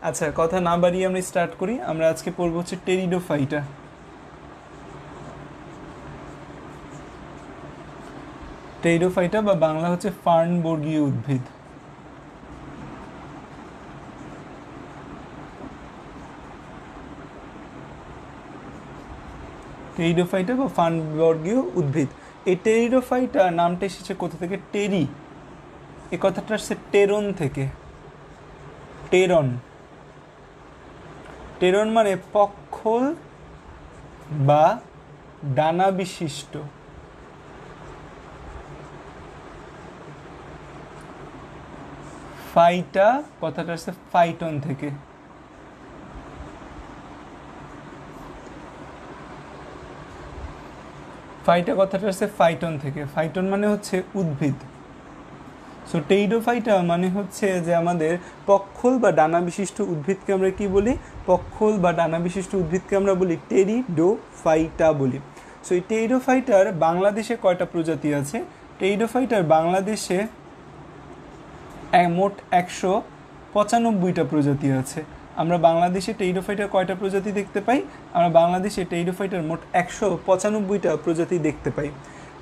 আচ্ছা, কথা না বাড়িয়ে আমরা স্টার্ট করি। আমরা আজকে পড়বো হচ্ছে টেরিডোফাইটা। টেরিডোফাইটা বা বাংলা হচ্ছে ফার্নবর্গীয় উদ্ভিদ। টেরিডোফাইটা বা ফার্নবর্গীয় উদ্ভিদ। এই টেরিডোফাইটা নামটা এসেছে কোথা থেকে? টেরি, এ কথাটা আসছে টেরন থেকে। টেরন, টেরন মানে পক্ষল বা ডানা বিশিষ্ট। ফাইটা কথাটা আসছে ফাইটন থেকে। ফাইটা কথাটা আসছে ফাইটন থেকে। ফাইটন মানে হচ্ছে উদ্ভিদ। সো টেরিডোফাইটা মানে হচ্ছে যে আমাদের পক্ষল বা ডানা বিশিষ্ট উদ্ভিদকে আমরা কি বলি? পক্ষল বা ডানা বিশিষ্ট উদ্ভিদকে আমরা বলি টেরিডোফাইটা বলি। সো এই টেরিডোফাইটার বাংলাদেশে কয়টা প্রজাতি আছে? টেরিডোফাইটার বাংলাদেশে মোট 195টা প্রজাতি আছে। আমরা বাংলাদেশে টেরিডোফাইটার কয়টা প্রজাতি দেখতে পাই? আমরা বাংলাদেশে টেরিডোফাইটার মোট 195টা প্রজাতি দেখতে পাই।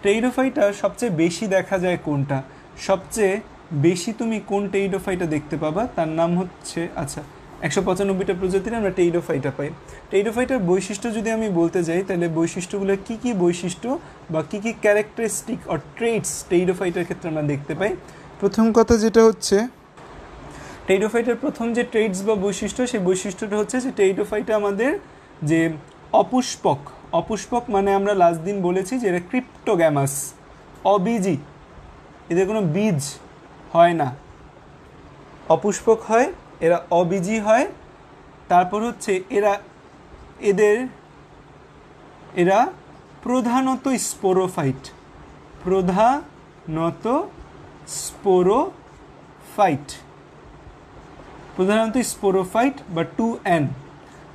টেরিডোফাইটা সবচেয়ে বেশি দেখা যায় কোনটা? সবচেয়ে বেশি তুমি কোন টেরিডোফাইটা দেখতে পাবা? তার নাম হচ্ছে, আচ্ছা, 195টা প্রজাতির আমরা টেরিডোফাইটা পাই। টেরিডোফাইটার বৈশিষ্ট্য যদি আমি বলতে যাই, তাহলে বৈশিষ্ট্যগুলো কি কি বৈশিষ্ট্য বা কি কি ক্যারেক্টারিস্টিক অর ট্রেটস টেরিডোফাইটার ক্ষেত্রে আমরা দেখতে পাই। প্রথম কথা যেটা হচ্ছে, টেরিডোফাইটার প্রথম যে ট্রেটস বা বৈশিষ্ট্য, সেই বৈশিষ্ট্যটা হচ্ছে যে টেরিডোফাইটা আমাদের যে অপুষ্পক। অপুষ্পক মানে আমরা লাস্ট দিন বলেছি যে এরা ক্রিপ্টোগ্যামাস, অবীজী, এদের কোনো বীজ হয় না, অপুষ্পক হয়, এরা অবীজী হয়। তারপর হচ্ছে এরা প্রধানত স্পোরোফাইট, প্রধানত স্পোরোফাইট বা 2N।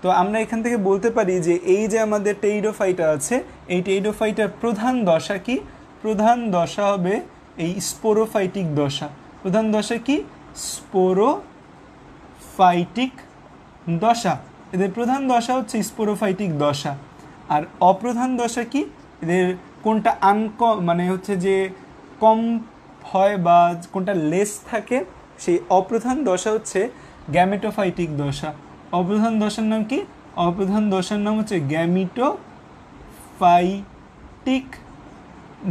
তো আমরা এখান থেকে বলতে পারি যে এই যে আমাদের টেরিডোফাইটা আছে, এই টেরিডোফাইটার প্রধান দশা কি? প্রধান দশা হবে এই স্পোরোফাইটিক দশা। প্রধান দশা কি? স্পোরোফাইটিক দশা। এদের প্রধান দশা হচ্ছে স্পোরোফাইটিক দশা। আর অপ্রধান দশা কি? এদের কোনটা মানে হচ্ছে যে কম হয় বা কোনটা লেস থাকে, সেই অপ্রধান দশা হচ্ছে গ্যামেটোফাইটিক দশা। অপ্রধান দশার নাম কি? অপ্রধান দশার নাম হচ্ছে গ্যামেটোফাইটিক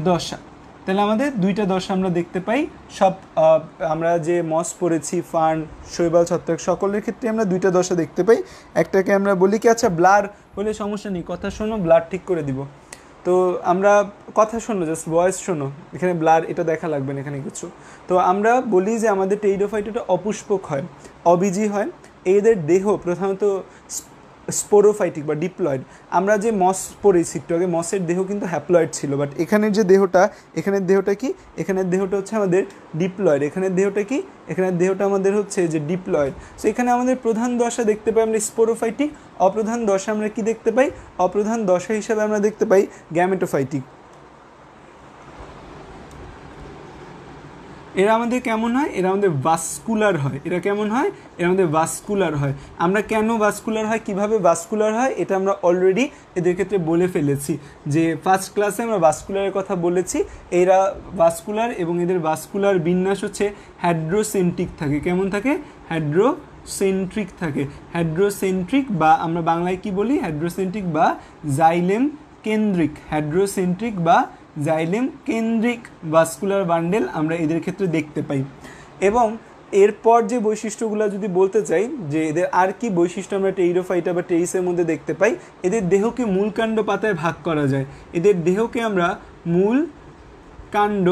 দশা। তাহলে আমাদের দুইটা দশা আমরা দেখতে পাই। সব আমরা যে মস পড়েছি, ফার্ন, শৈবাল, ছত্রাক, সকলের ক্ষেত্রে আমরা দুইটা দশা দেখতে পাই। একটাকে আমরা বলি কি, আচ্ছা ব্লার হলে সমস্যা নেই, কথা শোনো, ব্লার ঠিক করে দিব। তো আমরা কথা শোনো, জাস্ট ভয়েস শোনো, এখানে ব্লার এটা দেখা লাগবে না এখানে কিছু। তো আমরা বলি যে আমাদের টেরিডোফাইটা অপুষ্পক হয়, অবীজী হয়। এদের দেহ প্রধানত স্পোরোফাইটিক বা ডিপ্লয়েড। আমরা যে মস পড়েছি একটু আগে, মসের দেহ কিন্তু হ্যাপ্লয়েড ছিল, বাট এখানের যে দেহটা, এখানের দেহটা কি? এখানের দেহটা হচ্ছে আমাদের ডিপ্লয়েড। এখানের দেহটা কি? এখানের দেহটা আমাদের হচ্ছে যে ডিপ্লয়েড। সো এখানে আমাদের প্রধান দশা দেখতে পাই আমরা স্পোরোফাইটিক। অপ্রধান দশা আমরা কি দেখতে পাই? অপ্রধান দশা হিসাবে আমরা দেখতে পাই গ্যামেটোফাইটিক। এরা আমাদের কেমন হয়? এরা আমাদের ভাস্কুলার হয়। এরা কেমন হয়? এরা আমাদের ভাস্কুলার হয়। আমরা কেন ভাস্কুলার হয়, কিভাবে ভাস্কুলার হয়, এটা আমরা অলরেডি এদের ক্ষেত্রে বলে ফেলেছি, যে ফার্স্ট ক্লাসে আমরা ভাস্কুলারের কথা বলেছি। এরা ভাস্কুলার এবং এদের ভাস্কুলার বিন্যাস হচ্ছে হাইড্রোসেন্ট্রিক থাকে। কেমন থাকে? হাইড্রোসেন্ট্রিক থাকে। হাইড্রোসেন্ট্রিক বা আমরা বাংলায় কি বলি? হাইড্রোসেন্ট্রিক বা জাইলেম কেন্দ্রিক। হাইড্রোসেন্ট্রিক বা জাইলেম কেন্দ্রিক ভাস্কুলার বান্ডেল আমরা এদের ক্ষেত্রে দেখতে পাই। এবং এরপর যে বৈশিষ্ট্যগুলো যদি বলতে চাই, যে এদের আর কি বৈশিষ্ট্য আমরা টেরিডোফাইটা বা টেরিসের মধ্যে দেখতে পাই, এদের দেহকে মূল কাণ্ড পাতায় ভাগ করা যায়। এদের দেহকে আমরা মূল কাণ্ড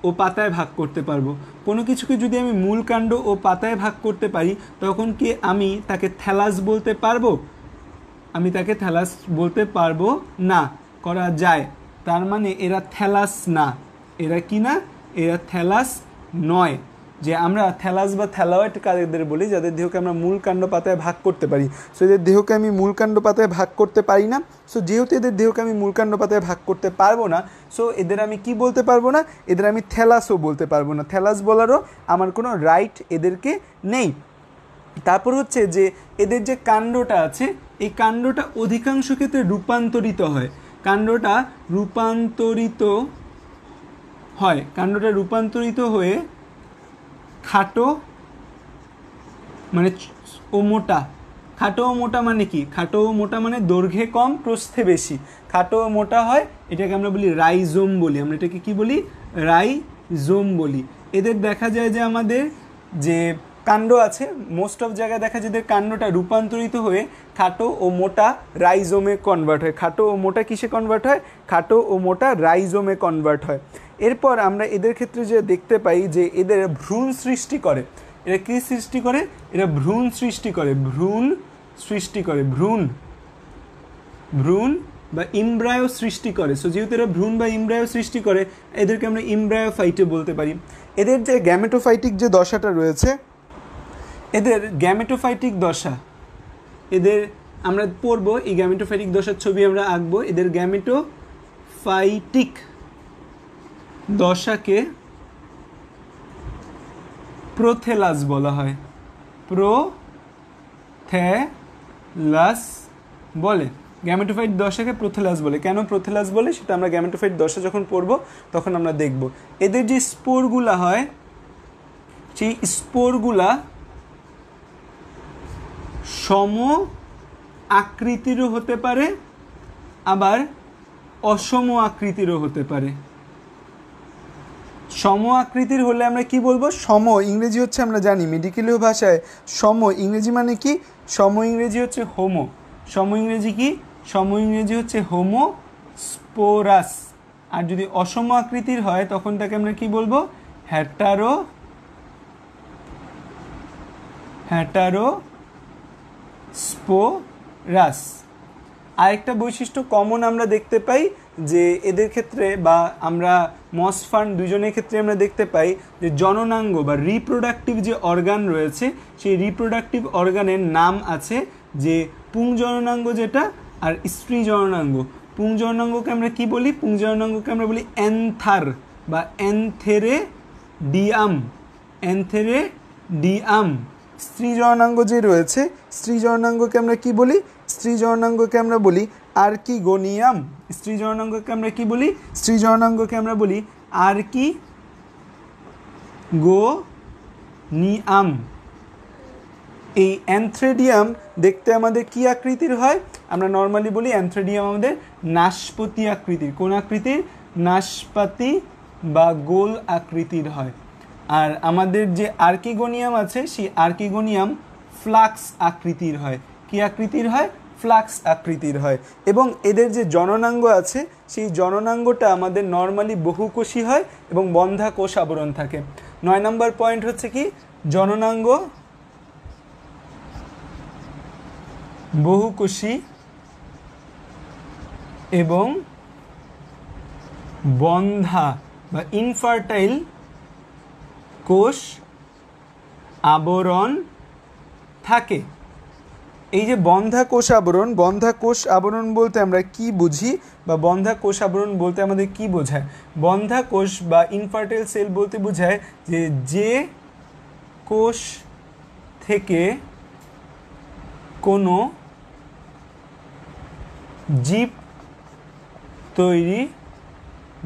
ও পাতায় ভাগ করতে পারবো। কোনো কিছুকে যদি আমি মূল কাণ্ড ও পাতায় ভাগ করতে পারি, তখন কি আমি তাকে থ্যালাস বলতে পারবো? আমি তাকে থ্যালাস বলতে পারবো না। করা যায়। তার মানে এরা থ্যালাস না। এরা কি না? এরা থ্যালাস নয়। যে আমরা থ্যালাস বা থ্যালাওয়েড কাদের বলি? যাদের দেহকে আমরা মূল কাণ্ড পাতায় ভাগ করতে পারি। সো এদের দেহকে আমি মূল কাণ্ড পাতায় ভাগ করতে পারি না। সো যেহেতু এদের দেহকে আমি মূল কাণ্ড পাতায় ভাগ করতে পারবো না, সো এদের আমি কি বলতে পারবো না? এদের আমি থ্যালাসও বলতে পারবো না। থ্যালাস বলারও আমার কোনো রাইট এদেরকে নেই। তারপর হচ্ছে যে এদের যে কাণ্ডটা আছে এই কাণ্ডটা অধিকাংশ ক্ষেত্রে রূপান্তরিত হয়, কাণ্ডটা রূপান্তরিত হয়ে খাটো মানে ও মোটা। খাটো ও মোটা মানে কি? খাটো ও মোটা মানে দৈর্ঘ্যে কম প্রস্থে বেশি, খাটো ও মোটা হয়, এটাকে আমরা বলি রাইজোম বলি। আমরা এটাকে কি বলি? রাইজোম বলি। এদের দেখা যায় যে আমাদের যে কাণ্ড আছে মোস্ট অফ জায়গায় দেখা যায় এদের কাণ্ডটা রূপান্তরিত হয়ে খাটো ও মোটা রাইজোমে কনভার্ট হয়। খাটো ও মোটা কিসে কনভার্ট হয়? খাটো ও মোটা রাইজোমে কনভার্ট হয়। এরপর আমরা এদের ক্ষেত্রে যে দেখতে পাই যে এদের ভ্রূণ সৃষ্টি করে। এরা কী সৃষ্টি করে? এরা ভ্রূণ সৃষ্টি করে, ভ্রূণ বা ইমব্রায়ো সৃষ্টি করে। সো যেহেতু এরা ভ্রূণ বা ইমব্রায়ো সৃষ্টি করে এদেরকে আমরা ইমব্রায়োফাইটে বলতে পারি। এদের যে গ্যামেটোফাইটিক যে দশাটা রয়েছে, এদের গ্যামেটোফাইটিক দশা, এদের আমরা পড়বো, এই গ্যামেটোফাইটিক দশার ছবি আমরা আঁকবো। এদের গ্যামেটোফাইটিক দশাকে প্রোথেলাস বলা হয়, প্রোথেলাস বলে। গ্যামেটোফাইট দশাকে প্রোথেলাস বলে। কেন প্রোথেলাস বলে সেটা আমরা গ্যামেটোফাইট দশা যখন পড়ব তখন আমরা দেখব। এদের যে স্পোরগুলা হয় সেই স্পোরগুলা সম আকৃতিরও হতে পারে আবার অসম আকৃতিরও হতে পারে। সম আকৃতির হলে আমরা কি বলবো? সম ইংরেজি হচ্ছে আমরা জানি মেডিকেলীয় ভাষায় সম ইংরেজি মানে কি? সম ইংরেজি হচ্ছে হোমো। সম ইংরেজি কি? সম ইংরেজি হচ্ছে হোমো স্পোরাস। আর যদি অসম আকৃতির হয় তখন তাকে আমরা কি বলবো? হ্যাটারো স্পোরাস। আরেকটা বৈশিষ্ট্য কমন আমরা দেখতে পাই যে এদের ক্ষেত্রে বা আমরা মস ফার্ন দুজনের ক্ষেত্রে আমরা দেখতে পাই যে জননাঙ্গ বা রিপ্রোডাক্টিভ যে অর্গান রয়েছে সেই রিপ্রোডাক্টিভ অর্গানের নাম আছে যে পুংজননাঙ্গ যেটা আর স্ত্রী জননাঙ্গ। পুংজননাঙ্গকে আমরা কি বলি? পুংজননাঙ্গকে আমরা বলি অ্যান্থার বা অ্যান্থেরেডিয়াম। স্ত্রী জননাঙ্গ যে রয়েছে স্ত্রী জননাঙ্গকে আমরা কি বলি? স্ত্রী জননাঙ্গকে আমরা বলি আর্কিগোনিয়াম। স্ত্রী জননাঙ্গকে আমরা কি বলি? স্ত্রী জননাঙ্গকে আমরা বলি আর্কিগোনিয়াম। এই অ্যান্থ্রেডিয়াম দেখতে আমাদের কি আকৃতির হয়? আমরা নর্মালি বলি অ্যান্থ্রেডিয়াম আমাদের নাশপাতি আকৃতির। কোন আকৃতির? নাশপাতি বা গোল আকৃতির হয়। আর আমাদের যে আর্কিগোনিয়াম আছে সেই আর্কিগোনিয়াম ফ্লাক্স আকৃতির হয়। কি আকৃতির হয়? ফ্লাক্স আকৃতির হয়। এবং এদের যে জননাঙ্গ আছে সেই জননাঙ্গটা আমাদের নর্মালি বহুকোষী হয় এবং বন্ধা কোষ আবরণ থাকে। 9 নম্বর পয়েন্ট হচ্ছে কি? জননাঙ্গ বহুকোষী এবং বন্ধা বা ইনফার্টাইল কোষ আবরণ থাকে। এই যে বন্ধা কোষ আবরণ বলতে আমরা কি বুঝি বা বন্ধা কোষ আবরণ বলতে আমাদের কি বোঝায়? বন্ধা কোষ বা ইনফার্টাইল সেল বলতে বোঝায় যে কোষ থেকে কোনো জীব তৈরি,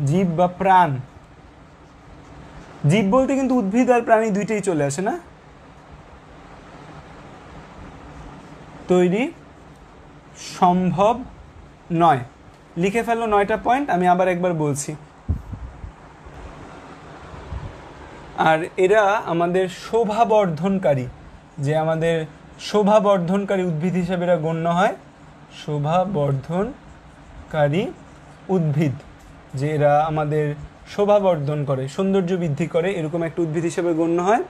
জীব বা প্রাণ, জীব বলতে কিন্তু উদ্ভিদ আর প্রাণী দুইটাই চলে আসে না, তৈরি সম্ভব নয়। লিখে ফেলো 9টা পয়েন্ট, আমি আবার একবার বলছি। আর এরা আমাদের শোভাবর্ধনকারী, যে আমাদের শোভাবর্ধনকারী উদ্ভিদ হিসেবে এরা গণ্য হয়। শোভাবর্ধনকারী উদ্ভিদ, যে এরা আমাদের শোভাবর্ধন করে, সৌন্দর্য বৃদ্ধি করে, এরকম একটা উদ্ভিদ হিসেবে গণ্য হয়।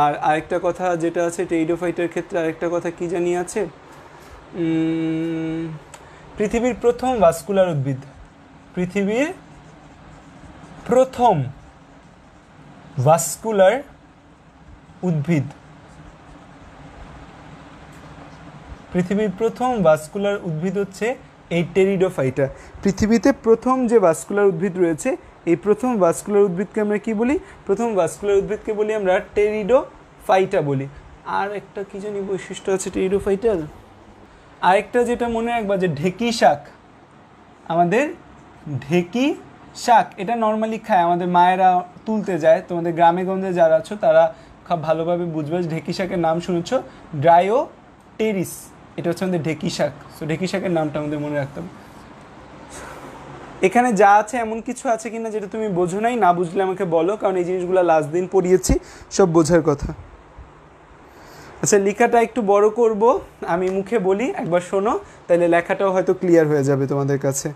আর আরেকটা কথা যেটা আছে টেরিডোফাইটের ক্ষেত্রে আরেকটা কথা কি জানি আছে, পৃথিবীর প্রথম ভাস্কুলার উদ্ভিদ, পৃথিবীর প্রথম ভাস্কুলার উদ্ভিদ, পৃথিবীর প্রথম ভাস্কুলার উদ্ভিদ হচ্ছে এই টেরিডোফাইটা। পৃথিবীতে প্রথম যে ভাস্কুলার উদ্ভিদ রয়েছে এই প্রথম ভাস্কুলার উদ্ভিদকে আমরা কি বলি? প্রথম ভাস্কুলার উদ্ভিদকে বলি আমরা টেরিডোফাইটা বলি। আর একটা কি জানি বৈশিষ্ট্য আছে টেরিডোফাইটার, আরেকটা যেটা মনে রাখবা যে ঢেঁকি শাক, আমাদের ঢেঁকি শাক এটা নর্মালি খায়, আমাদের মায়েরা তুলতে যায়। তোমাদের গ্রামে গঞ্জে যারা আছো তারা খুব ভালোভাবে বুঝবে। ঢেঁকি শাকের নাম শুনেছ, ড্রায়োটেরিস, এটা হচ্ছে আমাদের ঢেঁকি শাক। সো ঢেঁকি শাকের নামটা আমাদের মনে রাখতে হবে। এখানে যা আছে এমন কিছু আছে কিনা যেটা তুমি বোঝো নাই, না বুঝলে আমাকে বলো, কারণ এই জিনিসগুলো লাস্ট দিন পড়িয়েছি, সব বোঝার কথা। আচ্ছা, লেখাটা একটু বড় করব, আমি মুখে বলি, একবার শোনো, তাহলে লেখাটাও হয়তো ক্লিয়ার হয়ে যাবে তোমাদের কাছে।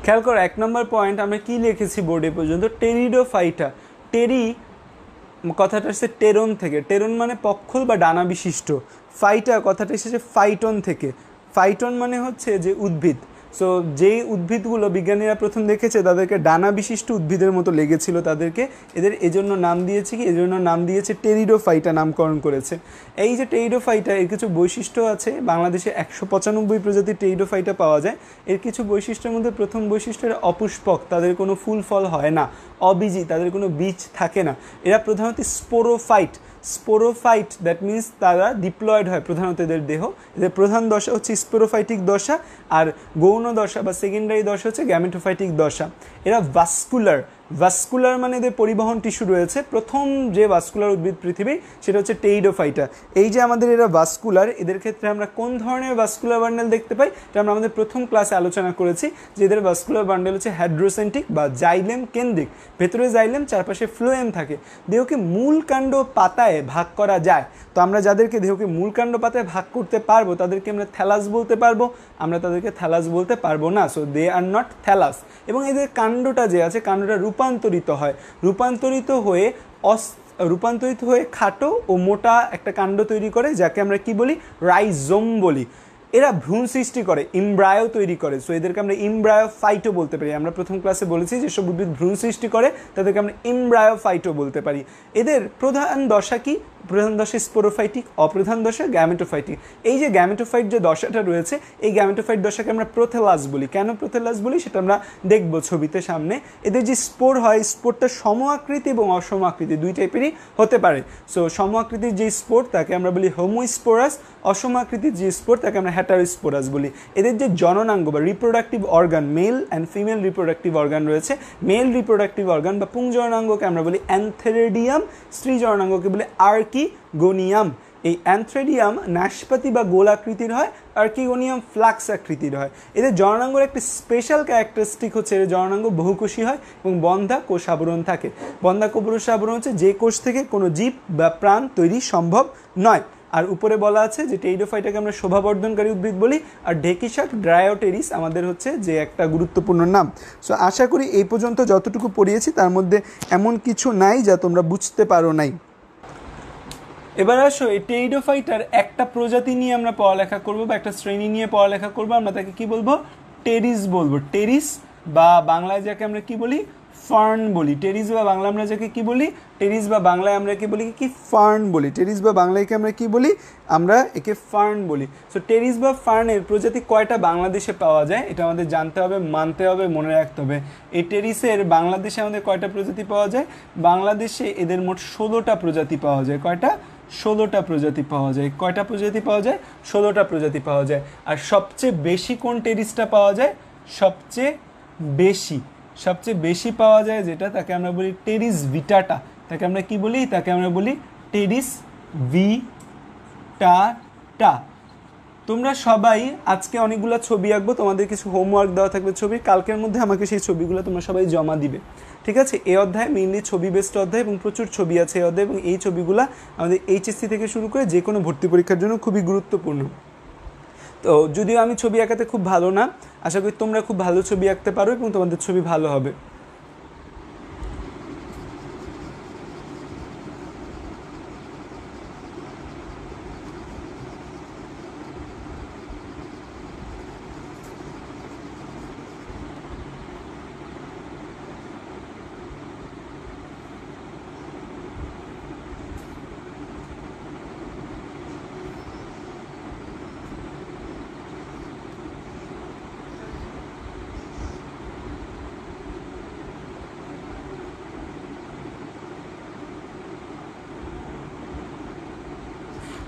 খেয়াল করো, 1 নম্বর পয়েন্ট আমরা কি লিখেছি বোর্ডে পর্যন্ত, টেরিডোফাইটা। টেরি কথাটা এসেছে টেরন থেকে, টেরন মানে পক্ষল বা ডানা বিশিষ্ট। ফাইটা কথাটা এসেছে ফাইটন থেকে, ফাইটন মানে হচ্ছে যে উদ্ভিদ। সো যেই উদ্ভিদগুলো বিজ্ঞানীরা প্রথম দেখেছে তাদেরকে ডানা বিশিষ্ট উদ্ভিদের মতো লেগেছিল তাদেরকে, এদের এজন্য নাম দিয়েছে কি, এজন্য নাম দিয়েছে টেরিডোফাইটা, নামকরণ করেছে। এই যে টেরিডোফাইটা, এর কিছু বৈশিষ্ট্য আছে। বাংলাদেশে 195 প্রজাতির টেরিডোফাইটা পাওয়া যায়। এর কিছু বৈশিষ্ট্যের মধ্যে প্রথম বৈশিষ্ট্য, এরা অপুষ্পক, তাদের কোনো ফুল ফল হয় না। অবীজী, তাদের কোনো বীজ থাকে না। এরা প্রধানত স্পোরোফাইট, স্পোরোফাইট দ্যাট মিন্স তারা ডিপ্লয়েড হয় প্রধানত, এদের দেহ। এদের প্রধান দশা হচ্ছে স্পোরোফাইটিক দশা, আর গৌণ দশা বা সেকেন্ডারি দশা হচ্ছে গ্যামেটোফাইটিক দশা। এরা ভাস্কুলার, ভাস্কুলার মানে এদের পরিবহন টিস্যু রয়েছে। প্রথম যে ভাস্কুলার উদ্ভিদ পৃথিবীর, সেটা হচ্ছে টেরিডোফাইটা। এই যে আমাদের এরা ভাস্কুলার, এদের ক্ষেত্রে আমরা কোন ধরনের ভাস্কুলার বান্ডেল দেখতে পাই, এটা আমরা আমাদের প্রথম ক্লাসে আলোচনা করেছি, যে এদের ভাস্কুলার বান্ডেল হচ্ছে হাইড্রোসেন্ট্রিক বা জাইলেম কেন্দ্রিক। ভেতরে জাইলেম, চারপাশে ফ্লোয়েম থাকে। দেহকে মূল কাণ্ড পাতায় ভাগ করা যায়। তো আমরা যাদেরকে দেহকে মূল কাণ্ড পাতায় ভাগ করতে পারবো তাদেরকে আমরা থ্যালাস বলতে পারবো, আমরা তাদেরকে থ্যালাস বলতে পারবো না। So they are not thallus. এবং এদের কাণ্ডটা যে আছে, কাণ্ডটা রূপান্তরিত হয়, রূপান্তরিত হয়ে খাটো ও মোটা একটা কাণ্ড তৈরি করে, যাকে আমরা কি বলি, রাইজোম বলি। এরা ভ্রূণ সৃষ্টি করে, ইমব্রায়ো তৈরি করে। সো এদেরকে আমরা ইমব্রায়োফাইটও বলতে পারি। আমরা প্রথম ক্লাসে বলেছি যেসব উদ্ভিদ ভ্রূণ সৃষ্টি করে তাদেরকে আমরা ইমব্রায়োফাইটও বলতে পারি। এদের প্রধান দশা কি, প্রধান দশা স্পোরোফাইটিক, অপ্রধান দশা গ্যামেটোফাইটিক। এই যে গ্যামেটোফাইট যে দশাটা রয়েছে, এই গ্যামেটোফাইট দশাকে আমরা প্রোথেলাস বলি। কেন প্রোথেলাস বলি সেটা আমরা দেখব ছবিতে সামনে। এদের যে স্পোর হয়, স্পোরটা সম আকৃতি এবং অসম আকৃতি দুই টাইপেরই হতে পারে। সো সম আকৃতির যে স্পোর তাকে আমরা বলি হোমোস্পোরাস, অসম আকৃতির যে স্পোর তাকে আমরা হেটারোস্পোরাস বলি। এদের যে জননাঙ্গ বা reproductive organ, male and female reproductive organ রয়েছে। মেল রিপ্রোডাক্টিভ অর্গান বা পুংজননাঙ্গকে আমরা বলি অ্যানথেরিডিয়াম, স্ত্রী জননাঙ্গকে বলি আর্কিগোনিয়াম। এই অ্যানথ্রেডিয়াম নাশপাতি বা গোলাকৃতির হয়, আর্কিগোনিয়াম ফ্লাক্স আকৃতির হয়। এদের জননাঙ্গের একটি স্পেশাল ক্যারেক্টারিস্টিক হচ্ছে এদের জননাঙ্গ বহুকোষী হয় এবং বন্ধা কোষ আবরণ থাকে। বন্ধা কোষ আবরণ হচ্ছে যে কোষ থেকে কোনো জীব বা প্রাণ তৈরি সম্ভব নয়। আর উপরে বলা আছে যে টেরিডোফাইটাকে আমরা শোভাবর্ধনকারী উদ্ভিদ বলি, আর ঢেঁকি শাক ড্রায়োটেরিস আমাদের হচ্ছে যে একটা গুরুত্বপূর্ণ নাম। সো আশা করি এই পর্যন্ত যতটুকু পড়িয়েছি তার মধ্যে এমন কিছু নাই যা তোমরা বুঝতে পারো নাই। এবার আসো, এই টেরিডোফাইটার একটা প্রজাতি নিয়ে আমরা পড়ালেখা করবো বা একটা শ্রেণী নিয়ে পড়ালেখা করবো। আমরা তাকে কি বলবো, টেরিস বলবো। টেরিস বা বাংলায় যাকে আমরা কি বলি, ফার্ন বলি। টেরিস বা বাংলা আমরা যাকে কি বলি, টেরিস বা বাংলায় আমরা কি বলি, কি ফার্ন বলি। টেরিস বা বাংলায়কে আমরা কি বলি, আমরা একে ফার্ন বলি। সো টেরিস বা ফার্নের প্রজাতি কয়টা বাংলাদেশে পাওয়া যায় এটা আমাদের জানতে হবে, মানতে হবে, মনে রাখতে হবে। এই টেরিসের বাংলাদেশে আমাদের কয়টা প্রজাতি পাওয়া যায়, বাংলাদেশে এদের মোট 16টা প্রজাতি পাওয়া যায়। কয়টা, 16টা প্রজাতি পাওয়া যায়। কয়টা প্রজাতি পাওয়া যায়, 16টা প্রজাতি পাওয়া যায়। আর সবচেয়ে বেশি কোন টেরিসটা পাওয়া যায়, সবচেয়ে বেশি পাওয়া যায় যেটা, তাকে আমরা বলি টেরিস ভিটাটা। তাকে আমরা কি বলি, তাকে আমরা বলি টেরিস ভিটাটা। তোমরা সবাই আজকে অনেকগুলো ছবি আঁকবো, তোমাদের কিছু হোমওয়ার্ক দেওয়া থাকবে ছবির, কালকের মধ্যে আমাকে সেই ছবিগুলো তোমরা সবাই জমা দিবে, ঠিক আছে। এই অধ্যায় মেইনলি ছবি বেসড অধ্যায় এবং প্রচুর ছবি আছে এই অধ্যায়, এবং এই ছবিগুলো আমাদের এইচএসসি থেকে শুরু করে যে কোনো ভর্তি পরীক্ষার জন্য খুবই গুরুত্বপূর্ণ। তো যদিও আমি ছবি আঁকাতে খুব ভালো না, আশা করি তোমরা খুব ভালো ছবি আঁকতে পারো এবং তোমাদের ছবি ভালো হবে।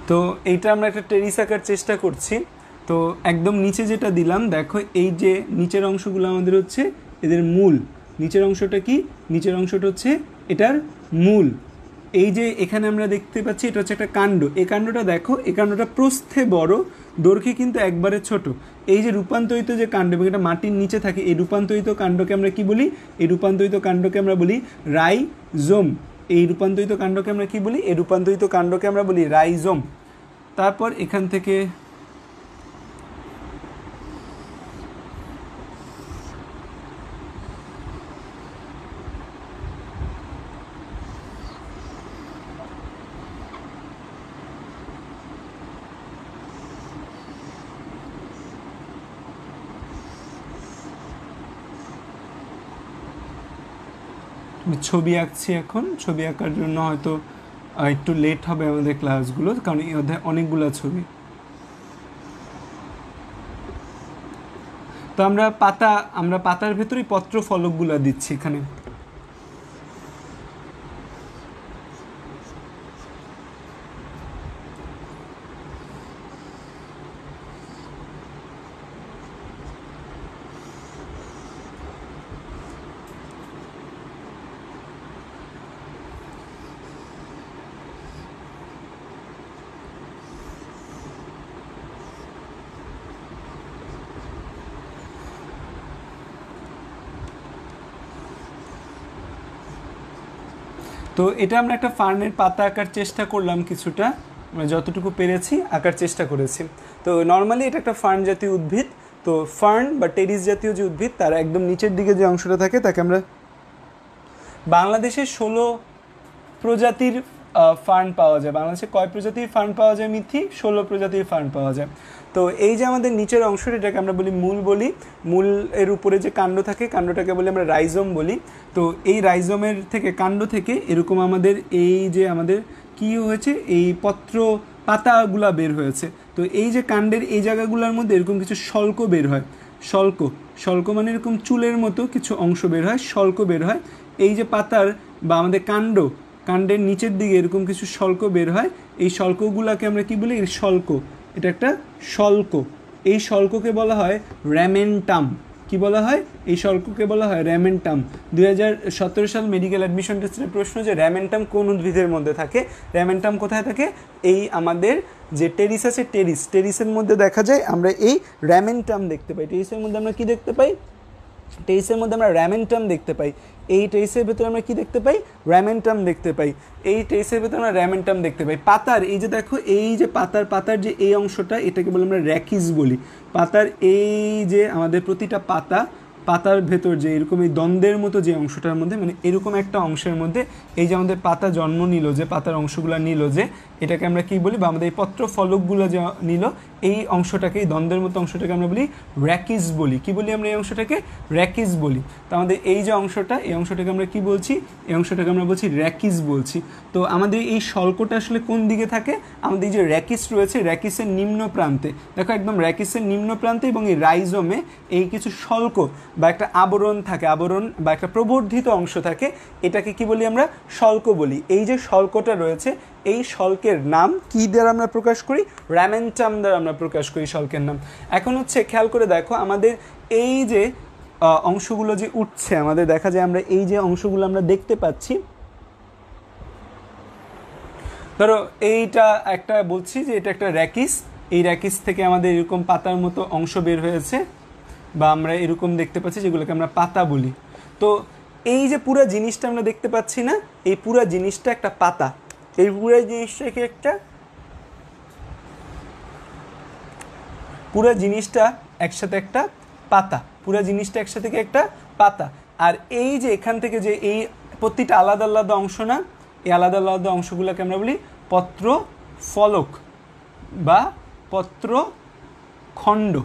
তো এইটা আমরা একটা টেরিস আঁকার চেষ্টা করছি। তো একদম নিচে যেটা দিলাম দেখো, এই যে নিচের অংশগুলো আমাদের হচ্ছে এদের মূল। নিচের অংশটা কি? নিচের অংশটা হচ্ছে এটার মূল। এই যে এখানে আমরা দেখতে পাচ্ছি এটা হচ্ছে একটা কাণ্ড। এই কাণ্ডটা দেখো, এই কাণ্ডটা প্রস্থে বড়, দৈর্ঘ্যে কিন্তু একবারে ছোট। এই যে রূপান্তরিত যে কাণ্ড এবং এটা মাটির নিচে থাকে, এই রূপান্তরিত কাণ্ডকে আমরা কি বলি? এই রূপান্তরিত কাণ্ডকে আমরা বলি রাইজোম। এই রূপান্তরিত কাণ্ডকে আমরা কি বলি? এই রূপান্তরিত কাণ্ডকে আমরা বলি রাইজোম। তারপর এখান থেকে ছবি আঁকছি। এখন ছবি আঁকার জন্য হয়তো একটু লেট হবে আমাদের ক্লাসগুলো, কারণ এই অধ্যায় অনেকগুলো ছবি। তো আমরা পাতার ভেতরেই পত্র ফলকগুলো দিচ্ছি এখানে। তো এটা আমরা একটা ফার্নের পাতা আঁকার চেষ্টা করলাম, কিছুটা আমরা যতটুকু পেরেছি আঁকার চেষ্টা করেছি। তো নর্মালি এটা একটা ফার্ন জাতীয় উদ্ভিদ। তো ফার্ন বা টেরিস জাতীয় যে উদ্ভিদ, তার একদম নিচের দিকে যে অংশটা থাকে তাকে আমরা, বাংলাদেশে 16 প্রজাতির ফার্ন পাওয়া যায়। বাংলাদেশে কয় প্রজাতির ফার্ন পাওয়া যায় মিথি? 16 প্রজাতির ফার্ন পাওয়া যায়। তো এই যে আমাদের নিচের অংশটা, এটাকে আমরা বলি মূল বলি। মূল এর উপরে যে কাণ্ড থাকে, কাণ্ডটাকে বলি আমরা রাইজোম বলি। তো এই রাইজোমের থেকে, কাণ্ড থেকে এরকম আমাদের এই যে আমাদের কি হয়েছে, এই পত্র পাতাগুলা বের হয়েছে। তো এই যে কাণ্ডের এই জায়গাগুলোর মধ্যে এরকম কিছু শল্ক বের হয়। শল্ক মানে এরকম চুলের মতো কিছু অংশ বের হয়, শল্ক বের হয়। এই যে পাতার বা আমাদের কাণ্ডের নিচের দিকে এরকম কিছু শল্ক বের হয়। এই শল্কগুলোকে আমরা কি বলি? শল্ক। এটা একটা শল্ক। এই শল্ককে বলা হয় র্যামেন্টাম। কি বলা হয়? এই শল্ককে বলা হয় র্যামেন্টাম। 2017 সাল মেডিকেল অ্যাডমিশন টেস্টের প্রশ্ন যে র্যামেন্টাম কোন উদ্ভিদের মধ্যে থাকে। র্যামেন্টাম কোথায় থাকে? এই আমাদের যে টেরিস আছে, টেরিসের মধ্যে দেখা যায় আমরা এই র্যামেন্টাম দেখতে পাই। টেরিসের মধ্যে আমরা কি দেখতে পাই? টেরিসের মধ্যে আমরা র্যামেন্টাম দেখতে পাই। এই টেরিসের ভেতরে আমরা কি দেখতে পাই? র্যামেন্টাম দেখতে পাই। এই টেরিসের ভেতরে আমরা র্যামেন্টাম দেখতে পাই। পাতার এই যে দেখো, এই যে পাতার যে এই অংশটা, এটাকে বলে আমরা র্যাকিস বলি। পাতার এই যে আমাদের প্রতিটা পাতার ভেতর যে এরকম এই দ্বন্দ্বের মতো যে অংশটার মধ্যে, মানে এরকম একটা অংশের মধ্যে এই যে আমাদের পাতা জন্ম নিল, যে পাতার অংশগুলো নিল, যে এটাকে আমরা কি বলি, বা আমাদের এই পত্র ফলকগুলো যে নিল, এই অংশটাকে, এই দ্বন্দ্বের মতো অংশটাকে আমরা বলি র্যাকিস বলি। কি বলি আমরা এই অংশটাকে? র্যাকিস বলি। তো আমাদের এই যে অংশটা, এই অংশটাকে আমরা কি বলছি? এই অংশটাকে আমরা বলছি র্যাকিস বলছি। তো আমাদের এই শল্কটা আসলে কোন দিকে থাকে? আমাদের এই যে র্যাকিস রয়েছে, র্যাকিসের নিম্ন প্রান্তে দেখো, একদম র্যাকিসের নিম্ন প্রান্তে, এবং এই রাইজোমে এই কিছু শল্ক বা একটা আবরণ থাকে, আবরণ বা একটা প্রবর্ধিত অংশ থাকে। এটাকে কি বলি? আমরা শল্ক বলি। এই যে শল্কটা রয়েছে, এই শল্কের নাম কি দ্বারা আমরা প্রকাশ করি? র্যামেন্টাম দ্বারা আমরা প্রকাশ করি শল্কের নাম। এখন হচ্ছে খেয়াল করে দেখো, আমাদের এই যে অংশগুলো যে উঠছে, আমাদের দেখা যায় আমরা এই যে অংশগুলো আমরা দেখতে পাচ্ছি, ধরো এইটা একটা বলছি যে এটা একটা র্যাকিস। এই র্যাকিস থেকে আমাদের এরকম পাতার মতো অংশ বের হয়েছে, বা আমরা এরকম দেখতে পাচ্ছি, যেগুলোকে আমরা পাতা বলি। তো এই যে পুরো জিনিসটা আমরা দেখতে পাচ্ছি না, এই পুরো জিনিসটা একটা পাতা। এই পুরো জিনিসটাকে পুরো জিনিসটা একসাথে একটা পাতা। পুরো জিনিসটা একসাথে একটা পাতা। আর এই যে এখান থেকে যে এই প্রতিটা আলাদা আলাদা অংশ না, এই আলাদা আলাদা অংশগুলোকে আমরা বলি পত্র ফলক বা পত্রখণ্ড।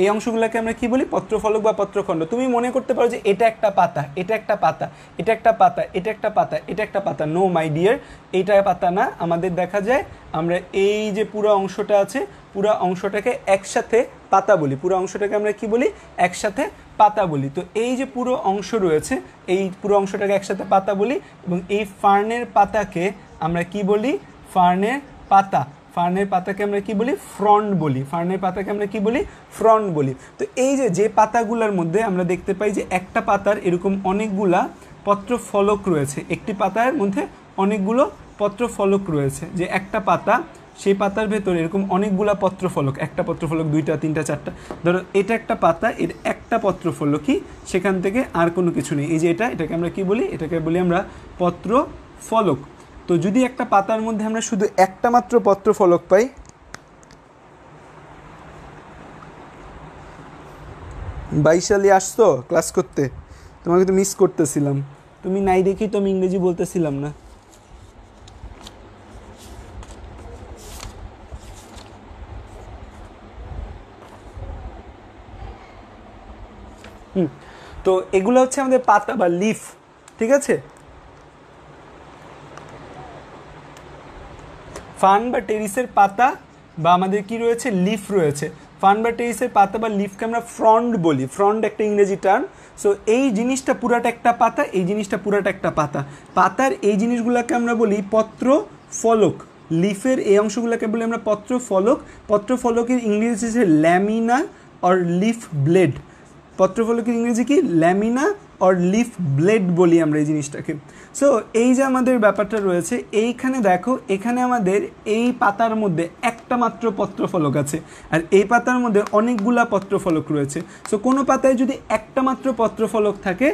এই অংশগুলোকে আমরা কি বলি? পত্রফলক বা পত্রখণ্ড। তুমি মনে করতে পারো যে এটা একটা পাতা, এটা একটা পাতা, এটা একটা পাতা, এটা একটা পাতা, এটা একটা পাতা। নো মাই ডিয়ার, এইটা পাতা না। আমাদের দেখা যায় আমরা এই যে পুরো অংশটা আছে, পুরো অংশটাকে একসাথে পাতা বলি। পুরো অংশটাকে আমরা কি বলি? একসাথে পাতা বলি। তো এই যে পুরো অংশ রয়েছে, এই পুরো অংশটাকে একসাথে পাতা বলি। এবং এই ফার্নের পাতাকে আমরা কি বলি? ফার্নের পাতা। ফার্নের পাতাকে আমরা কি বলি, ফ্রন্ট বলি। ফার্নের পাতাকে আমরা কি বলি, ফ্রন্ট বলি। তো এই যে পাতাগুলোর মধ্যে আমরা দেখতে পাই যে একটা পাতার এরকম অনেকগুলা পত্র ফলক রয়েছে, একটি পাতার মধ্যে অনেকগুলো পত্র ফলক রয়েছে, যে একটা পাতা সেই পাতার ভেতরে এরকম অনেকগুলা পত্রফলক, একটা পত্রফলক, দুইটা, তিনটা, চারটা, ধরো এটা একটা পাতা, এর একটা পত্রফলকই, সেখান থেকে আর কোনো কিছু নেই। এই যে এটাকে আমরা কি বলি, এটাকে বলি আমরা পত্রফলক। তো যদি একটা পাতার মধ্যে আমরা শুধু একটা মাত্র পত্রফলক পাই, বাইশালি আসতো ক্লাস করতে, তোমাকে তো মিস করতেছিলাম, তুমি নাই দেখেই তো আমি ইংরেজি বলতেছিলাম না। তো এগুলো হচ্ছে আমাদের পাতা বা লিফ, ঠিক আছে। ফার্ন বা টেরিসের পাতা বা আমাদের কি রয়েছে, লিফ রয়েছে। ফার্ন বা টেরিসের পাতা বা লিফকে আমরা ফ্রন্ট বলি, ফ্রন্ট একটা ইংরেজি টার্ম। সো এই জিনিসটা পুরাটা একটা পাতা, এই জিনিসটা পুরাটা একটা পাতা। পাতার এই জিনিসগুলোকে আমরা বলি পত্র ফলক, লিফের এই অংশগুলোকে বলি আমরা পত্র ফলক। পত্র ফলকের ইংরেজি হচ্ছে ল্যামিনা অর লিফ ব্লেড। পত্রফলকের ইংরেজি কি, ল্যামিনা অর লিফ ব্লেড বলি আমরা এই জিনিসটাকে। সো এই যে আমাদের ব্যাপারটা রয়েছে, এইখানে দেখো, এখানে আমাদের এই পাতার মধ্যে একটা মাত্র পত্রফলক আছে, আর এই পাতার মধ্যে অনেকগুলা পত্রফলক রয়েছে। সো কোনো পাতায় যদি একটা মাত্র পত্রফলক থাকে,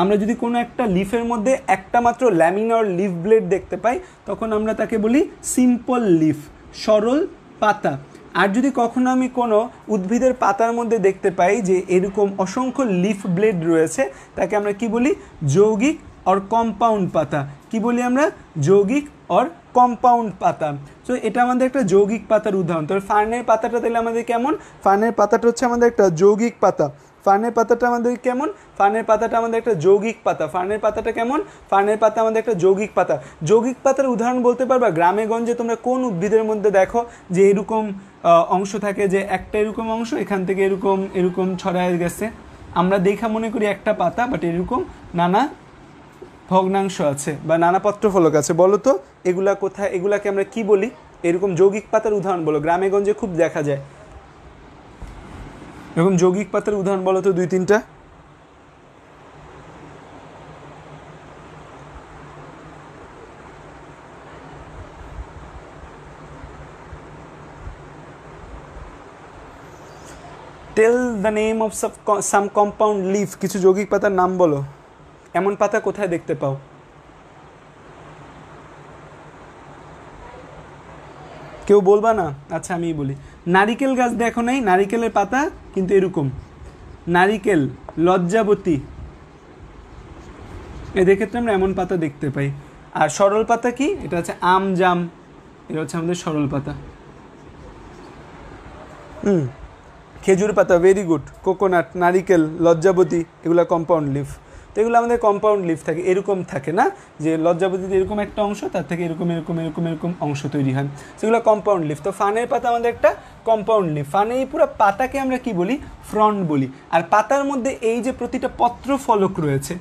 আমরা যদি কোনো একটা লিফের মধ্যে একটা মাত্র ল্যামিনা অর লিফ ব্লেড দেখতে পাই, তখন আমরা তাকে বলি সিম্পল লিফ, সরল পাতা। আর যদি কখনো আমি কোনো উদ্ভিদের পাতার মধ্যে দেখতে পাই যে এরকম অসংখ্য লিফ ব্লেড রয়েছে, তাকে আমরা কি বলি, যৌগিক অর কম্পাউন্ড পাতা। কি বলি আমরা, যৌগিক অর কম্পাউন্ড পাতা। তো এটা আমাদের একটা যৌগিক পাতার উদাহরণ। তবে ফার্নের পাতাটা তাহলে আমাদের কেমন, ফার্নের পাতাটা হচ্ছে আমাদের একটা যৌগিক পাতা। ফার্নের পাতাটা আমাদের কেমন, ফার্নের পাতাটা আমাদের একটা যৌগিক পাতা। ফার্নের পাতাটা কেমন, ফার্নের পাতা আমাদের একটা যৌগিক পাতা। যৌগিক পাতার উদাহরণ বলতে পারবা, গ্রামে গঞ্জে তোমরা কোন উদ্ভিদের মধ্যে দেখো যে এরকম অংশ থাকে, যে একটা এরকম অংশ এখান থেকে এরকম এরকম ছড়ায় গেছে, আমরা দেখা মনে করি একটা পাতা, বাট এরকম নানা ভগ্নাংশ আছে বা নানা পত্রফলক আছে। বলো তো এগুলা কোথায়, এগুলাকে আমরা কি বলি, এরকম যৌগিক পাতার উদাহরণ বলো, গ্রামে গঞ্জে খুব দেখা যায় এরকম যৌগিক পাতার উদাহরণ বলো তো দুই তিনটা। Tell the name of some compound leaf, কিছু যৌগিক পাতার নাম বলো। এমন পাতা কোথায় দেখতে পাও, কেউ বলবা না? আচ্ছা আমি বলি, নারিকেল গাছ দেখো নাই, নারিকেলের পাতা কিন্তু এরকম, নারিকেল, লজ্জাবতী, এদের ক্ষেত্রে আমরা এমন পাতা দেখতে পাই। আর সরল পাতা কি, এটা হচ্ছে আম, জাম, এটা হচ্ছে আমাদের সরল পাতা। খেজুর পাতা, ভেরি গুড। কোকোনাট, নারিকেল, লজ্জাবতী, এগুলো কম্পাউন্ড লিফ। তো এগুলো আমাদের কম্পাউন্ড লিফ থাকে, এরকম থাকে না যে লজ্জাবতীতে এরকম একটা অংশ, তার থেকে এরকম এরকম এরকম এরকম অংশ তৈরি হয়, সেগুলো কম্পাউন্ড লিফ। তো ফানের পাতা আমাদের একটা কম্পাউন্ড লিফ। ফানের এই পুরো পাতাকে আমরা কি বলি, ফ্রন্ট বলি। আর পাতার মধ্যে এই যে প্রতিটা পত্র ফলক রয়েছে,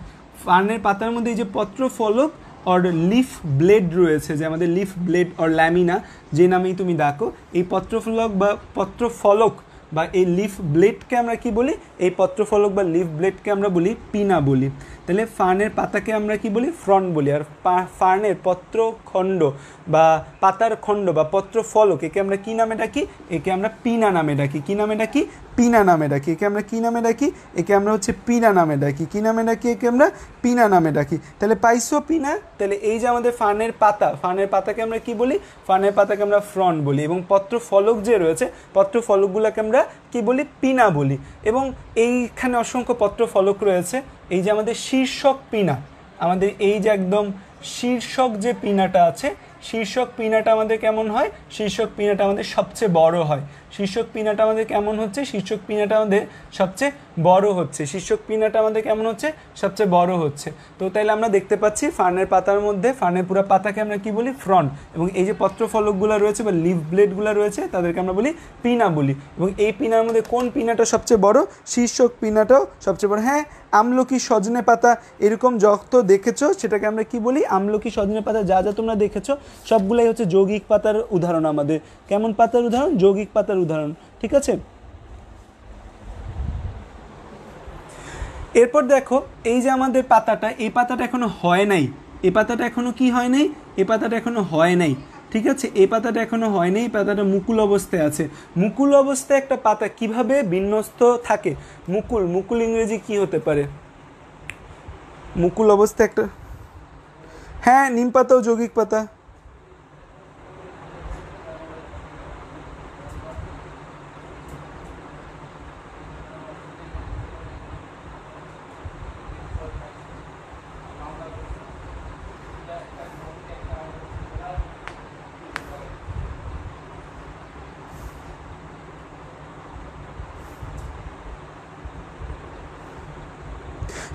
ফানের পাতার মধ্যে এই যে পত্র ফলক অর লিফ ব্লেড রয়েছে, যে আমাদের লিফ ব্লেড অর ল্যামিনা যে নামেই তুমি ডাকো, এই পত্রফলক বা পত্রফলক বা এই লিফ ব্লেডকে আমরা কি বলি, এই পত্রফলক বা লিফ ব্লেডকে আমরা বলি পিনা বলি। তাহলে ফার্নের পাতাকে আমরা কি বলি, ফ্রন্ট বলি। আর ফার্নের পত্রখণ্ড বা পাতার খণ্ড বা পত্রফলক, একে আমরা কি নামে ডাকি, একে আমরা পিনা নামে ডাকি। কি নামে ডাকি, পিনা নামে ডাকি। একে আমরা কি নামে ডাকি, একে আমরা হচ্ছে পিনা নামে ডাকি। কি নামে ডাকি, একে আমরা পিনা নামে ডাকি। তাহলে পাইছো পিনা। তাহলে এই যে আমাদের ফার্নের পাতা, ফার্নের পাতাকে আমরা কি বলি, ফার্নের পাতাকে আমরা ফ্রন্ট বলি। এবং পত্রফলক যে রয়েছে, পত্রফলকগুলোকে আমরা কি বলি, পিনা বলি। এবং এইখানে অসংখ্য পত্রফলক রয়েছে। এই যে আমাদের শীর্ষক পিনা, আমাদের এই যে একদম শীর্ষক যে পিনাটা আছে, শীর্ষক পিনাটা আমাদের কেমন হয়, শীর্ষক পিনাটা আমাদের সবচেয়ে বড় হয়। শীর্ষক পিনাটা আমাদের কেমন হচ্ছে, শীর্ষক পিনাটা আমাদের সবচেয়ে বড় হচ্ছে, শীর্ষক পিনাটা আমাদের কেমন হচ্ছে, সবচেয়ে বড় হচ্ছে। তো তাইলে আমরা দেখতে পাচ্ছি ফার্নের পাতার মধ্যে ফার্নের পুরো পাতাকে আমরা কি বলি, ফ্রন্ট, এবং এই যে পত্রফলকগুলো রয়েছে বা লিফ ব্লেডগুলো রয়েছে তাদেরকে আমরা বলি পিনা বলি। এবং এই পিনার মধ্যে কোন পিনাটা সবচেয়ে বড়, শীর্ষক পিনাটাও সবচেয়ে বড়। হ্যাঁ, আমলকি, সজনে পাতা, এরকম যত দেখেছো সেটাকে আমরা কি বলি, আমলকি, সজনে পাতা, যা যা তোমরা দেখেছো সবগুলাই হচ্ছে যৌগিক পাতার উদাহরণ। আমাদের কেমন পাতার উদাহরণ, যৌগিক পাতার উদাহরণ, ঠিক আছে। এরপর দেখো এই যে আমাদের পাতাটা, এই পাতাটা এখনো হয় নাই, এই পাতাটা এখনো কি হয় নাই, এই পাতাটা এখনো হয় নাই, ঠিক আছে। এই পাতাটা এখনো হয় নাই, এই পাতাটা মুকুল অবস্থায় আছে। মুকুল অবস্থায় একটা পাতা কিভাবে বিন্যস্ত থাকে, মুকুল, মুকুল ইংরেজি কি হতে পারে, মুকুল অবস্থায় একটা, হ্যাঁ নিম পাতাও যৌগিক পাতা।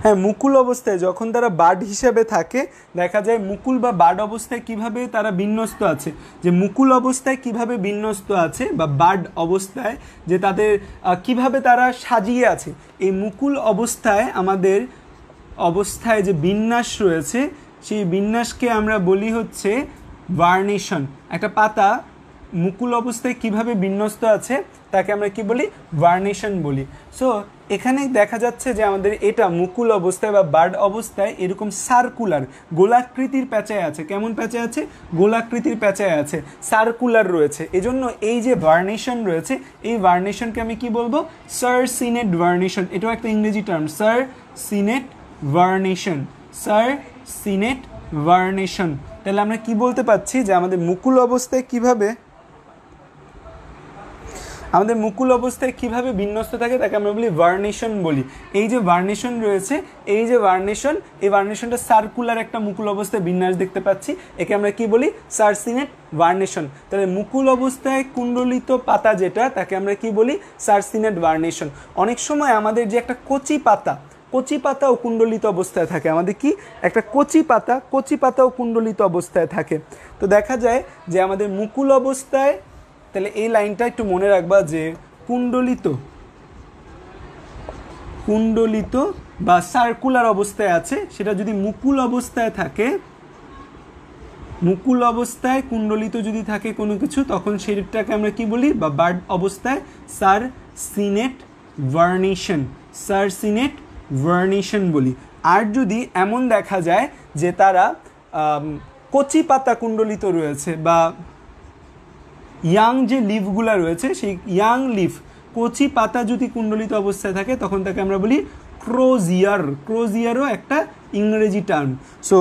হ্যাঁ, মুকুল অবস্থায় যখন তারা বাড হিসেবে থাকে, দেখা যায় মুকুল বা বাড অবস্থায় কিভাবে তারা বিন্যস্ত আছে, যে মুকুল অবস্থায় কিভাবে বিন্যস্ত আছে বা বাড অবস্থায় যে তাদের কিভাবে তারা সাজিয়ে আছে, এই মুকুল অবস্থায় আমাদের অবস্থায় যে বিন্যাস রয়েছে সেই বিন্যাসকে আমরা বলি হচ্ছে ভার্নিশন। একটা পাতা মুকুল অবস্থায় কিভাবে বিন্যস্ত আছে তাকে আমরা কি বলি, ভার্নিশন বলি। সো এখানে দেখা যাচ্ছে যে আমাদের এটা মুকুল অবস্থায় বা বার্ড অবস্থায় এরকম সার্কুলার গোলাকৃতির প্যাঁচায় আছে। কেমন প্যাঁচায় আছে, গোলাকৃতির প্যাঁচায় আছে, সার্কুলার রয়েছে। এজন্য এই যে ভার্নিশন রয়েছে, এই ভার্নিশনকে আমি কি বলবো, সারসিনেট ভার্নিশন। এটাও একটা ইংরেজি টার্ম, সারসিনেট ভার্নিশন, সারসিনেট ভার্নিশন। তাহলে আমরা কি বলতে পারছি যে আমাদের মুকুল অবস্থায় কিভাবে, আমাদের মুকুল অবস্থায় কিভাবে বিন্যস্ত থাকে তাকে আমরা বলি ভার্নিশন বলি। এই যে ভার্নিশন রয়েছে, এই যে ভার্নিশন, এই ভার্নিশনটা সার্কুলার একটা মুকুল অবস্থায় বিন্যাস দেখতে পাচ্ছি, একে আমরা কি বলি, সারসিনেট ভার্নিশন। তাহলে মুকুল অবস্থায় কুণ্ডলিত পাতা যেটা, তাকে আমরা কি বলি, সারসিনেট ভার্নিশন। অনেক সময় আমাদের যে একটা কচি পাতা, কচি পাতাও কুণ্ডলিত অবস্থায় থাকে, আমাদের কি একটা কচি পাতা, কচি পাতাও কুণ্ডলিত অবস্থায় থাকে। তো দেখা যায় যে আমাদের মুকুল অবস্থায়, তাহলে এই লাইনটা একটু মনে রাখবা যে কুণ্ডলিত, কুণ্ডলিত বা সার্কুলার অবস্থায় আছে, সেটা যদি মুকুল অবস্থায় থাকে, মুকুল অবস্থায় কুণ্ডলিত যদি থাকে কোনো কিছু, তখন সেটাকে আমরা কি বলি, বা বার্ড অবস্থায় সারসিনেট ভার্নিশন, সারসিনেট ভার্নিশন বলি। আর যদি এমন দেখা যায় যে তারা কচি পাতা কুণ্ডলিত রয়েছে বা ইয়াং যে লিফগুলো রয়েছে, সেই ইয়াং লিফ, কচি পাতা যদি কুণ্ডলিত অবস্থায় থাকে, তখন তাকে আমরা বলি ক্রোজিয়ার। ক্রোজিয়ারও একটা ইংরেজি টার্ম। সো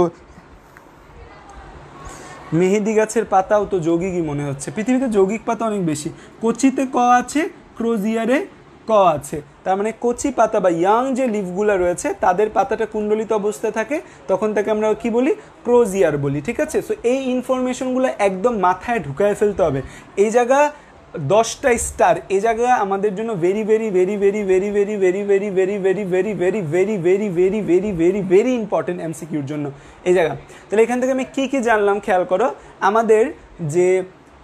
মেহেদি গাছের পাতাও তো যৌগিকই মনে হচ্ছে, পৃথিবীতে যৌগিক পাতা অনেক বেশি। কচিতে ক আছে, ক্রোজিয়ারে ক আছে, তার মানে কচি পাতা বা ইয়াং যে লিফগুলো রয়েছে তাদের পাতাটা কুণ্ডলিত অবস্থায় থাকে, তখন তাকে আমরা কি বলি, ক্রোজিয়ার বলি, ঠিক আছে। সো এই ইনফরমেশনগুলো একদম মাথায় ঢুকায় ফেলতে হবে। এই জায়গা 10টা স্টার, এই জায়গা আমাদের জন্য very very very very very very very very very very very very very very very very very very important এমসিকিউর জন্য এই জায়গা। তাহলে এখান থেকে আমি কী কী জানলাম খেয়াল করো। আমাদের যে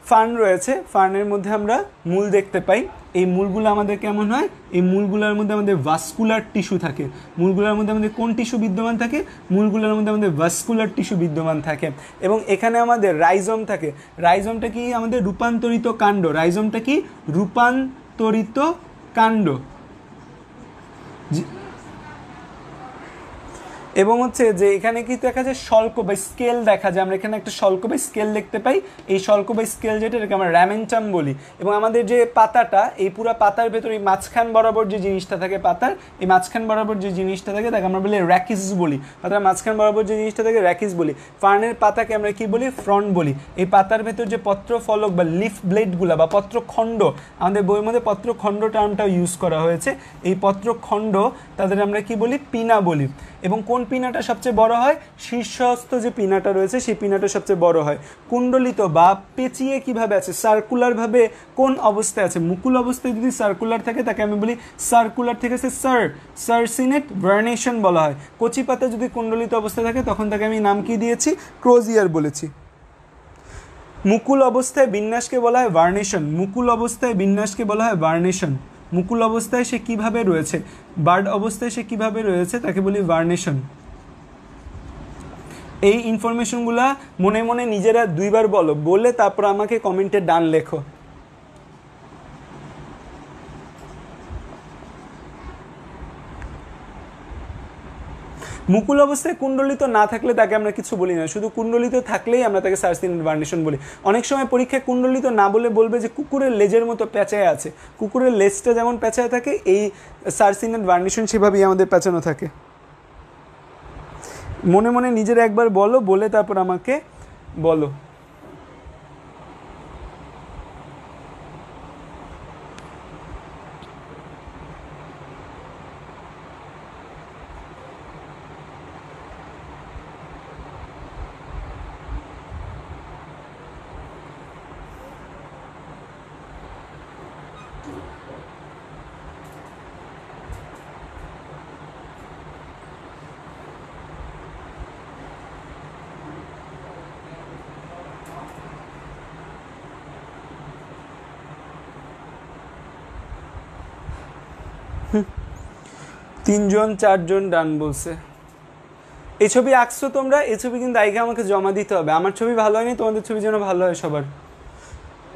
ফার্ন রয়েছে, ফার্নের মধ্যে আমরা মূল দেখতে পাই। এই মূলগুলো আমাদের কেমন হয়, এই মূলগুলোর মধ্যে আমাদের ভাস্কুলার টিস্যু থাকে। মূলগুলোর মধ্যে আমাদের কোন টিস্যু বিদ্যমান থাকে, মূলগুলোর মধ্যে আমাদের ভাস্কুলার টিস্যু বিদ্যমান থাকে। এবং এখানে আমাদের রাইজম থাকে। রাইজমটা কি, আমাদের রূপান্তরিত কাণ্ড। রাইজমটা কি, রূপান্তরিত কাণ্ড। এবং হচ্ছে যে এখানে কি দেখা যায়, শল্ক বা স্কেল দেখা যায়। আমরা এখানে একটা শল্ক বা স্কেল দেখতে পাই। এই শল্ক বা স্কেল যেটা, এটাকে আমরা র্যামেন্টাম বলি। এবং আমাদের যে পাতাটা, এই পুরো পাতার ভেতরে এই মাঝখান বরাবর যে জিনিসটা থাকে, পাতার এই মাঝখান বরাবর যে জিনিসটা থাকে তাকে আমরা বলি র্যাকিস বলি। পাতার মাঝখান বরাবর যে জিনিসটা থাকে র্যাকিস বলি। ফার্নের পাতাকে আমরা কি বলি, ফ্রন্ট বলি। এই পাতার ভেতর যে পত্র ফলক বা লিফ ব্লেডগুলো বা পত্রখণ্ড, আমাদের বইয়ের মধ্যে পত্রখণ্ড টার্মটাও ইউজ করা হয়েছে। এই পত্রখণ্ড তাদের আমরা কি বলি, পিনা বলি। এবং কোন পিনাটা সবচেয়ে বড় হয়? শীর্ষস্থ যে পিনাটা রয়েছে সেই পিনাটা সবচেয়ে বড় হয়। কুণ্ডলিত বা পেঁচিয়ে কিভাবে আছে, সার্কুলারভাবে কোন অবস্থায় আছে? মুকুল অবস্থায় যদি সার্কুলার থাকে তাকে আমি বলি সার্কুলার থেকে আছে সার্সিনেট ভার্নেশন বলা হয়। কচি পাতা যদি কুণ্ডলিত অবস্থায় থাকে তখন তাকে আমি নাম কি দিয়েছি? ক্রোজিয়ার বলেছি। মুকুল অবস্থায় বিন্যাসকে বলা হয় ভার্নেশন। মুকুল অবস্থায় বিন্যাসকে বলা হয় ভার্নেশন। মুকুল অবস্থায় সে কিভাবে রয়েছে, বার্ড অবস্থায় সে কিভাবে রয়েছে তাকে বলি ভার্নেশন। এই ইনফরমেশনগুলা মনে মনে নিজেরা দুইবার বলো, বলে তারপর আমাকে কমেন্টে ডান লেখো। মুকুল অবস্থায় কুণ্ডলিত না থাকলে তাকে আমরা কিছু বলি না, শুধু কুণ্ডলিত থাকলেই আমরা তাকে সার্সিনেট ভার্নেশন বলি। অনেক সময় পরীক্ষায় কুণ্ডলিত না বলে বলবে যে কুকুরের লেজের মতো পেঁচায় আছে। কুকুরের লেজটা যেমন পেঁচায় থাকে এই সার্সিনেট ভার্নেশন সেভাবেই আমাদের পেঁচানো থাকে। মনে মনে নিজের একবার বলো, বলে তারপর আমাকে বলো। তিনজন চারজন ডান বলছে। এই ছবি আঁকছো তোমরা, এই ছবি কিন্তু আগে আমাকে জমা দিতে হবে। আমার ছবি ভালো হয়নি, তোমাদের ছবি যেন ভালো হয় সবার।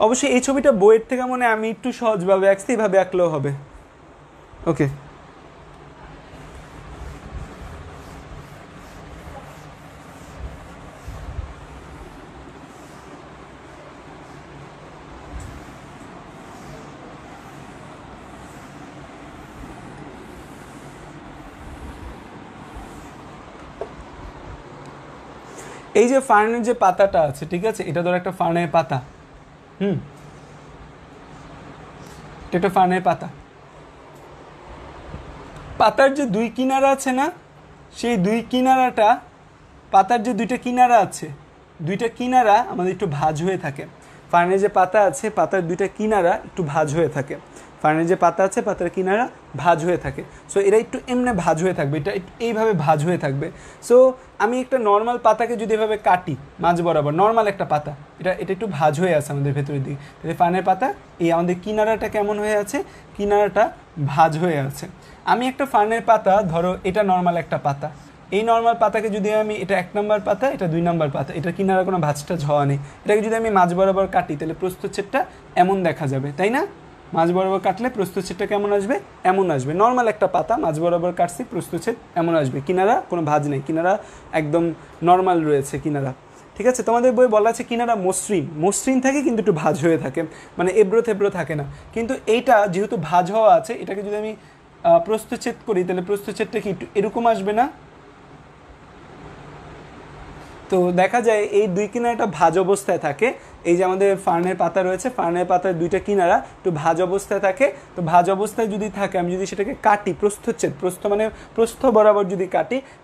অবশ্যই এই ছবিটা বইয়ের থেকে মনে আমি একটু সহজভাবে আঁকছি, এইভাবে আঁকলেও হবে। ওকে, এই যে ফার্নের যে পাতাটা আছে, ঠিক আছে, এটা ধরো একটা ফার্নের পাতা। এটা একটা ফার্নের পাতা। পাতার যে দুই কিনারা আছে না, সেই দুই কিনারাটা, পাতার যে দুইটা কিনারা আছে, দুইটা কিনারা আমাদের একটু ভাঁজ হয়ে থাকে। ফার্নের যে পাতা আছে, পাতার দুইটা কিনারা একটু ভাঁজ হয়ে থাকে। ফার্নের যে পাতা আছে, পাতার কিনারা ভাঁজ হয়ে থাকে। সো এরা একটু এমনি ভাঁজ হয়ে থাকবে, এটা এইভাবে ভাঁজ হয়ে থাকবে। সো আমি একটা নর্মাল পাতাকে যদি এভাবে কাটি মাঝ বরাবর, নর্মাল একটা পাতা, এটা একটু ভাঁজ হয়ে আছে আমাদের ভেতরের দিকে। তাহলে ফার্নের পাতা এই আমাদের কিনারাটা কেমন হয়ে আছে? কিনারাটা ভাঁজ হয়ে আছে। আমি একটা ফার্নের পাতা, ধরো এটা নর্মাল একটা পাতা, এই নর্মাল পাতাকে যদি আমি, এটা 1 নম্বর পাতা, এটা 2 নম্বর পাতা, এটা কিনারা কোনো ভাঁজটা ঝোয়া নেই, এটাকে যদি আমি মাঝ বরাবর কাটি তাহলে প্রস্থচ্ছেদটা এমন দেখা যাবে, তাই না? মাঝ বরাবর কাটলে প্রস্থচ্ছেদটা কেমন আসবে? এমন আসবে। নর্মাল একটা পাতা মাঝ বরাবর কাটছি, প্রস্থচ্ছেদ এমন আসবে। কিনারা কোনো ভাঁজ নেই, কিনারা একদম নর্মাল রয়েছে কিনারা, ঠিক আছে? তোমাদের বই বলা আছে কিনারা মসৃণ, মসৃণ থাকে কিন্তু একটু ভাঁজ হয়ে থাকে, মানে এবড়ো থেবড়ো থাকে না। কিন্তু এইটা যেহেতু ভাঁজ হওয়া আছে, এটাকে যদি আমি প্রস্থচ্ছেদ করি তাহলে প্রস্থচ্ছেদটা কি একটু এরকম আসবে না? তো দেখা যায় এই দুই কিনারাটা ভাঁজ অবস্থায় থাকে। এই যে আমাদের ফার্নের পাতা রয়েছে, ফার্নের পাতার দুইটা কিনারা একটু ভাঁজ অবস্থায় থাকে। তো ভাঁজ অবস্থায় যদি থাকে, আমি যদি সেটাকে কাটি, প্রস্থচ্ছেদ, প্রস্থ মানে প্রস্থ বরাবর যদি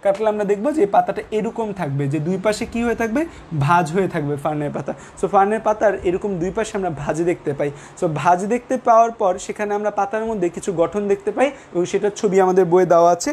কাটলে আমরা দেখবো যে পাতাটা এরকম থাকবে, যে দুই পাশে কি হয়ে থাকবে? ভাঁজ হয়ে থাকবে ফার্নের পাতা। সো ফার্নের পাতার এরকম দুই পাশে আমরা ভাঁজ দেখতে পাই। সো ভাঁজ দেখতে পাওয়ার পর সেখানে আমরা পাতার মধ্যে কিছু গঠন দেখতে পাই এবং সেটার ছবি আমাদের বইয়ে দেওয়া আছে।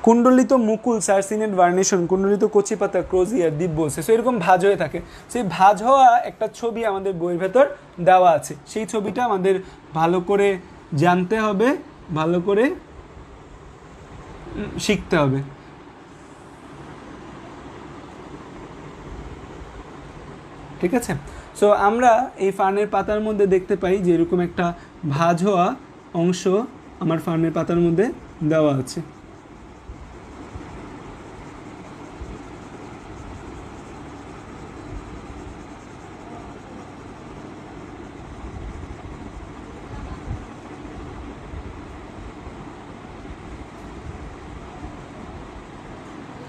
কুণ্ডলিত মুকুল সার্সিনেট ভার্নেশন, কুণ্ডলিত কচি পাতা ক্রোজিয়ার, দ্বীপ বলছে। সো এরকম ভাঁজ হয়ে থাকে। সেই ভাঁজ হওয়া একটা ছবি আমাদের বইয়ের ভেতর দেওয়া আছে। সেই ছবিটা আমাদের ভালো করে জানতে হবে, ভালো করে শিখতে হবে। ঠিক আছে? সো আমরা এই ফার্নের পাতার মধ্যে দেখতে পাই যে এরকম একটা ভাঁজ হওয়া অংশ আমার ফার্নের পাতার মধ্যে দেওয়া আছে।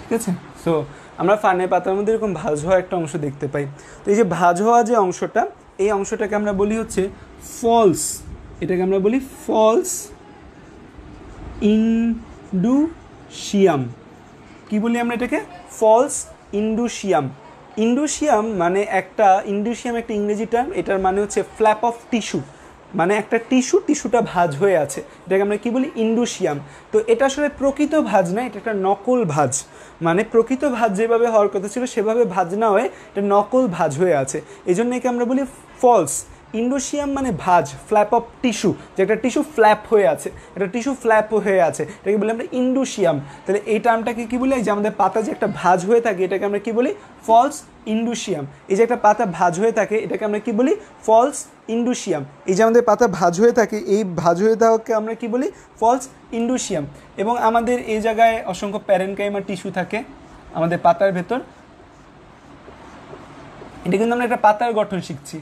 ঠিক আছে? সো আমরা ফার্নের পাতার মধ্যে এরকম ভাঁজ হওয়া একটা অংশ দেখতে পাই। তো এই যে ভাঁজ হওয়া যে অংশটা, এই অংশটাকে আমরা বলি হচ্ছে ফলস, এটাকে আমরা বলি ফলস ইন্ডুসিয়াম। কি বলি আমরা এটাকে? ফলস ইন্ডুসিয়াম। ইন্ডুসিয়াম মানে একটা, ইন্ডুসিয়াম একটা ইংরেজি টার্ম, এটার মানে হচ্ছে ফ্ল্যাপ অফ টিস্যু, মানে একটা টিস্যুটা ভাঁজ হয়ে আছে, এটাকে আমরা কি বলি? ইন্ডুসিয়াম। তো এটা আসলে প্রকৃত ভাঁজ না, এটা একটা নকল ভাঁজ, মানে প্রকৃত ভাঁজ যেভাবে হওয়ার কথা ছিল সেভাবে ভাঁজ না হয়ে এটা নকল ভাঁজ হয়ে আছে, এই জন্য একে আমরা বলি ফলস। ইন্ডোসিয়াম মানে ভাঁজ, ফ্ল্যাপ অফ টিস্যু, যে একটা টিস্যু ফ্ল্যাপ হয়ে আছে, একটা টিস্যু ফ্ল্যাপ হয়ে আছে, এটাকে বলি আমরা ইন্ডোসিয়াম। তাহলে এই টার্মটাকে কী বলি? যে আমাদের পাতা যে একটা ভাঁজ হয়ে থাকে এটাকে আমরা কী বলি? ফলস ইন্ডোসিয়াম। এই যে একটা পাতা ভাঁজ হয়ে থাকে এটাকে আমরা কী বলি? ফলস ইন্ডোসিয়াম। এই যে আমাদের পাতা ভাঁজ হয়ে থাকে, এই ভাঁজ হয়ে থাকাকে আমরা কী বলি? ফলস ইন্ডোসিয়াম। এবং আমাদের এই জায়গায় অসংখ্য প্যারেনকাইমা টিস্যু থাকে আমাদের পাতার ভেতর। এটা কিন্তু আমরা একটা পাতার গঠন শিখছি।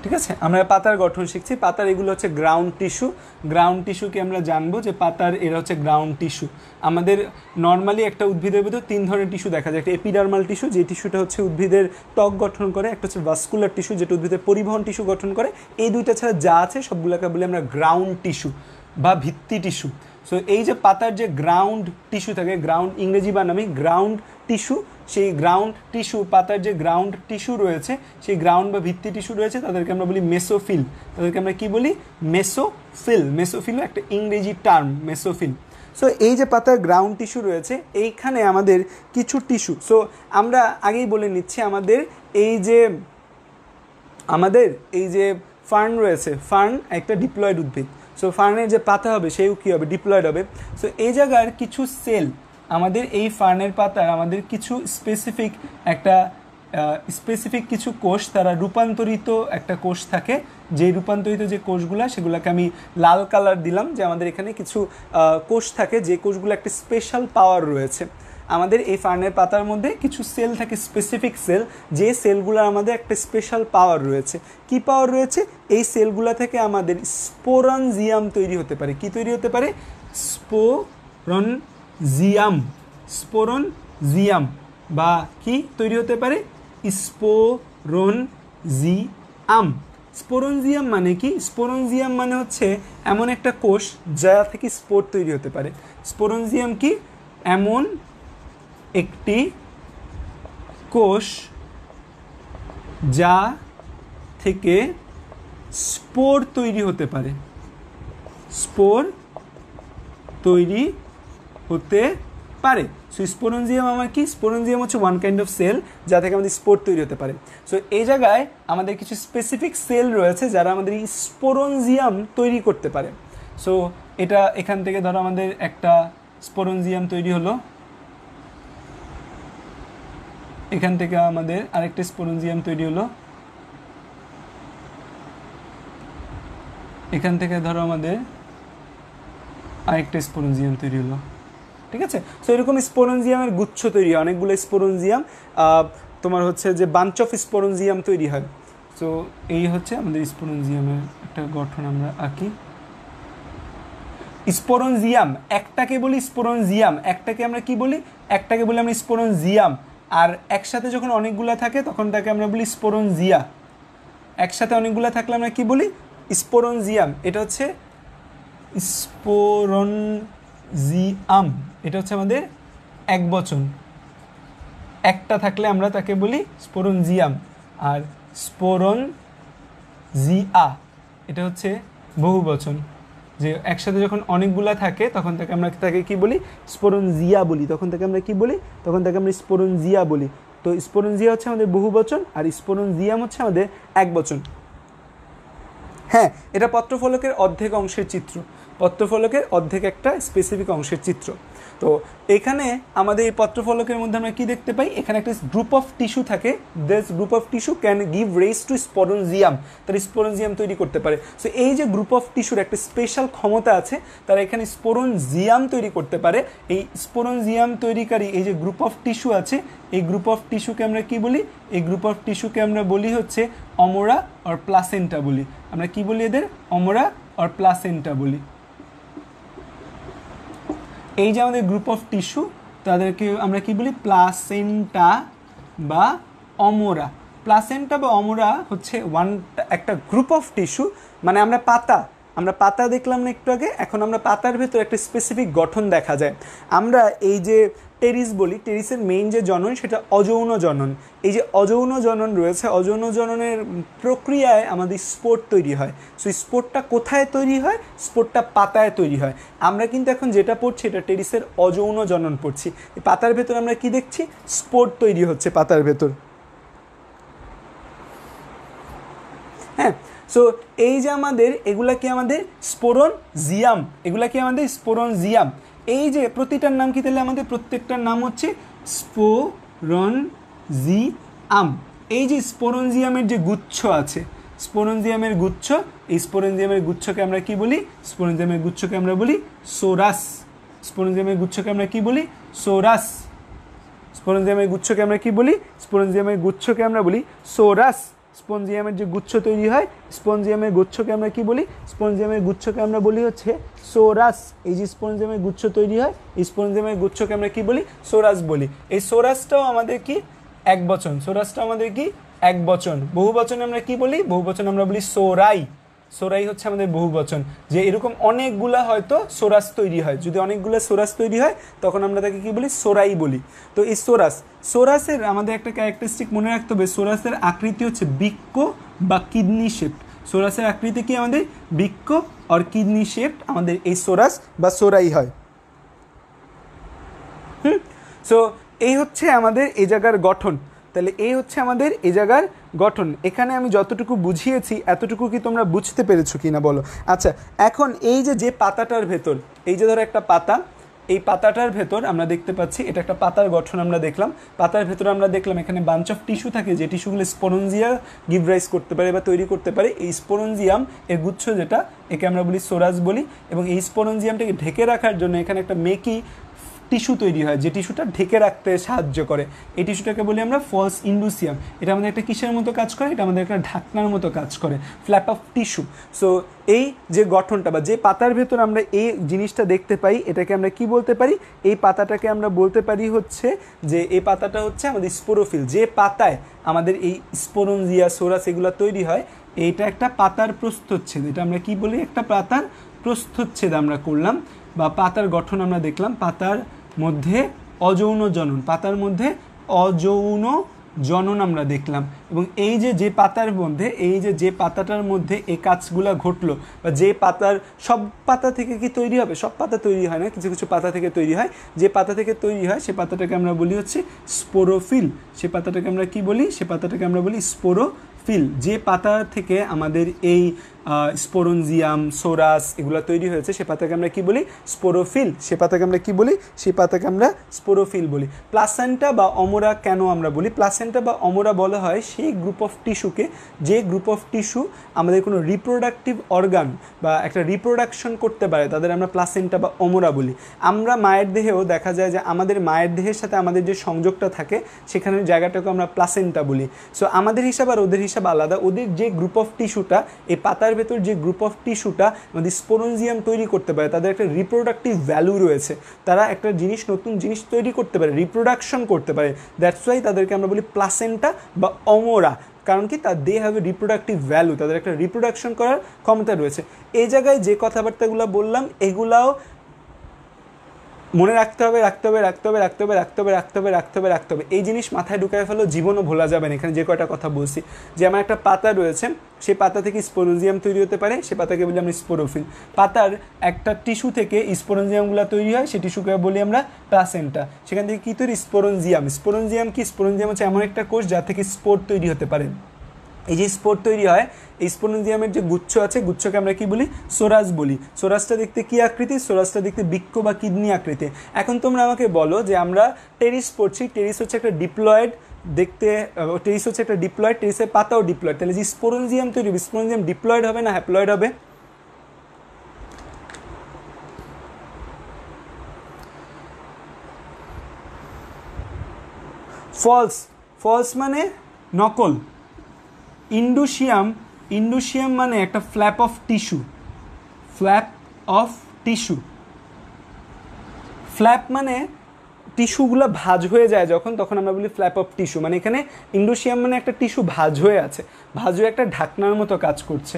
ঠিক আছে, আমরা পাতার গঠন শিখছি। পাতার এগুলো হচ্ছে গ্রাউন্ড টিস্যু। গ্রাউন্ড টিস্যুকে আমরা জানবো যে পাতার এরা হচ্ছে গ্রাউন্ড টিস্যু। আমাদের নর্মালি একটা উদ্ভিদের ভিতর 3 ধরনের টিস্যু দেখা যায়। একটা এপিডার্মাল টিস্যু, যে টিস্যুটা হচ্ছে উদ্ভিদের ত্বক গঠন করে। একটা হচ্ছে ভাস্কুলার টিস্যু, যেটা উদ্ভিদের পরিবহন টিস্যু গঠন করে। এই দুইটা ছাড়া যা আছে সবগুলোকে বলি আমরা গ্রাউন্ড টিস্যু বা ভিত্তি টিস্যু। সো এই যে পাতার যে গ্রাউন্ড টিস্যু থাকে, গ্রাউন্ড ইংরেজি বানামি গ্রাউন্ড টিস্যু, সেই গ্রাউন্ড টিস্যু, পাতার যে গ্রাউন্ড টিস্যু রয়েছে, সেই গ্রাউন্ড বা ভিত্তি টিস্যু রয়েছে, তাদেরকে আমরা বলি মেসোফিল। তাদেরকে আমরা কি বলি? মেসোফিল। মেসোফিলও একটা ইংরেজি টার্ম, মেসোফিল। সো এই যে পাতার গ্রাউন্ড টিস্যু রয়েছে, এইখানে আমাদের কিছু টিস্যু, সো আমরা আগেই বলে নিচ্ছি, আমাদের এই যে ফার্ন রয়েছে, ফার্ন একটা ডিপ্লয়েড উদ্ভিদ। সো ফার্নের যে পাতা হবে সেও কী হবে? ডিপ্লয়েড হবে। সো এই জায়গার কিছু সেল, আমাদের এই ফার্নের পাতার আমাদের কিছু স্পেসিফিক কিছু কোষ, তারা রূপান্তরিত একটা কোষ থাকে, যে রূপান্তরিত যে কোষগুলো, সেগুলোকে আমি লাল কালার দিলাম, যে আমাদের এখানে কিছু কোষ থাকে যে কোষগুলো একটা স্পেশাল পাওয়ার রয়েছে। আমাদের এই ফার্নের পাতার মধ্যে কিছু সেল থাকে, স্পেসিফিক সেল, যে সেলগুলোর আমাদের একটা স্পেশাল পাওয়ার রয়েছে। কি পাওয়ার রয়েছে? এই সেলগুলো থেকে আমাদের স্পোরনজিয়াম তৈরি হতে পারে। কি তৈরি হতে পারে? স্পোরনজিয়াম বা কি তৈরি হতে পারে? স্পোরনজিয়াম। স্পোরনজিয়াম মানে কি? স্পোরনজিয়াম মানে হচ্ছে এমন একটা কোষ যা থেকে স্পোর তৈরি হতে পারে। স্পোরনজিয়াম কি? এমন একটি কোষ যা থেকে স্পোর তৈরি হতে পারে। স্পোর তৈরি হতে পারে। সো স্পোরনজিয়াম আমার কি? স্পোরনজিয়াম হচ্ছে ওয়ান কাইন্ড অফ সেল যা থেকে আমাদের স্পোর তৈরি হতে পারে। সো এই জায়গায় আমাদের কিছু স্পেসিফিক সেল রয়েছে যারা আমাদের এই স্পোরনজিয়াম তৈরি করতে পারে। সো এটা এখান থেকে ধরো আমাদের একটা স্পোরনজিয়াম তৈরি হলো, এখান থেকে আমাদের আরেকটা স্পোরনজিয়াম তৈরি হলো, এখান থেকে ধরো আমাদের আরেকটা স্পোরনজিয়াম তৈরি হলো। ঠিক আছে, সো এরকম স্পোরনজিয়ামের গুচ্ছ তৈরি হয়, অনেকগুলো স্পোরনজিয়াম তোমার হচ্ছে যে বাঞ্চ অফ স্পোরনজিয়াম তৈরি হয়। সো এই হচ্ছে আমাদের স্পোরনজিয়ামের একটা গঠন আমরা আঁকি। স্পোরনজিয়াম একটাকে বলি স্পোরনজিয়াম, একটাকে আমরা কি বলি? একটাকে বলি আমরা স্পোরনজিয়াম। আর একসাথে যখন অনেকগুলো থাকে তখন তাকে আমরা বলি স্পোরনজিয়া। একসাথে অনেকগুলো থাকলে আমরা কি বলি? স্পোরনজিয়াম। এটা হচ্ছে স্পোরনজিয়াম, এটা হচ্ছে আমাদের এক বচন। একটা থাকলে আমরা তাকে বলি স্পোরনজিয়াম, আর স্পোরনজিয়া এটা হচ্ছে বহু বচন। যে একসাথে যখন অনেকগুলা থাকে তখন তাকে আমরা তাকে কি বলি? স্পোরনজিয়া বলি। তখন তাকে আমরা কি বলি? তখন তাকে আমরা স্পোরনজিয়া বলি। তো স্পোরনজিয়া হচ্ছে আমাদের বহু বচন আর স্পোরনজিয়াম হচ্ছে আমাদের এক বচন। হ্যাঁ, এটা পত্রফলকের অর্ধেক অংশের চিত্র, পত্রফলকের অর্ধেক একটা স্পেসিফিক অংশের চিত্র। তো এখানে আমাদের এই পত্রফলকের মধ্যে আমরা কি দেখতে পাই? এখানে একটা গ্রুপ অফ টিস্যু থাকে। This group of tissue can give rise to sporangium, তারা স্পোরনজিয়াম তৈরি করতে পারে। সো এই যে গ্রুপ অফ টিস্যুর একটা স্পেশাল ক্ষমতা আছে, তারা এখানে স্পোরনজিয়াম তৈরি করতে পারে। এই স্পোরনজিয়াম তৈরিকারী এই যে গ্রুপ অফ টিস্যু আছে, এই গ্রুপ অফ টিস্যুকে আমরা কি বলি? এই গ্রুপ অফ টিস্যুকে আমরা বলি হচ্ছে অমোরা অর প্লাসেন্টা বলি। আমরা কি বলি এদের? অমোরা और প্লাসেন্টা বলি। এই যে আমাদের গ্রুপ অফ টিস্যু তাদেরকে আমরা কি বলি, প্লাসেন্টা বা অমরা। প্লাসেন্টা বা অমরা হচ্ছে একটা গ্রুপ অফ টিস্যু, মানে আমরা পাতা দেখলাম না একটু আগে, এখন আমরা পাতার ভেতর একটা স্পেসিফিক গঠন দেখা যায়। আমরা এই যে টেরিস বলি, টেরিসের মেইন যে জনন সেটা অযৌন জনন। এই যে অযৌন জনন রয়েছে, অযৌন জননের প্রক্রিয়ায় আমাদের স্পোর তৈরি হয়। সো স্পোরটা কোথায় তৈরি হয়? স্পোরটা পাতায় তৈরি হয়। আমরা কিন্তু এখন যেটা পড়ছি এটা টেরিসের অযৌন জনন পড়ছি। এই পাতার ভেতর আমরা কি দেখছি? স্পোর তৈরি হচ্ছে পাতার ভেতর। হ্যাঁ, সো এই যে আমাদের এগুলা কি আমাদের স্পোরনজিয়াম, এগুলা কি আমাদের স্পোরনজিয়াম। এই যে প্রতিটার নাম কি, তাহলে আমাদের প্রত্যেকটার নাম হচ্ছে স্পোরনজিয়াম। এই যে স্পোরনজিয়ামের যে গুচ্ছ আছে, স্পোরনজিয়ামের গুচ্ছ, এই স্পোরনজিয়ামের গুচ্ছকে আমরা কি বলি? স্পোরনজিয়ামের গুচ্ছকে আমরা বলি সোরাস। স্পোরনজিয়ামের গুচ্ছকে আমরা কি বলি? সোরাস। স্পোরনজিয়ামের গুচ্ছকে আমরা কি বলি? স্পোরনজিয়ামের গুচ্ছকে আমরা বলি সোরাস। স্পঞ্জিয়ামের যে গুচ্ছ তৈরি হয়, স্পঞ্জিয়ামের গুচ্ছকে আমরা কি বলি? স্পঞ্জিয়ামের গুচ্ছকে আমরা বলি হচ্ছে সোরাস। এই যে স্পঞ্জিয়ামের গুচ্ছ তৈরি হয়, এই স্পঞ্জিয়ামের গুচ্ছকে আমরা কি বলি? সোরাস বলি। এই সোরাসটাও আমাদের কি এক বচন, সোরাসটাও আমাদের কি এক বচন। বহু বচনে আমরা কি বলি? বহু বচন আমরা বলি সোরাই। সোরাই হচ্ছে আমাদের বহু বচন। যে এরকম অনেকগুলা হয়তো সোরাস তৈরি হয়, যদি অনেকগুলো সোরাস তৈরি হয় তখন আমরা তাকে কি বলি? সোরাই বলি। তো এই সোরাসের আমাদের একটা ক্যারেক্টারিস্টিক মনে রাখতে হবে, সোরাসের আকৃতি হচ্ছে বৃক্ক বা কিডনি শেপড। সোরাসের আকৃতি কি আমাদের? বৃক্ক আর কিডনি শেপড আমাদের এই সোরাস বা সোরাই হয়। সো এই হচ্ছে আমাদের এই জায়গার গঠন। তাহলে এই হচ্ছে আমাদের এই জায়গার গঠন। এখানে আমি যতটুকু বুঝিয়েছি এতটুকু কি তোমরা বুঝতে পেরেছো কিনা বলো? আচ্ছা, এখন এই যে পাতাটার ভেতর, এই যে ধরো একটা পাতা, এই পাতাটার ভেতর আমরা দেখতে পাচ্ছি এটা একটা পাতার গঠন আমরা দেখলাম। পাতার ভেতর আমরা দেখলাম এখানে বাঞ্চ অফ টিস্যু থাকে, যে টিস্যুগুলো স্পোরনজিয়া গিভ রাইজ করতে পারে বা তৈরি করতে পারে। এই স্পোরনজিয়াম এর গুচ্ছ যেটা, একে আমরা বলি সোরাস বলি। এবং এই স্পোরনজিয়ামটাকে ঢেকে রাখার জন্য এখানে একটা মেকি টিস্যু তৈরি হয়, যে টিস্যুটা ঢেকে রাখতে সাহায্য করে। এই টিস্যুটাকে বলি আমরা ফলস ইন্ডুসিয়াম। এটা আমাদের একটা কিসের মতো কাজ করে? এটা আমাদের একটা ঢাকনার মতো কাজ করে, ফ্ল্যাপ অফ টিস্যু। সো এই যে গঠনটা বা যে পাতার ভেতর আমরা এই জিনিসটা দেখতে পাই, এটাকে আমরা কি বলতে পারি? এই পাতাটাকে আমরা বলতে পারি হচ্ছে যে এই পাতাটা হচ্ছে আমাদের স্পোরোফিল। যে পাতায় আমাদের এই স্পোরনজিয়া, সোরাস এগুলো তৈরি হয়, এইটা একটা পাতার প্রস্থচ্ছেদ। এটা আমরা কি বলি? একটা পাতার প্রস্থচ্ছেদ আমরা করলাম বা পাতার গঠন আমরা দেখলাম। পাতার মধ্যে অযৌন জনন, পাতার মধ্যে অযৌন জনন আমরা দেখলাম। এবং এই যে পাতার মধ্যে, এই যে পাতাটার মধ্যে এই কাজগুলো ঘটলো, বা যে পাতার, সব পাতা থেকে কি তৈরি হবে? সব পাতা তৈরি হয় না, কিছু কিছু পাতা থেকে তৈরি হয়। যে পাতা থেকে তৈরি হয় সে পাতাটাকে আমরা বলি হচ্ছে স্পোরোফিল। সে পাতাটাকে আমরা কি বলি? সে পাতাটাকে আমরা বলি স্পোরোফিল। যে পাতা থেকে আমাদের এই স্পোরনজিয়াম, সোরাস এগুলো তৈরি হয়েছে, সে পাতাকে আমরা কি বলি? স্পোরোফিল। সে পাতাকে আমরা কি বলি? সে পাতাকে আমরা স্পোরোফিল বলি। প্লাসেন্টা বা অমরা কেন আমরা বলি? প্লাসেন্টা বা অমরা বলা হয় সেই গ্রুপ অফ টিস্যুকে, যে গ্রুপ অফ টিস্যু আমাদের কোনো রিপ্রোডাক্টিভ অর্গান বা একটা রিপ্রোডাকশন করতে পারে, তাদের আমরা প্লাসেন্টা বা অমরা বলি। আমরা মায়ের দেহেও দেখা যায় যে আমাদের মায়ের দেহের সাথে আমাদের যে সংযোগটা থাকে সেখানে জায়গাটাকে আমরা প্লাসেন্টা বলি। সো আমাদের হিসাব আর ওদের হিসাব আলাদা। ওদের যে গ্রুপ অফ টিস্যুটা, এই পাতার ভেতর যে গ্রুপ অফ টিস্যুটা আমাদের স্পোরনজিয়াম তৈরি করতে পারে, তাদের একটা রিপ্রোডাক্টিভ ভ্যালু রয়েছে। তারা একটা জিনিস, নতুন জিনিস তৈরি করতে পারে, রিপ্রোডাকশন করতে পারে। দ্যাটস ওয়াই তাদেরকে আমরা বলি প্লাসেন্টা বা অমরা। কারণ কি? তার they have a reproductive value, তাদের একটা রিপ্রোডাকশন করার ক্ষমতা রয়েছে। এই জায়গায় যে কথাবার্তাগুলো বললাম এগুলাও মনে রাখতে হবে, রাখতে হবে, রাখতে হবে, রাখতে হবে, রাখতে হবে, রাখতে হবে, রাখতে হবে, রাখতে হবে। এই জিনিস মাথায় ঢুকায় ফেলো, জীবনও ভোলা যাবে না। এখানে যে কয়টা কথা বলছি, যে আমার একটা পাতা রয়েছে, সেই পাতা থেকে স্পোরনজিয়াম তৈরি হতে পারে, সে পাতাকে বলি আমরা স্পোরোফিল। পাতার একটা টিস্যু থেকে স্পোরনজিয়ামগুলো তৈরি হয়, সেই টিস্যুকে বলি আমরা প্লাসেন্টা। সেখান থেকে কী তৈরি? স্পোরনজিয়াম। স্পোরনজিয়াম কি? স্পোরনজিয়াম হচ্ছে এমন একটা কোষ যা থেকে স্পোর তৈরি হতে পারে। এই যে স্পোর তৈরি হয়, এই স্পোরনজিয়ামের যে গুচ্ছ আছে, গুচ্ছকে আমরা কি বলি? সোরাস বলি। সোরাসটা দেখতে কি আকৃতি? সোরাসটা দেখতে বৃক্ক বা কিডনি আকৃতি। এখন তোমরা আমাকে বলো যে আমরা টেরিস পড়ছি, টেরিস হচ্ছে একটা ডিপ্লয়েড, দেখতে টেরিস হচ্ছে একটা ডিপ্লয়েড, টেরিসের পাতাও ডিপ্লয়েড। তাহলে যে স্পোরনজিয়াম তৈরি হবে, স্পোরনজিয়াম ডিপ্লয়েড হবে না হ্যাপ্লয়েড হবে? ফলস। ফলস মানে নকল। ইন্ডুসিয়াম, ইন্ডুসিয়াম মানে একটা flap of tissue. Flap of tissue. Flap মানে টিস্যুগুলো ভাঁজ হয়ে যায় যখন, তখন আমরা বলি ফ্ল্যাপ অফ টিস্যু। মানে এখানে ইন্ডোসিয়াম মানে একটা টিস্যু ভাঁজ হয়ে আছে, ভাঁজ হয়ে একটা ঢাকনার মতো কাজ করছে,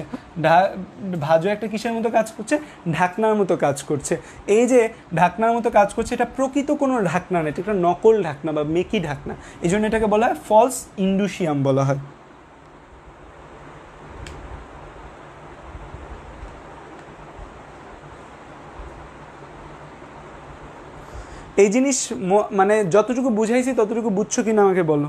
ভাঁজ হয়ে একটা কিসের মতো কাজ করছে, ঢাকনার মতো কাজ করছে। এই যে ঢাকনার মতো কাজ করছে, এটা প্রকৃত কোনো ঢাকনা না, এটা একটা নকল ঢাকনা বা মেকি ঢাকনা, এই জন্য এটাকে বলা হয় ফলস ইন্ডোসিয়াম বলা হয়। এই জিনিস মানে যতটুকু বুঝাইছি ততটুকু বুঝছো কিনা আমাকে বলো।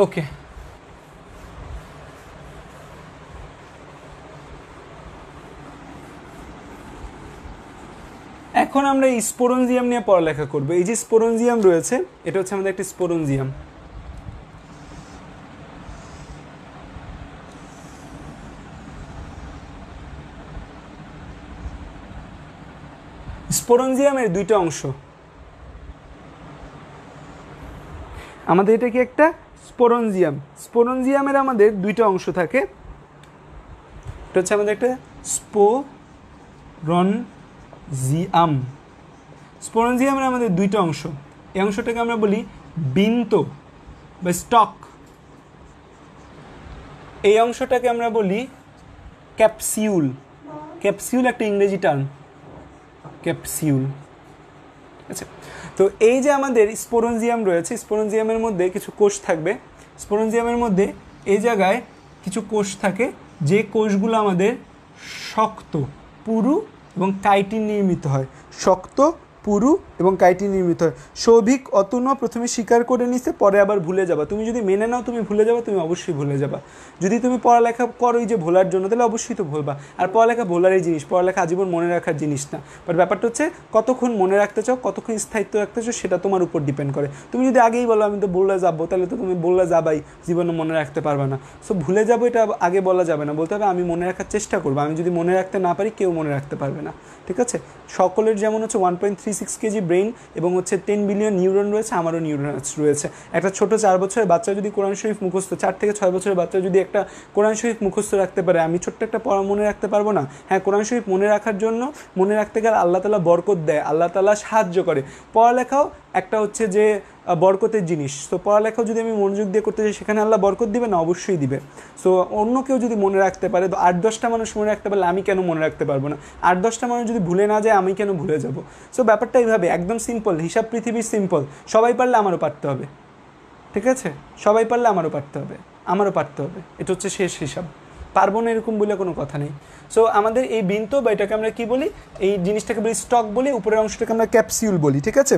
ওকে, এখন আমরা এই স্পোরঞ্জিয়াম নিয়ে পড়ালেখা করবো। এই যে স্পোরঞ্জিয়াম রয়েছে, এটা হচ্ছে আমাদের একটি স্পোরঞ্জিয়াম। স্পোরঞ্জিয়ামের দুইটা অংশ, আমাদের এটা কি একটা স্পোরঞ্জিয়াম। স্পোরঞ্জিয়ামের আমাদের দুইটা অংশ থাকে, এটা হচ্ছে আমাদের একটা স্পোরঞ্জিয়াম। স্পোরঞ্জিয়ামের আমাদের দুইটা অংশ, এই অংশটাকে আমরা বলি বৃন্ত বা স্টক, এই অংশটাকে আমরা বলি ক্যাপসিউল। ক্যাপসিউল একটা ইংরেজি টার্ম, ক্যাপসিউল। আচ্ছা, তো এই যে আমাদের স্পোরঞ্জিয়াম রয়েছে, স্পোরঞ্জিয়ামের মধ্যে কিছু কোষ থাকবে। স্পোরঞ্জিয়ামের মধ্যে এই জায়গায় কিছু কোষ থাকে, যে কোষগুলো আমাদের শক্ত, পুরু এবং কাইটিন নির্মিত হয়। শক্ত, পুরু এবং কাইটিন নির্মিত হয়। সৌভিক অতন্য প্রথমে স্বীকার করে নিছে, পরে আবার ভুলে যাবা। তুমি যদি মেনে নাও তুমি ভুলে যাবা, তুমি অবশ্যই ভুলে যাবা। যদি তুমি পড়ালেখা করো এই যে ভোলার জন্য, তাহলে অবশ্যই তো ভুলবা। আর পড়ালেখা ভোলারই জিনিস, পড়ালেখা আজীবন মনে রাখার জিনিস না। বাট ব্যাপারটা হচ্ছে কতক্ষণ মনে রাখতে চাও, কতক্ষণ স্থায়িত্ব রাখতে চাও, সেটা তোমার উপর ডিপেন্ড করে। তুমি যদি আগেই বলো আমি তো বললে যাবো, তাহলে তো তুমি বললে যাবাই, জীবনে মনে রাখতে পারবা না। সো ভুলে যাবো এটা আগে বলা যাবে না, বলতে হবে আমি মনে রাখার চেষ্টা করবো। আমি যদি মনে রাখতে না পারি, কেউ মনে রাখতে পারবে না। ঠিক আছে, সকলের যেমন হচ্ছে 1.36 কেজি ব্রেইন এবং হচ্ছে 10 বিলিয়ন নিউরন রয়েছে, আমারও নিউরনস রয়েছে। একটা ছোট 4 বছরের বাচ্চা যদি কোরআন শরীফ মুখস্থ, 4 থেকে 6 বছরের বাচ্চা যদি একটা কোরআন শরীফ মুখস্থ রাখতে পারে, আমি ছোট্ট একটা পড়া মনে রাখতে পারবো না? হ্যাঁ, কোরআন শরীফ মনে রাখার জন্য, মনে রাখতে গেলে আল্লাহ তাআলা বরকত দেয়, আল্লাহ তাআলা সাহায্য করে। পড়ালেখাও একটা হচ্ছে যে বরকতের জিনিস। তো পড়ালেখাও যদি আমি মনোযোগ দিয়ে করতে চাই, সেখানে আল্লাহ বরকত দিবে না? অবশ্যই দিবে। সো অন্য কেউ যদি মনে রাখতে পারে, তো 8-10টা মানুষ মনে রাখতে পারলে আমি কেন মনে রাখতে পারবো না? 8-10টা মানুষ যদি ভুলে না যায়, আমি কেন ভুলে যাব? সো ব্যাপারটা এইভাবে একদম সিম্পল, হিসাব পৃথিবীর সিম্পল। সবাই পারলে আমারও পারতে হবে, ঠিক আছে? সবাই পারলে আমারও পারতে হবে, আমারও পারতে হবে, এটা হচ্ছে শেষ হিসাব। পারবো না এরকম বলে কোনো কথা নেই। সো আমাদের এই বৃন্ত বা এটাকে আমরা কী বলি, এই জিনিসটাকে বলি স্টক বলি, উপরের অংশটাকে আমরা ক্যাপসিউল বলি, ঠিক আছে?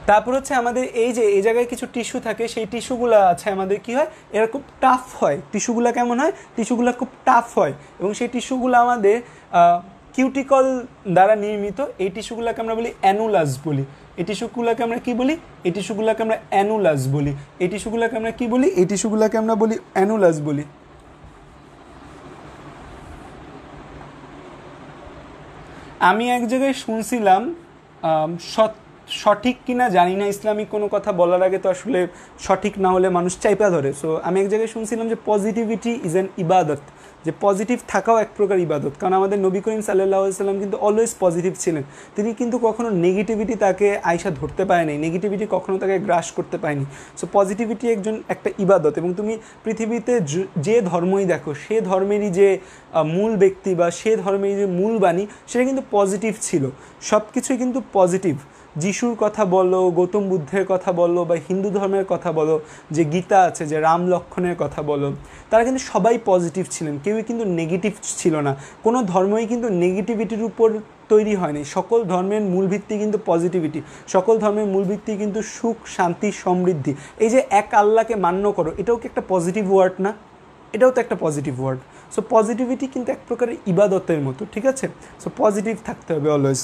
তারপর হচ্ছে আমাদের এই যে এই জায়গায় কিছু টিস্যু থাকে, সেই টিস্যুগুলো আছে আমাদের কি হয়, এরা খুব টাফ হয়। টিস্যুগুলো কেমন হয়? টিস্যুগুলো খুব টাফ হয় এবং সেই টিস্যুগুলো আমাদের কিউটিকল দ্বারা নির্মিত। এই টিস্যুগুলোকে আমরা বলি অ্যানুলাস বলি। এই টিস্যুগুলোকে আমরা কি বলি? এই টিস্যুগুলোকে আমরা অ্যানুলাস বলি। এই টিস্যুগুলোকে আমরা কি বলি? এই টিস্যুগুলোকে আমরা বলি অ্যানুলাস বলি। আমি এক জায়গায় শুনছিলাম, সঠিক কিনা জানি না, ইসলামিক কোনো কথা বলার আগে তো আসলে সঠিক না হলে মানুষ চাইপা ধরে। সো আমি এক জায়গায় শুনছিলাম যে পজিটিভিটি ইজ অ্যান ইবাদত, যে পজিটিভ থাকাও এক প্রকার ইবাদত। কারণ আমাদের নবী করিম সাল্লাল্লাহু আলাইহি সাল্লাম কিন্তু অলওয়েজ পজিটিভ ছিলেন। তিনি কিন্তু কখনো নেগেটিভিটি তাকে আয়সা ধরতে পারেনি, নেগেটিভিটি কখনো তাকে গ্রাস করতে পারেনি। সো পজিটিভিটি একটা ইবাদত। এবং তুমি পৃথিবীতে যে ধর্মই দেখো, সে ধর্মেরই যে মূল ব্যক্তি বা সে ধর্মেরই যে মূল বাণী, সেটা কিন্তু পজিটিভ ছিল। সব কিছুই কিন্তু পজিটিভ। যিশুর কথা বলো, গৌতম বুদ্ধের কথা বলো, বা হিন্দু ধর্মের কথা বলো, যে গীতা আছে, যে রাম লক্ষ্মণের কথা বলো, তারা কিন্তু সবাই পজিটিভ ছিলেন, কেউই কিন্তু নেগেটিভ ছিল না। কোনো ধর্মই কিন্তু নেগেটিভিটির উপর তৈরি হয়নি। সকল ধর্মের মূল ভিত্তি কিন্তু পজিটিভিটি, সকল ধর্মের মূল ভিত্তি কিন্তু সুখ, শান্তি, সমৃদ্ধি। এই যে এক আল্লাহকে মান্য করো, এটাও কি একটা পজিটিভ ওয়ার্ড না? এটাও তো একটা পজিটিভ ওয়ার্ড। সো পজিটিভিটি কিন্তু এক প্রকারের ইবাদতের মতো, ঠিক আছে? সো পজিটিভ থাকতে হবে অলওয়েজ।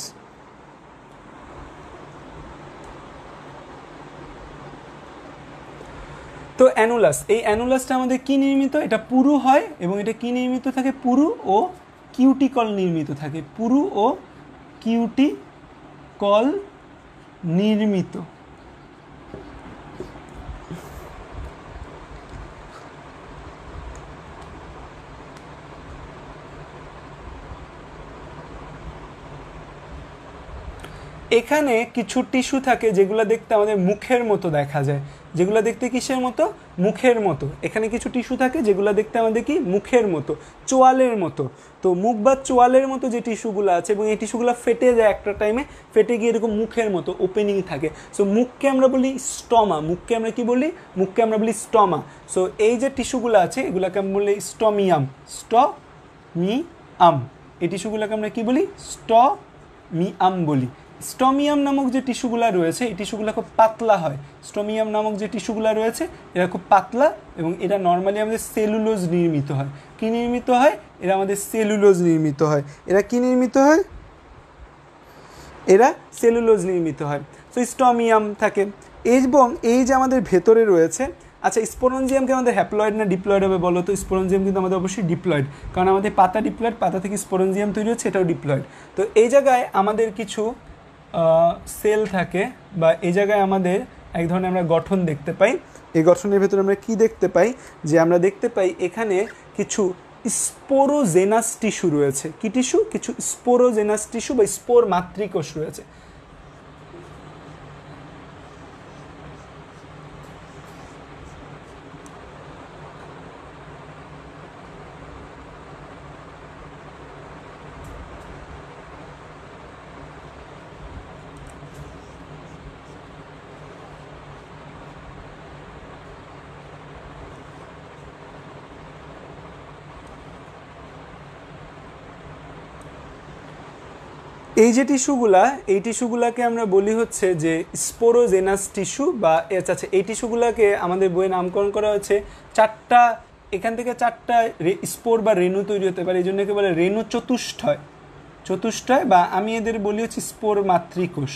তো অ্যানুলাস, এই অ্যানুলাসটা আমাদের কি নির্মিত? এটা পুরু হয় এবং এটা কি নির্মিত থাকে? পুরু ও কিউটিকল নির্মিত থাকে, পুরু ও কিউটিকল নির্মিত। এখানে কিছু টিস্যু থাকে যেগুলো দেখতে আমাদের মুখের মতো দেখা যায়, যেগুলো দেখতে কিসের মতো? মুখের মতো। এখানে কিছু টিস্যু থাকে যেগুলো দেখতে আমাদের কি? মুখের মতো, চোয়ালের মতো। তো মুখ বা চোয়ালের মতো যে টিস্যুগুলো আছে এবং এই টিস্যুগুলো ফেটে যায় একটা টাইমে, ফেটে গিয়ে এরকম মুখের মতো ওপেনিং থাকে। সো মুখকে আমরা বলি স্টমা, মুখকে আমরা কি বলি? মুখকে আমরা বলি স্টমা। সো এই যে টিস্যুগুলো আছে এগুলোকে আমরা বলি স্টমিয়াম, স্টমিয়াম। এই টিস্যুগুলোকে আমরা কি বলি? স্টমিয়াম বলি। স্টমিয়াম নামক যে টিস্যুগুলো রয়েছে এই টিস্যুগুলো খুব পাতলা হয়। স্টমিয়াম নামক যে টিস্যুগুলো রয়েছে এরা খুব পাতলা এবং এরা নর্মালি আমাদের সেলুলোজ নির্মিত হয়। কি নির্মিত হয়? এরা আমাদের সেলুলোজ নির্মিত হয়। এরা কি নির্মিত হয়? এরা সেলুলোজ নির্মিত হয়। সো স্টমিয়াম থাকে এবং এই যে আমাদের ভেতরে রয়েছে, আচ্ছা স্পোরেঞ্জিয়ামকে আমাদের হ্যাপ্লয়েড না ডিপ্লয়েড হবে বলো তো? স্পোরেঞ্জিয়াম কিন্তু আমাদের অবশ্যই ডিপ্লয়েড, কারণ আমাদের পাতা ডিপ্লয়েড, পাতা থেকে স্পোরেঞ্জিয়াম তৈরি হচ্ছে, এটাও ডিপ্লয়েড। তো এই জায়গায় আমাদের কিছু সেল থাকে বা এই জায়গায় আমাদের এক ধরনের আমরা গঠন দেখতে পাই। এই গঠনের ভেতরে আমরা কি দেখতে পাই? যে আমরা দেখতে পাই এখানে কিছু স্পোরোজেনাস টিস্যু রয়েছে। কি টিস্যু? কিছু স্পোরোজেনাস টিস্যু বা স্পোর মাতৃকোষ রয়েছে। এই যে টিস্যুগুলা, এই টিস্যুগুলাকে আমরা বলি হচ্ছে যে স্পোরোজেনাস টিস্যু বা আচ্ছা এই টিস্যুগুলাকে আমাদের বইয়ে নামকরণ করা হচ্ছে চারটা, এখান থেকে চারটা স্পোর বা রেণু তৈরি হতে পারে, এই জন্য একে বলে রেণু চতুষ্টয়। চতুষ্টয় বা আমি এদের বলি হচ্ছে স্পোর মাতৃকোষ।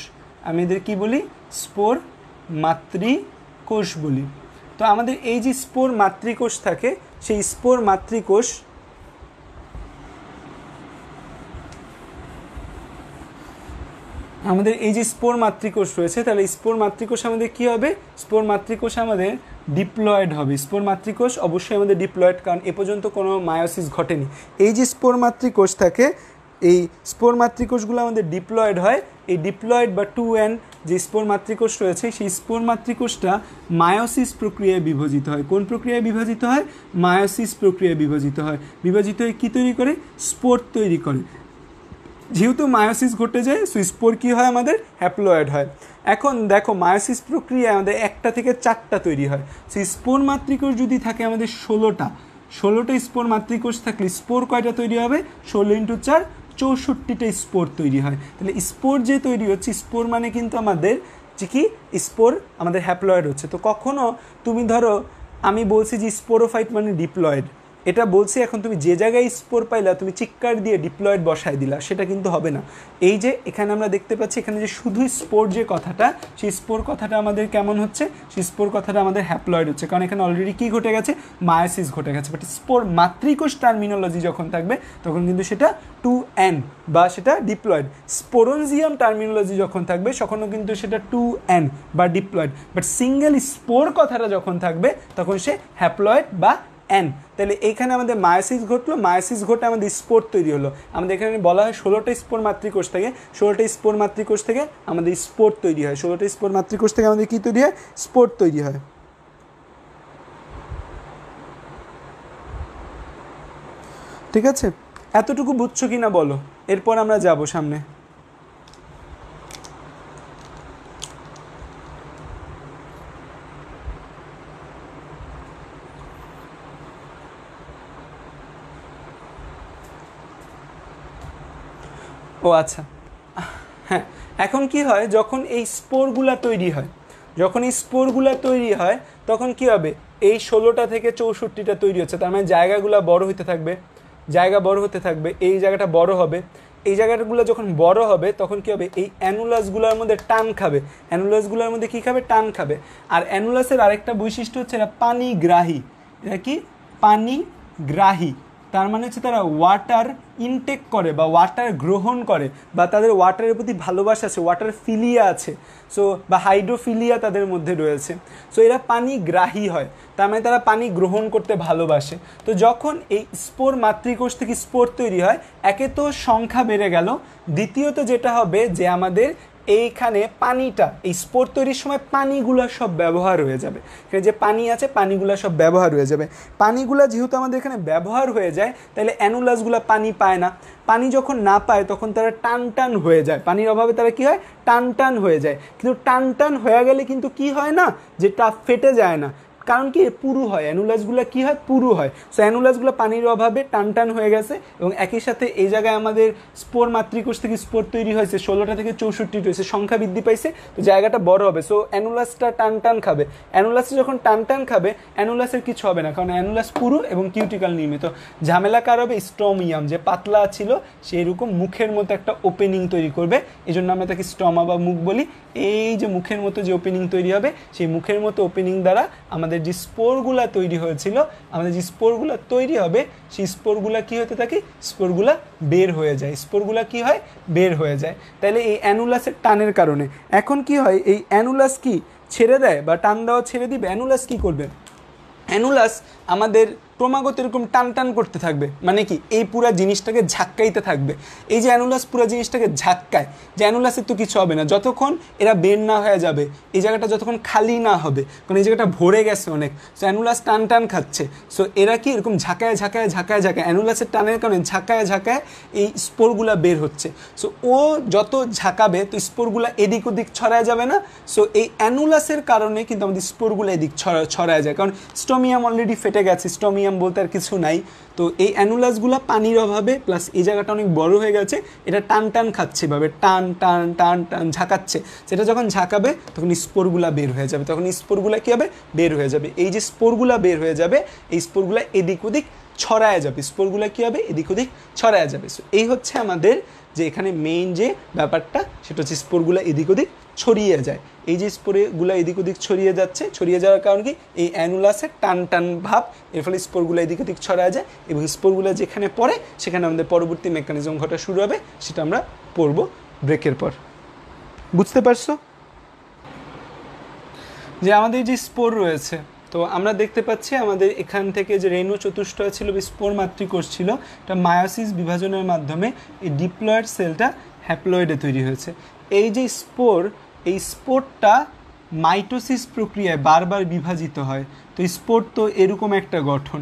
আমি এদের কি বলি? স্পোর মাতৃকোষ বলি। তো আমাদের এই যে স্পোর মাতৃকোষ থাকে, সেই স্পোর মাতৃকোষ আমাদের এই যে স্পোর মাতৃকোষ রয়েছে, তাহলে স্পোর মাতৃকোষ আমাদের কি হবে? স্পোর মাতৃকোষ আমাদের ডিপ্লয়েড হবে। স্পোর মাতৃকোষ অবশ্যই আমাদের ডিপ্লয়েড, কারণ এ পর্যন্ত কোনো মায়োসিস ঘটেনি। এই যে স্পোর মাতৃকোষ থাকে, এই স্পোর মাতৃকোষগুলো আমাদের ডিপ্লয়েড হয়। এই ডিপ্লয়েড বা 2n যে স্পোর মাতৃকোষ রয়েছে, সেই স্পোর মাতৃকোষটা মায়োসিস প্রক্রিয়ায় বিভাজিত হয়। কোন প্রক্রিয়ায় বিভাজিত হয়? মায়োসিস প্রক্রিয়ায় বিভাজিত হয়। বিভাজিত হয়ে কী তৈরি করে? স্পোর তৈরি করে। যেহেতু মায়োসিস ঘটে যায়, সো স্পোর কী হয়? আমাদের হ্যাপ্লয়েড হয়। এখন দেখো মায়োসিস প্রক্রিয়ায় আমাদের একটা থেকে চারটা তৈরি হয়। সো স্পোর মাতৃকোষ যদি থাকে আমাদের 16টা স্পোর মাতৃকোষ থাকলে স্পোর কয়টা তৈরি হবে? 16 × 4 64টা স্পোর তৈরি হয়। তাহলে স্পোর যে তৈরি হচ্ছে, স্পোর মানে কিন্তু আমাদের যে কি স্পোর আমাদের হ্যাপ্লয়েড হচ্ছে। তো কখনো তুমি ধরো আমি বলছি যে স্পোরোফাইট মানে ডিপ্লয়েড, এটা বলছি, এখন তুমি যে জায়গায় স্পোর পাইলা তুমি চিৎকার দিয়ে ডিপ্লয়েড বসায় দিলা, সেটা কিন্তু হবে না। এই যে এখানে আমরা দেখতে পাচ্ছি এখানে যে শুধু স্পোর যে কথাটা, সেই স্পোর কথাটা আমাদের কেমন হচ্ছে? সেই স্পোর কথাটা আমাদের হ্যাপ্লয়েড হচ্ছে, কারণ এখানে অলরেডি কী ঘটে গেছে? মায়োসিস ঘটে গেছে। বাট স্পোর মাতৃকোষ টার্মিনোলজি যখন থাকবে তখন কিন্তু সেটা 2n বা সেটা ডিপ্লয়েড। স্পোরেঞ্জিয়াম টার্মিনোলজি যখন থাকবে তখনও কিন্তু সেটা 2n বা ডিপ্লয়েড। বাট সিঙ্গেল স্পোর কথাটা যখন থাকবে তখন সে হ্যাপ্লয়েড বা n। তাহলে এইখানে আমাদের মায়োসিস ঘটলো, মায়োসিস ঘটে আমাদের স্পোর তৈরি হলো। আমাদের এখানে বলা হয় 16টা স্পোর মাতৃকোষ থেকে, 16টা স্পোর মাতৃকোষ থেকে আমাদের স্পোর তৈরি হয়। 16টা স্পোর মাতৃকোষ থেকে আমাদের কী তৈরি হয়? স্পোর তৈরি হয়। ঠিক আছে, এতটুকু বুঝছো কি না বলো, এরপর আমরা যাব সামনে। ও আচ্ছা, হ্যাঁ, এখন কি হয়, যখন এই স্পোরগুলা তৈরি হয়, যখন এই স্পোরগুলা তৈরি হয় তখন কি হবে, এই 16টা থেকে 64টা তৈরি হচ্ছে, তার মানে জায়গাগুলো বড় হতে থাকবে, জায়গা বড় হতে থাকবে, এই জায়গাটা বড় হবে, এই জায়গাগুলো যখন বড় হবে তখন কি হবে, এই অ্যানুলাসগুলোর মধ্যে টান খাবে, অ্যানুলাসগুলোর মধ্যে কি খাবে, টান খাবে। আর অ্যানুলাসের আরেকটা বৈশিষ্ট্য হচ্ছে এরা পানিগ্রাহী, এরা কি পানিগ্রাহী, তার মানে হচ্ছে তারা ওয়াটার ইনটেক করে বা ওয়াটার গ্রহণ করে, বা তাদের ওয়াটারের প্রতি ভালোবাসা আছে, ওয়াটার ফিলিয়া আছে, সো বা হাইড্রোফিলিয়া তাদের মধ্যে রয়েছে। সো এরা পানিগ্রাহী হয়, তার মানে তারা পানি গ্রহণ করতে ভালোবাসে। তো যখন এই স্পোর মাতৃকোষ থেকে স্পোর তৈরি হয়, একে তো সংখ্যা বেড়ে গেল, দ্বিতীয়ত যেটা হবে যে আমাদের এইখানে পানিটা, এই স্পোর তৈরির সময় পানিগুলো সব ব্যবহার হয়ে যাবে, এখানে যে পানি আছে পানিগুলো সব ব্যবহার হয়ে যাবে। পানিগুলো যেহেতু আমাদের এখানে ব্যবহার হয়ে যায়, তাহলে অ্যানুলাসগুলো পানি পায় না, পানি যখন না পায় তখন তারা টান টান হয়ে যায়, পানির অভাবে তারা কি হয়, টান টান হয়ে যায়। কিন্তু টান টান হয়ে গেলে কিন্তু কি হয় না, যেটা ফেটে যায় না, কারণ কি পুরু হয়, অ্যানুলাসগুলো কি হয়, পুরু হয়। সো অ্যানুলাসগুলো পানির অভাবে টান টান হয়ে গেছে, এবং একই সাথে এই জায়গায় আমাদের স্পোর মাতৃকোষ থেকে স্পোর তৈরি হয়েছে, 16টা থেকে 64 হয়েছে, সংখ্যা বৃদ্ধি পাইছে, তো জায়গাটা বড় হবে। সো অ্যানুলাসটা টান টান খাবে, অ্যানুলাসে যখন টান টান খাবে অ্যানুলাসের কিছু হবে না, কারণ অ্যানুলাস পুরু এবং কিউটিকাল নির্মিত। ঝামেলা কার হবে, স্টমিয়াম, যে পাতলা ছিল সেই রকম মুখের মতো একটা ওপেনিং তৈরি করবে, এই জন্য আমরা তাকে স্টমা বা মুখ বলি। এই যে মুখের মতো যে ওপেনিং তৈরি হবে, সেই মুখের মতো ওপেনিং দ্বারা আমাদের যে স্পোরগুলা তৈরি হয়েছিল, আমাদের যে স্পোরগুলা তৈরি হবে, সেই স্পোরগুলা কি হতে থাকে, স্পোরগুলা বের হয়ে যায়, স্পোরগুলা কি হয়, বের হয়ে যায়। তাহলে এই অ্যানুলাসের টানের কারণে এখন কি হয়, এই অ্যানুলাস কি ছেড়ে দেয় বা টান দেওয়া ছেড়ে দিবে, অ্যানুলাস কি করবে, অ্যানুলাস আমাদের ক্রমাগত এরকম টান টান করতে থাকবে, মানে কি এই পুরো জিনিসটাকে ঝাক্কাইতে থাকবে। এই যে অ্যানুলাস পুরো জিনিসটাকে ঝাক্কায়, যে অ্যানুলাসের তো কিছু হবে না যতক্ষণ এরা বের না হয়ে যাবে, এই জায়গাটা যতক্ষণ খালি না হবে, কারণ এই জায়গাটা ভরে গেছে অনেক, সো অ্যানুলাস টান টান খাচ্ছে। সো এরা কি এরকম ঝাঁকায় ঝাঁকায় ঝাঁকায় ঝাঁকায়, অ্যানুলাসের টানের কারণে ঝাঁকায় ঝাঁকায় এই স্পোরগুলা বের হচ্ছে। সো ও যত ঝাঁকাবে তো স্পোরগুলা এদিক ওদিক ছড়ায় যাবে না। সো এই অ্যানুলাসের কারণে কিন্তু আমাদের স্পোরগুলো এদিক ছড়ায় যায়, কারণ স্টমিয়াম অলরেডি ফেটে গেছে, স্টমিয়াম বলতে আর কিছু নাই। তো এই অ্যানুলাসগুলো পানির অভাবে প্লাস এই জায়গাটা অনেক বড় হয়ে গেছে, এটা টান টান খাচ্ছে ভাবে, টান টান টান টান ঝাঁকাচ্ছে, সেটা যখন ঝাঁকাবে তখন স্পোরগুলা বের হয়ে যাবে, তখন স্পোরগুলা কী হবে, বের হয়ে যাবে। এই যে স্পোরগুলা বের হয়ে যাবে, এই স্পোরগুলা এদিক ওদিক ছড়ায় যাবে, স্পোরগুলা কী হবে, এদিক ওদিক ছড়ায় যাবে। সো এই হচ্ছে আমাদের যে এখানে মেইন যে ব্যাপারটা, সেটা হচ্ছে স্পোরগুলা এদিক ওদিক ছড়িয়ে যায়। এই যে স্পোরগুলো এদিক ওদিক ছড়িয়ে যাচ্ছে, ছড়িয়ে যাওয়ার কারণ কি, এই অ্যানুলাসের টান টান ভাব, এর ফলে স্পোরগুলো এদিক ওদিক ছড়ায় যায়, এবং স্পোরগুলো যেখানে পড়ে সেখানে আমাদের পরবর্তী মেকানিজম ঘটা শুরু হবে, সেটা আমরা পড়ব ব্রেকের পর। বুঝতে পারছো যে আমাদের যে স্পোর রয়েছে, তো আমরা দেখতে পাচ্ছি আমাদের এখান থেকে যে রেণু চতুষ্টয় ছিল, স্পোর মাতৃকোষ ছিল, এটা মায়োসিস বিভাজনের মাধ্যমে এই ডিপ্লয়েড সেলটা হ্যাপ্লয়েডে তৈরি হয়েছে। এই যে স্পোর, এই স্পোরটা মাইটোসিস প্রক্রিয়ায় বারবার বিভাজিত হয়। তো স্পোর তো এরকম একটা গঠন,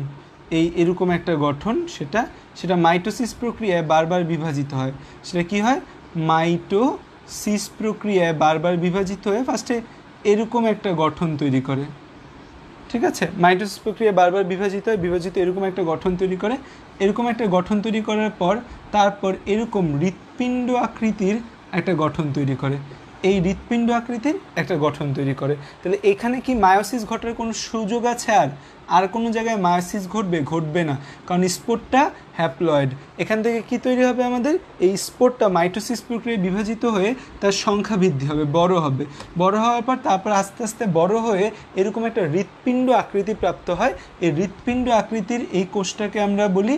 এরকম একটা গঠন, সেটা মাইটোসিস প্রক্রিয়ায় বারবার বিভাজিত হয়। সেটা কি হয়, মাইটোসিস প্রক্রিয়ায় বারবার বিভাজিত হয়ে ফার্স্টে এরকম একটা গঠন তৈরি করে, ঠিক আছে, মাইটোসিস প্রক্রিয়া বারবার বিভাজিত হয়, বিভাজিত এরকম একটা গঠন তৈরি করে, এরকম একটা গঠন তৈরি করার পর তারপর এরকম হৃৎপিণ্ড আকৃতির একটা গঠন তৈরি করে, এই হৃৎপিণ্ড আকৃতির একটা গঠন তৈরি করে। তাহলে এখানে কি মায়োসিস ঘটার কোনো সুযোগ আছে? আর কোনো জায়গায় মায়োসিস ঘটবে না, কারণ স্পোরটা হ্যাপ্লয়েড। এখান থেকে কি তৈরি হবে, আমাদের এই স্পোরটা মাইটোসিস প্রক্রিয়ায় বিভাজিত হয়ে তার সংখ্যা বৃদ্ধি হবে, বড় হওয়ার পর তারপর আস্তে আস্তে বড় হয়ে এরকম একটা হৃৎপিণ্ড আকৃতি প্রাপ্ত হয়। এই হৃৎপিণ্ড আকৃতির এই কোষটাকে আমরা বলি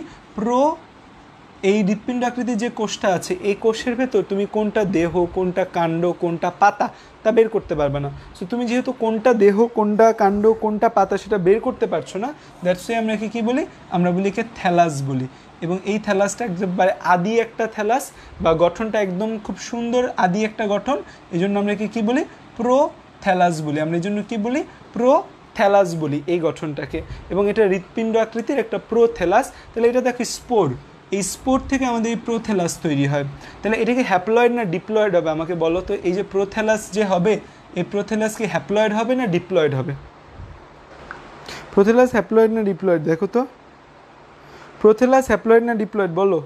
এই হৃৎপিণ্ড আকৃতির যে কোষটা আছে, এই কোষের ভেতর তুমি কোনটা দেহ, কোনটা কাণ্ড, কোনটা পাতা তা বের করতে পারবে না। সো তুমি যেহেতু কোনটা দেহ, কোনটা কাণ্ড, কোনটা পাতা সেটা বের করতে পারছো না, দ্যাটস ওয়াই আমরা কি বলি, আমরা বলি কি থ্যালাস বলি। এবং এই থ্যালাসটা একবারে আদি একটা থ্যালাস, বা গঠনটা একদম খুব সুন্দর আদি একটা গঠন, এই জন্য আমরা কি বলি, প্রোথ্যালাস বলি। আমরা এই জন্য কি বলি, প্রোথ্যালাস বলি এই গঠনটাকে। এবং এটা হৃৎপিণ্ড আকৃতির একটা প্রোথ্যালাস। তাহলে এটা দেখো স্পোর, এই স্পোর থেকে আমাদের এই প্রোথ্যালাস তৈরি হয়। তাহলে এটাকে হ্যাপ্লয়েড না ডিপ্লয়েড হবে আমাকে বলো তো? এই যে প্রোথ্যালাস যে হবে, এই প্রোথ্যালাস কি হ্যাপ্লয়েড হবে না ডিপ্লয়েড হবে? প্রোথ্যালাস হ্যাপ্লয়েড না ডিপ্লয়েড, দেখো তো, প্রোথ্যালাস হ্যাপ্লয়েড না ডিপ্লয়েড বলো,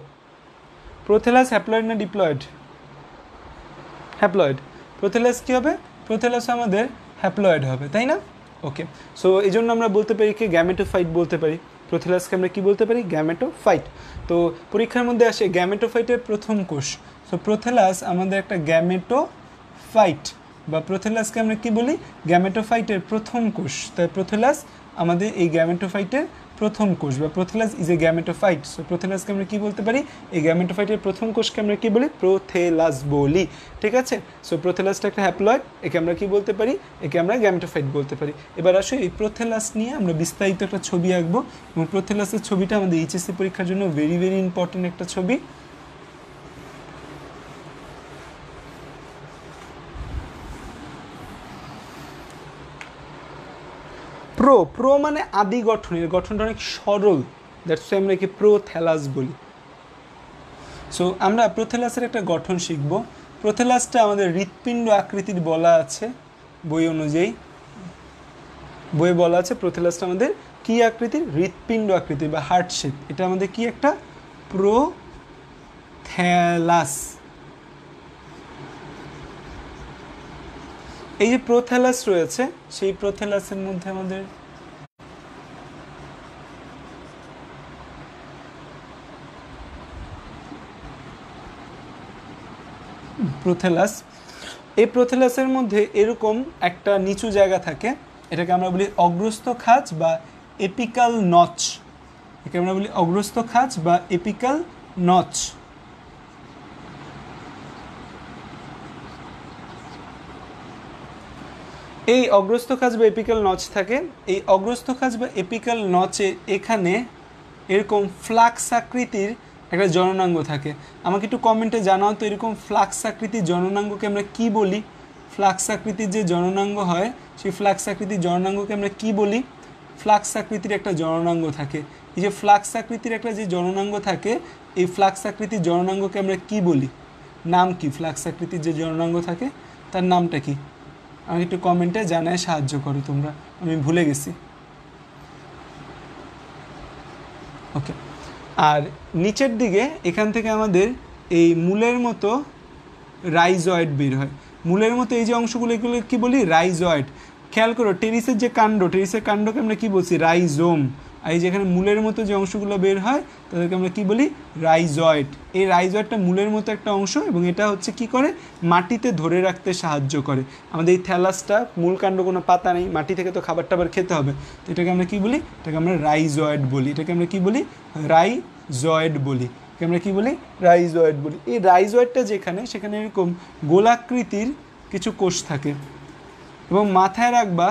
প্রোথ্যালাস হ্যাপ্লয়েড না ডিপ্লয়েড? হ্যাপ্লয়েড। প্রোথেলাস কী হবে? প্রোথেলাস আমাদের হ্যাপ্লয়েড হবে, তাই না? ওকে, সো এই জন্য আমরা বলতে পারি কি গ্যামেটোফাইট বলতে পারি। প্রোথেলাসকে আমরা কী বলতে পারি? গ্যামেটোফাইট। তো পরীক্ষার মধ্যে আসে গ্যামেটোফাইটের প্রথম কোষ। সো প্রোথেলাস আমাদের একটা গ্যামেটোফাইট, বা প্রোথেলাসকে আমরা কী বলি? গ্যামেটোফাইটের প্রথম কোষ। তাই প্রোথেলাস আমাদের এই গ্যামেটোফাইটের প্রথম কোষ, বা prothallus is a gametophyte. So প্রোথেলাসকে আমরা কী বলতে পারি? এই গ্যামেটোফাইটের প্রথম কোষকে আমরা কী বলি? প্রোথেলাস বলি, ঠিক আছে? সো প্রোথেলাসটা একটা হ্যাপ্লয়েড, একে আমরা কী বলতে পারি? একে আমরা গ্যামেটোফাইট বলতে পারি। এবার আসো এই প্রোথেলাস নিয়ে আমরা বিস্তারিত একটা ছবি আঁকবো, এবং প্রোথেলাসের ছবিটা আমাদের এইচএসসি পরীক্ষার জন্য ভেরি ভেরি ইম্পর্টেন্ট একটা ছবি। প্রো মানে আদি গঠন, এর গঠনটা অনেক সরল, দ্যাটস ওয়াই আমরা একে প্রোথ্যালাস বলি। সো আমরা প্রোথেলাসের একটা গঠন শিখব। প্রোথেলাসটা আমাদের হৃৎপিণ্ড আকৃতির বলা আছে বই অনুযায়ী, বইয়ে বলা আছে প্রোথেলাসটা আমাদের কী আকৃতির? হৃৎপিণ্ড আকৃতি বা হার্ট শেপ। এটা আমাদের কি একটা প্রোথ্যালাস। এই যে প্রোথ্যালাস রয়েছে, সেই প্রোথ্যালাসের মধ্যে আমাদের প্রোথেলাস, এই প্রোথেলাসের মধ্যে এরকম একটা নিচু জায়গা থাকে, এটাকে আমরা বলি অগ্রস্থ খাঁজ বা এপিক্যাল নচ। একে আমরা বলি অগ্রস্থ খাঁজ বা এপিক্যাল নচ। এই অগ্রস্থ খাঁজ বা এপিক্যাল নচ থাকে। এই অগ্রস্থ খাঁজ বা এপিক্যাল নচে এখানে এরকম ফ্লাক্স আকৃতির একটা জননাঙ্গ থাকে। আমাকে একটু কমেন্টে জানাও তো, এরকম ফ্লাক্স আকৃতির জননাঙ্গকে আমরা কি বলি? ফ্লাক্স আকৃতির যে জননাঙ্গ হয়, সেই ফ্লাক্স আকৃতির জননাঙ্গকে আমরা কি বলি? ফ্লাক্স আকৃতির একটা জননাঙ্গ থাকে। এই যে ফ্লাক্স আকৃতির একটা যে জননাঙ্গ থাকে, এই ফ্লাক্স আকৃতির জননাঙ্গকে আমরা কি বলি? নাম কি? ফ্লাক্স আকৃতির যে জননাঙ্গ থাকে তার নামটা কি? আমাকে একটু কমেন্টে জানায় সাহায্য করো তোমরা, আমি ভুলে গেছি। ওকে, আর নিচের দিকে এখান থেকে আমাদের এই মূলের মতো রাইজয়েড বের হয়। মূলের মতো এই যে অংশগুলো, এগুলো কী বলি? রাইজয়েড। খেয়াল করো, টেরিসের যে কাণ্ড, টেরিসের কাণ্ডকে আমরা কী বলছি? রাইজোম। আর এই যেখানে মূলের মতো যে অংশগুলো বের হয় তাদেরকে আমরা কী বলি? রাইজয়েড। এই রাইজয়েডটা মূলের মতো একটা অংশ, এবং এটা হচ্ছে কি করে? মাটিতে ধরে রাখতে সাহায্য করে। আমাদের এই থ্যালাসটা মূল কাণ্ড কোনো পাতা নেই, মাটি থেকে তো খাবার টাবার খেতে হবে, তো এটাকে আমরা কী বলি? এটাকে আমরা রাইজয়েড বলি। এটাকে আমরা কী বলি? রাইজয়েড বলি। এটাকে আমরা কী বলি? রাইজয়েড বলি। এই রাইজয়েডটা যেখানে, সেখানে এরকম গোলাকৃতির কিছু কোষ থাকে, এবং মাথায় রাখবা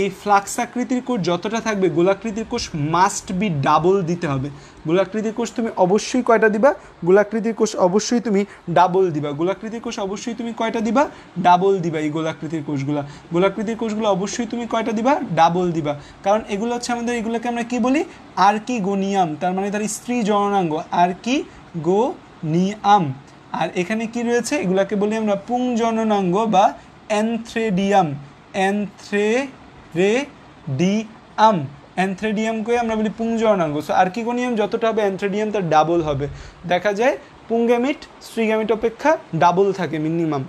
এই ফ্লাক্স আকৃতির কোষ যতটা থাকবে, গোলাকৃতির কোষ মাস্ট বি ডাবল দিতে হবে। গোলাকৃতির কোষ তুমি অবশ্যই কয়টা দিবা? গোলাকৃতির কোষ অবশ্যই তুমি ডাবল দিবা। গোলাকৃতির কোষ অবশ্যই তুমি কয়টা দিবা? ডাবল দিবা। এই গোলাকৃতির কোষগুলো অবশ্যই তুমি কয়টা দিবা? ডাবল দিবা। কারণ এগুলো হচ্ছে আমাদের, এগুলোকে আমরা কি বলি? আর্কিগোনিয়াম, তার মানে তার স্ত্রী জননাঙ্গ আর্কিগোনিয়াম। আর এখানে কি রয়েছে? এগুলাকে বলি আমরা পুংজননাঙ্গ বা অ্যানথ্রেডিয়াম। অ্যানথ্রেডিয়ামকে আমরা বলি পুংজননাঙ্গ। সো আর্কিগোনিয়াম যতটা হবে, অ্যানথ্রেডিয়াম তার ডাবল হবে। দেখা যায় পুংগ্যামিট স্ত্রীগ্যামিট অপেক্ষা ডাবল থাকে মিনিমাম।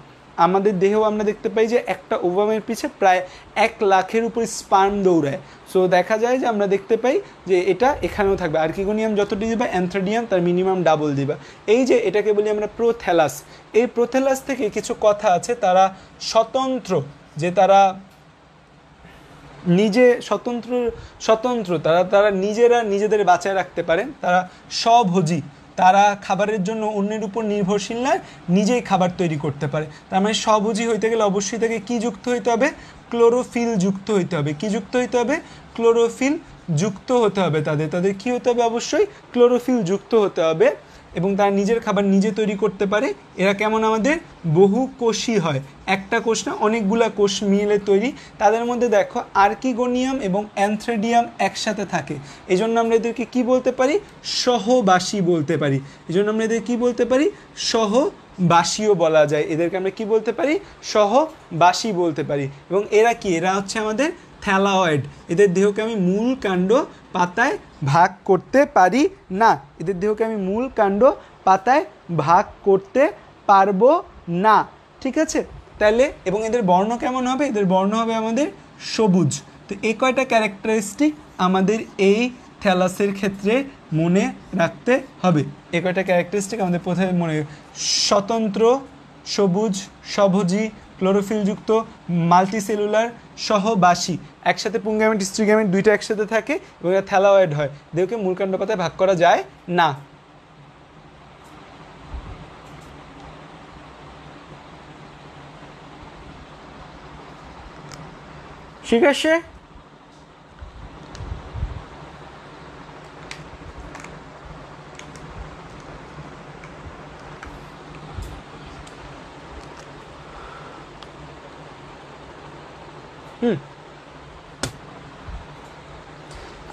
আমাদের দেহেও আমরা দেখতে পাই যে একটা ওভামের পিছে প্রায় 1 লাখের উপর স্পার্ম দৌড়ায়। সো দেখা যায় যে আমরা দেখতে পাই যে এটা এখানেও থাকবে। আর্কিগোনিয়াম যতটি দিবা, অ্যানথ্রেডিয়াম তার মিনিমাম ডাবল দিবা। এই যে এটাকে বলি আমরা প্রোথ্যালাস। এই প্রোথ্যালাস থেকে কিছু কথা আছে, তারা স্বতন্ত্র, যে তারা নিজে স্বতন্ত্র, তারা নিজেরা নিজেদের বাঁচায় রাখতে পারেন, তারা স্বভোজী, তারা খাবারের জন্য অন্যের উপর নির্ভরশীল নয়, নিজেই খাবার তৈরি করতে পারে। তার মানে স্বভোজী হইতে গেলে অবশ্যই তাকে কী যুক্ত হইতে হবে? ক্লোরোফিল যুক্ত হইতে হবে। কী যুক্ত হইতে হবে? ক্লোরোফিল যুক্ত হতে হবে। তাদের কী হতে হবে? অবশ্যই ক্লোরোফিল যুক্ত হতে হবে, এবং তারা নিজের খাবার নিজে তৈরি করতে পারে। এরা কেমন? আমাদের বহুকোষী হয়, একটা কোষ না, অনেকগুলা কোষ মিলে তৈরি। তাদের মধ্যে দেখো আর্কিগোনিয়াম এবং অ্যানথ্রেডিয়াম একসাথে থাকে, এই জন্য আমরা এদেরকে কী বলতে পারি? সহবাসী বলতে পারি। এই জন্য আমরা এদের কী বলতে পারি? সহবাসীও বলা যায়। এদেরকে আমরা কী বলতে পারি? সহবাসী বলতে পারি। এবং এরা কি? এরা হচ্ছে আমাদের থ্যালায়েড। এদের দেহকে আমি মূল কাণ্ড পাতায় ভাগ করতে পারি না। এদের দেহকে আমি মূল কাণ্ড পাতায় ভাগ করতে পারবো না। ঠিক আছে, তাহলে এবং এদের বর্ণ কেমন হবে, এদের বর্ণ হবে আমাদের সবুজ। তো এই কয়টা ক্যারেক্টারিস্টিক আমাদের এই থ্যালাসের ক্ষেত্রে মনে রাখতে হবে। এই কয়টা ক্যারেক্টারিস্টিক আমাদের প্রথমে মনে, স্বতন্ত্র, সবুজ, স্বভোজী, ক্লোরোফিলযুক্ত, মাল্টিসেলুলার, সহবাসী। একসাথে পুংগ্যামেট স্ত্রীগ্যামেট দুইটা একসাথে থাকে এবং এটা থ্যালাওয়েড হয়। দেহকে মূলকাণ্ড পাতায় ভাগ করা যায় না। ঠিক আছে,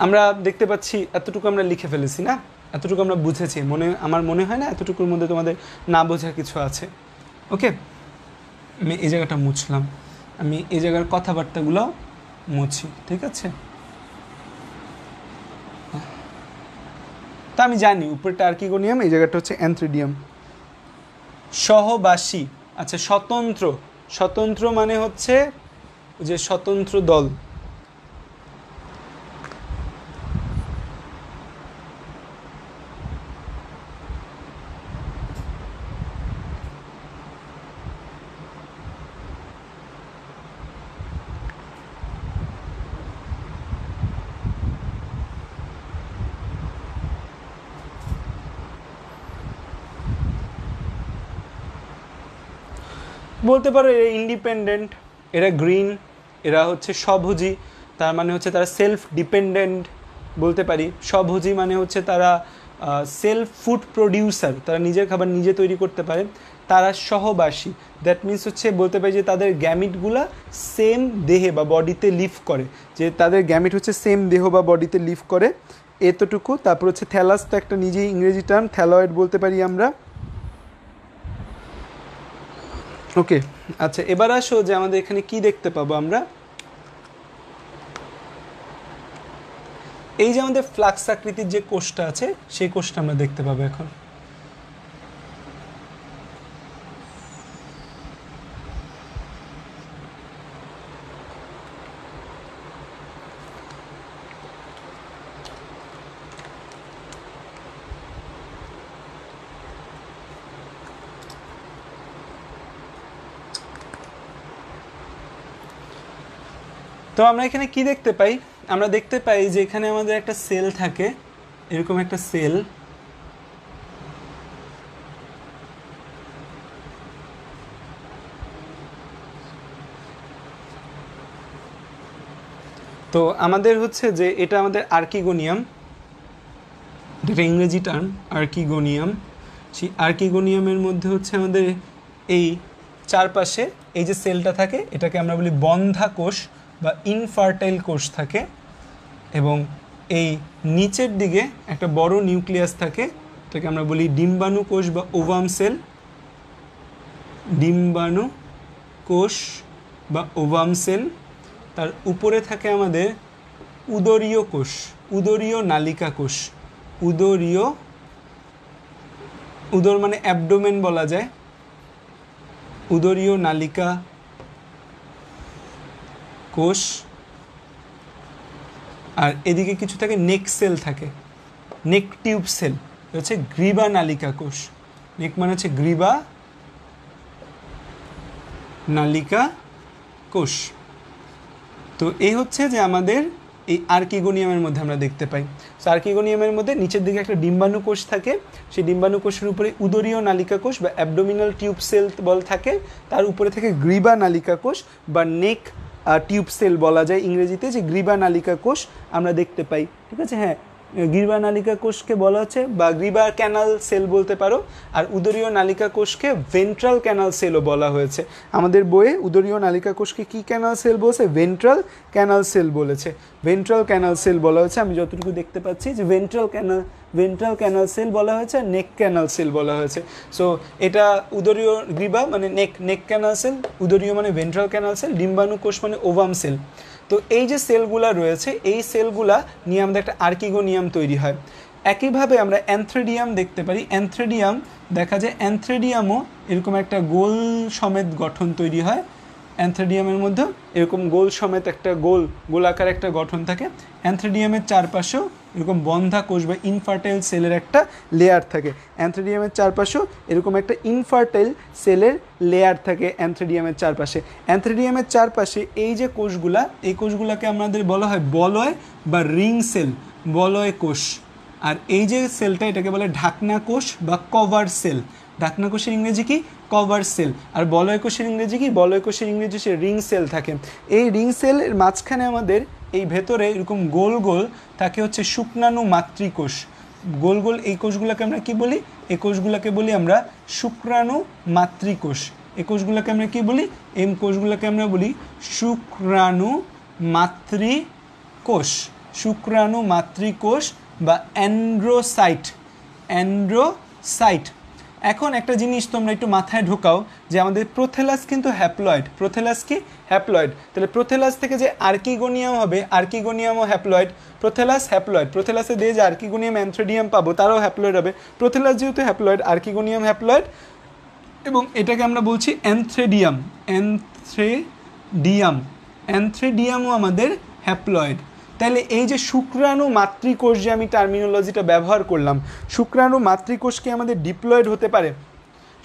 আমরা দেখতে পাচ্ছি এতটুকু আমরা লিখে ফেলেছি না, এতটুকু আমরা বুঝেছি, আমার মনে হয় না এতটুকুর মধ্যে তোমাদের না বোঝার কিছু আছে। ওকে, আমি এই জায়গাটা মুছলাম, আমি এই জায়গার কথাবার্তাগুলো মুছি, ঠিক আছে। তা আমি জানি উপরটা আর্কিগোনিয়াম, এই জায়গাটা হচ্ছে অ্যান্থ্রিডিয়াম। সহবাসী, আচ্ছা স্বতন্ত্র, স্বতন্ত্র মানে হচ্ছে যে স্বতন্ত্র দল। বলতে পারো এরা ইন্ডিপেন্ডেন্ট, এরা গ্রিন, এরা হচ্ছে স্বভোজী, তার মানে হচ্ছে তারা সেলফ ডিপেন্ডেন্ট বলতে পারি। স্বভোজী মানে হচ্ছে তারা সেলফ ফুড প্রডিউসার, তারা নিজের খাবার নিজে তৈরি করতে পারে। তারা সহবাসী, দ্যাট মিনস হচ্ছে বলতে পারি যে তাদের গ্যামিটগুলা সেম দেহে বা বডিতে লিভ করে, যে তাদের গ্যামিট হচ্ছে সেম দেহ বা বডিতে লিভ করে, এতটুকু। তারপর হচ্ছে থ্যালাস, তো একটা নিজেই ইংরেজি টার্ম, থ্যালয়েড বলতে পারি আমরা। ওকে, আচ্ছা এবার আসো যে আমাদের এখানে কি দেখতে পাবো আমরা। এই যে আমাদের ফ্লাক্স আকৃতির যে কোষটা আছে সেই কোষটা আমরা দেখতে পাবো এখন। তো আমরা এখানে কি দেখতে পাই, আমরা দেখতে পাই যে এখানে আমাদের একটা সেল থাকে, এরকম একটা সেল। তো আমাদের হচ্ছে যে এটা আমাদের আর্কিগোনিয়াম, এটা ইংরেজি টার্ম আর্কিগোনিয়াম। সেই আর্কিগোনিয়ামের মধ্যে হচ্ছে আমাদের এই চারপাশে এই যে সেলটা থাকে এটাকে আমরা বলি বন্ধা কোষ বা ইনফার্টাইল কোষ থাকে, এবং এই নিচের দিকে একটা বড় নিউক্লিয়াস থাকে, এটাকে আমরা বলি ডিম্বাণু কোষ বা ওভাম সেল। ডিম্বাণু কোষ বা ওভাম সেল। তার উপরে থাকে আমাদের উদরীয় কোষ, উদরীয় নালিকা কোষ। উদরীয়, উদর মানে অ্যাবডোমেন বলা যায়, উদরীয় নালিকা কোষ। আর এদিকে কিছু থাকে নেক সেল থাকে, নেক টিউব সেল, হচ্ছে গ্রীবা নালিকা কোষ। নেক মানে হচ্ছে গ্রীবা নালিকা কোষ। তো এই হচ্ছে যে আমাদের এই আর্কিগোনিয়ামের মধ্যে আমরা দেখতে পাই। তো আর্কিগোনিয়ামের মধ্যে নিচের দিকে একটা ডিম্বাণু কোষ থাকে, সেই ডিম্বাণু কোষের উপরে উদরীয় নালিকা কোষ বা অ্যাবডোমিনাল টিউব সেল বল থাকে, তার উপরে থাকে গ্রীবা নালিকা কোষ বা নেক টিউব সেল বলা যায় ইংরেজিতে, যে গ্রীবা নালিকা কোষ আমরা দেখতে পাই। ঠিক আছে, হ্যাঁ গ্রীবা নালিকা কোষকে বলা হচ্ছে বা গ্রীবা ক্যানাল সেল বলতে পারো, আর উদরীয় নালিকা কোষকে ভেন্ট্রাল ক্যানাল সেলও বলা হয়েছে। আমাদের বইয়ে উদরীয় নালিকা কোষকে কি ক্যানাল সেল বলছে, ভেন্ট্রাল ক্যানাল সেল বলেছে, ভেন্ট্রাল ক্যানাল সেল বলা হয়েছে। আমি যতটুকু দেখতে পাচ্ছি যে ভেন্ট্রাল ক্যানাল সেল বলা হয়েছে, নেক ক্যানাল সেল বলা হয়েছে। সো এটা উদরীয় গ্রীবা মানে নেক ক্যানাল সেল, উদরীয় মানে ভেন্ট্রাল ক্যানাল সেল, ডিম্বাণু কোষ মানে ওভাম সেল। তো এই যে সেলগুলা রয়েছে এই সেলগুলা নিয়ে আমাদের একটা আর্কিগোনিয়াম তৈরি হয়। একইভাবে আমরা অ্যানথ্রেডিয়াম দেখতে পারি। অ্যানথ্রেডিয়াম দেখা যায় অ্যানথ্রেডিয়ামও এরকম একটা গোল সমেত গঠন তৈরি হয়। অ্যানথ্রেডিয়ামের মধ্যে এরকম গোল সমেত একটা গোলাকার একটা গঠন থাকে। অ্যানথ্রেডিয়ামের চারপাশেও এরকম বন্ধা কোষ বা ইনফার্টাইল সেলের একটা লেয়ার থাকে। অ্যানথ্রেডিয়ামের চারপাশেও এরকম একটা ইনফার্টাইল সেলের লেয়ার থাকে অ্যানথ্রেডিয়ামের চারপাশে। অ্যানথ্রেডিয়ামের চারপাশে এই যে কোষগুলা, এই কোষগুলাকে আমাদের বলা হয় বলয় বা রিং সেল, বলয় কোষ। আর এই যে সেলটা, এটাকে বলে ঢাকনা কোষ বা কভার সেল। ঢাকনা কোষের ইংরেজি কি? Cover sell. আর বলয় কোষের ইংরেজি কি? বলয় কোষের ইংরেজি সে রিং সেল থাকে। এই রিং সেলের মাঝখানে আমাদের এই ভেতরে এরকম গোল গোল থাকে হচ্ছে শুক্রাণু মাতৃকোষ। গোল গোল এই কোষগুলোকে আমরা কি বলি? এই কোষগুলোকে বলি আমরা শুক্রাণু মাতৃকোষ। এই কোষগুলোকে আমরা কি বলি? এই কোষগুলোকে আমরা বলি শুক্রাণু মাতৃকোষ। শুক্রাণু মাতৃকোষ বা অ্যান্ড্রোসাইট। অ্যান্ড্রোসাইট। এখন একটা জিনিস তোমরা একটু মাথায় ঢোকাও যে আমাদের প্রোথেলাস কিন্তু হ্যাপ্লয়েড। প্রোথেলাস কি? হ্যাপ্লয়েড। তাহলে প্রোথেলাস থেকে যে আর্কিগোনিয়াম হবে, আর্কিগোনিয়ামও হ্যাপ্লয়েড। Prothallus haploid. প্রোথেলাসে দিয়ে যে আর্কিগোনিয়াম অ্যানথ্রেডিয়াম পাবো তারাও হ্যাপ্লয়েড হবে। প্রোথেলাস যেহেতু হ্যাপ্লয়েড, আর্কিগোনিয়াম হ্যাপ্লয়েড, এবং এটাকে আমরা বলছি অ্যানথ্রেডিয়াম। অ্যানথ্রেডিয়াম। অ্যানথ্রেডিয়ামও আমাদের হ্যাপ্লয়েড। তাহলে এই যে শুক্রাণু মাতৃকোষ যে আমি টার্মিনোলজিটা ব্যবহার করলাম, শুক্রাণু মাতৃকোষ কি আমাদের ডিপ্লয়েড হতে পারে?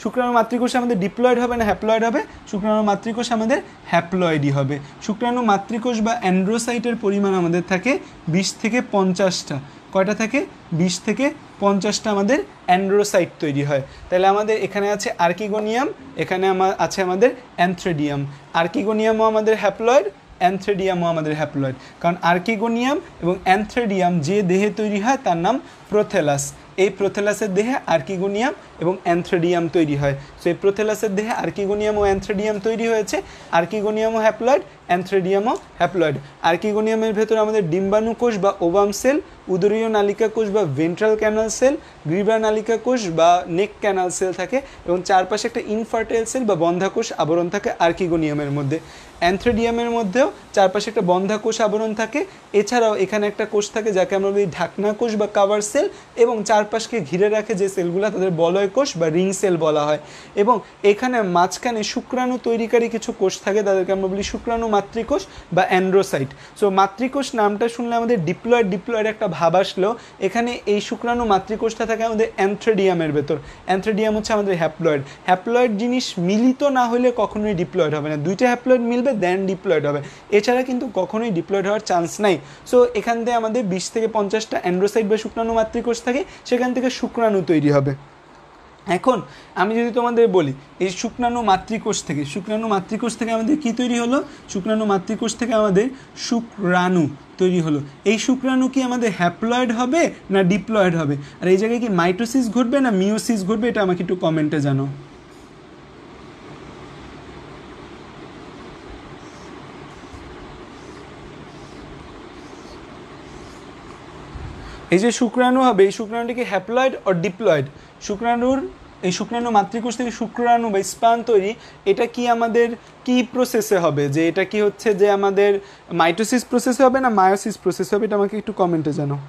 শুক্রাণু মাতৃকোষ আমাদের ডিপ্লয়েড হবে না হ্যাপ্লয়েড হবে? শুক্রাণু মাতৃকোষ আমাদের হ্যাপ্লয়েডই হবে। শুক্রাণু মাতৃকোষ বা অ্যান্ড্রোসাইটের পরিমাণ আমাদের থাকে 20 থেকে 50টা। কয়টা থাকে? 20 থেকে 50টা আমাদের অ্যান্ড্রোসাইট তৈরি হয়। তাহলে আমাদের এখানে আছে আর্কিগোনিয়াম, এখানে আছে আমাদের অ্যানথ্রেডিয়াম। আর্কিগোনিয়ামও আমাদের হ্যাপ্লয়েড, অ্যানথ্রেডিয়ামও আমাদের হ্যাপ্লয়েড। কারণ আর্কিগোনিয়াম এবং অ্যানথ্রেডিয়াম যে দেহে তৈরি হয় তার নাম প্রোথেলাস। এই প্রোথেলাসের দেহে আর্কিগোনিয়াম এবং অ্যানথ্রেডিয়াম তৈরি হয়। সো এই প্রোথেলাসের দেহে আর্কিগোনিয়াম ও অ্যানথ্রেডিয়াম তৈরি হয়েছে। আর্কিগোনিয়ামও হ্যাপ্লয়েড, অ্যানথ্রেডিয়ামও হ্যাপ্লয়েড। আর্কিগোনিয়ামের ভেতরে আমাদের ডিম্বাণু কোষ বা ওভাম সেল, উদরীয় নালিকা কোষ বা ভেন্ট্রাল ক্যানাল সেল, গ্রীবা নালিকা কোষ বা নেক ক্যানাল সেল থাকে, এবং চারপাশে একটা ইনফার্টাইল সেল বা বন্ধাকোষ আবরণ থাকে আর্কিগোনিয়ামের মধ্যে। অ্যানথ্রেডিয়ামের মধ্যেও চারপাশে একটা বন্ধা কোষ আবরণ থাকে। এছাড়াও এখানে একটা কোষ থাকে যাকে আমরা বলি ঢাকনা কোষ বা কাভার সেল, এবং চারপাশকে ঘিরে রাখে যে সেলগুলো তাদের বলয় কোষ বা রিং সেল বলা হয়। এবং এখানে মাঝখানে শুক্রাণু তৈরিকারী কিছু কোষ থাকে, তাদেরকে আমরা বলি শুক্রাণু মাতৃকোষ বা অ্যান্ড্রোসাইট। সো মাতৃকোষ নামটা শুনলে আমাদের ডিপ্লয়েড একটা ভাব আসলেও এখানে এই শুক্রাণু মাতৃকোষটা থাকে আমাদের অ্যানথ্রেডিয়ামের ভেতর। অ্যানথ্রেডিয়াম হচ্ছে আমাদের হ্যাপ্লয়েড। হ্যাপ্লয়েড জিনিস মিলিত না হলে কখনোই ডিপ্লয়েড হবে না। দুইটা হ্যাপ্লয়েড মিলবে দেন ডিপ্লয়েড হবে, এছাড়া কিন্তু কখনোই ডিপ্লয়েড হওয়ার চান্স নাই। সো এখান থেকে আমাদের 20 থেকে 50টা অ্যান্ড্রোসাইট বা শুক্রাণু মাতৃকোষ থাকে, সেখান থেকে শুক্রাণু তৈরি হবে। এখন আমি যদি তোমাদের বলি এই শুক্রাণু মাতৃকোষ থেকে আমাদের কি তৈরি হলো? শুক্রাণু মাতৃকোষ থেকে আমাদের শুক্রাণু তৈরি হলো। এই শুক্রাণু কি আমাদের হ্যাপ্লয়েড হবে না ডিপ্লয়েড হবে? আর এই জায়গায় কি মাইটোসিস ঘটবে না মিওসিস ঘটবে? এটা আমাকে একটু কমেন্টে জানাও। এই যে শুক্রাণু হবে, এই শুক্রাণুটি কি হ্যাপ্লয়েড অর ডিপ্লয়েড? এই শুক্রাণু মাতৃকোষ থেকে শুক্রাণু বা স্পার্ম তৈরি, এটা কি আমাদের কি প্রসেসে হবে? যে এটা কি হচ্ছে যে আমাদের মাইটোসিস প্রসেসে হবে না মায়োসিস প্রসেসে হবে? এটা আমাকে একটু কমেন্টে জানাও।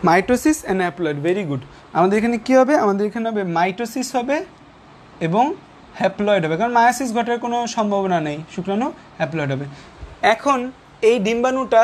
Mitosis and haploid, very good. আমাদের এখানে কী হবে, আমাদের এখানে হবে মাইটোসিস হবে এবং হ্যাপ্লয়েড হবে, কারণ মায়োসিস ঘটার কোনো সম্ভাবনা নেই, শুক্রাণু হ্যাপ্লয়েড হবে। এখন এই ডিম্বাণুটা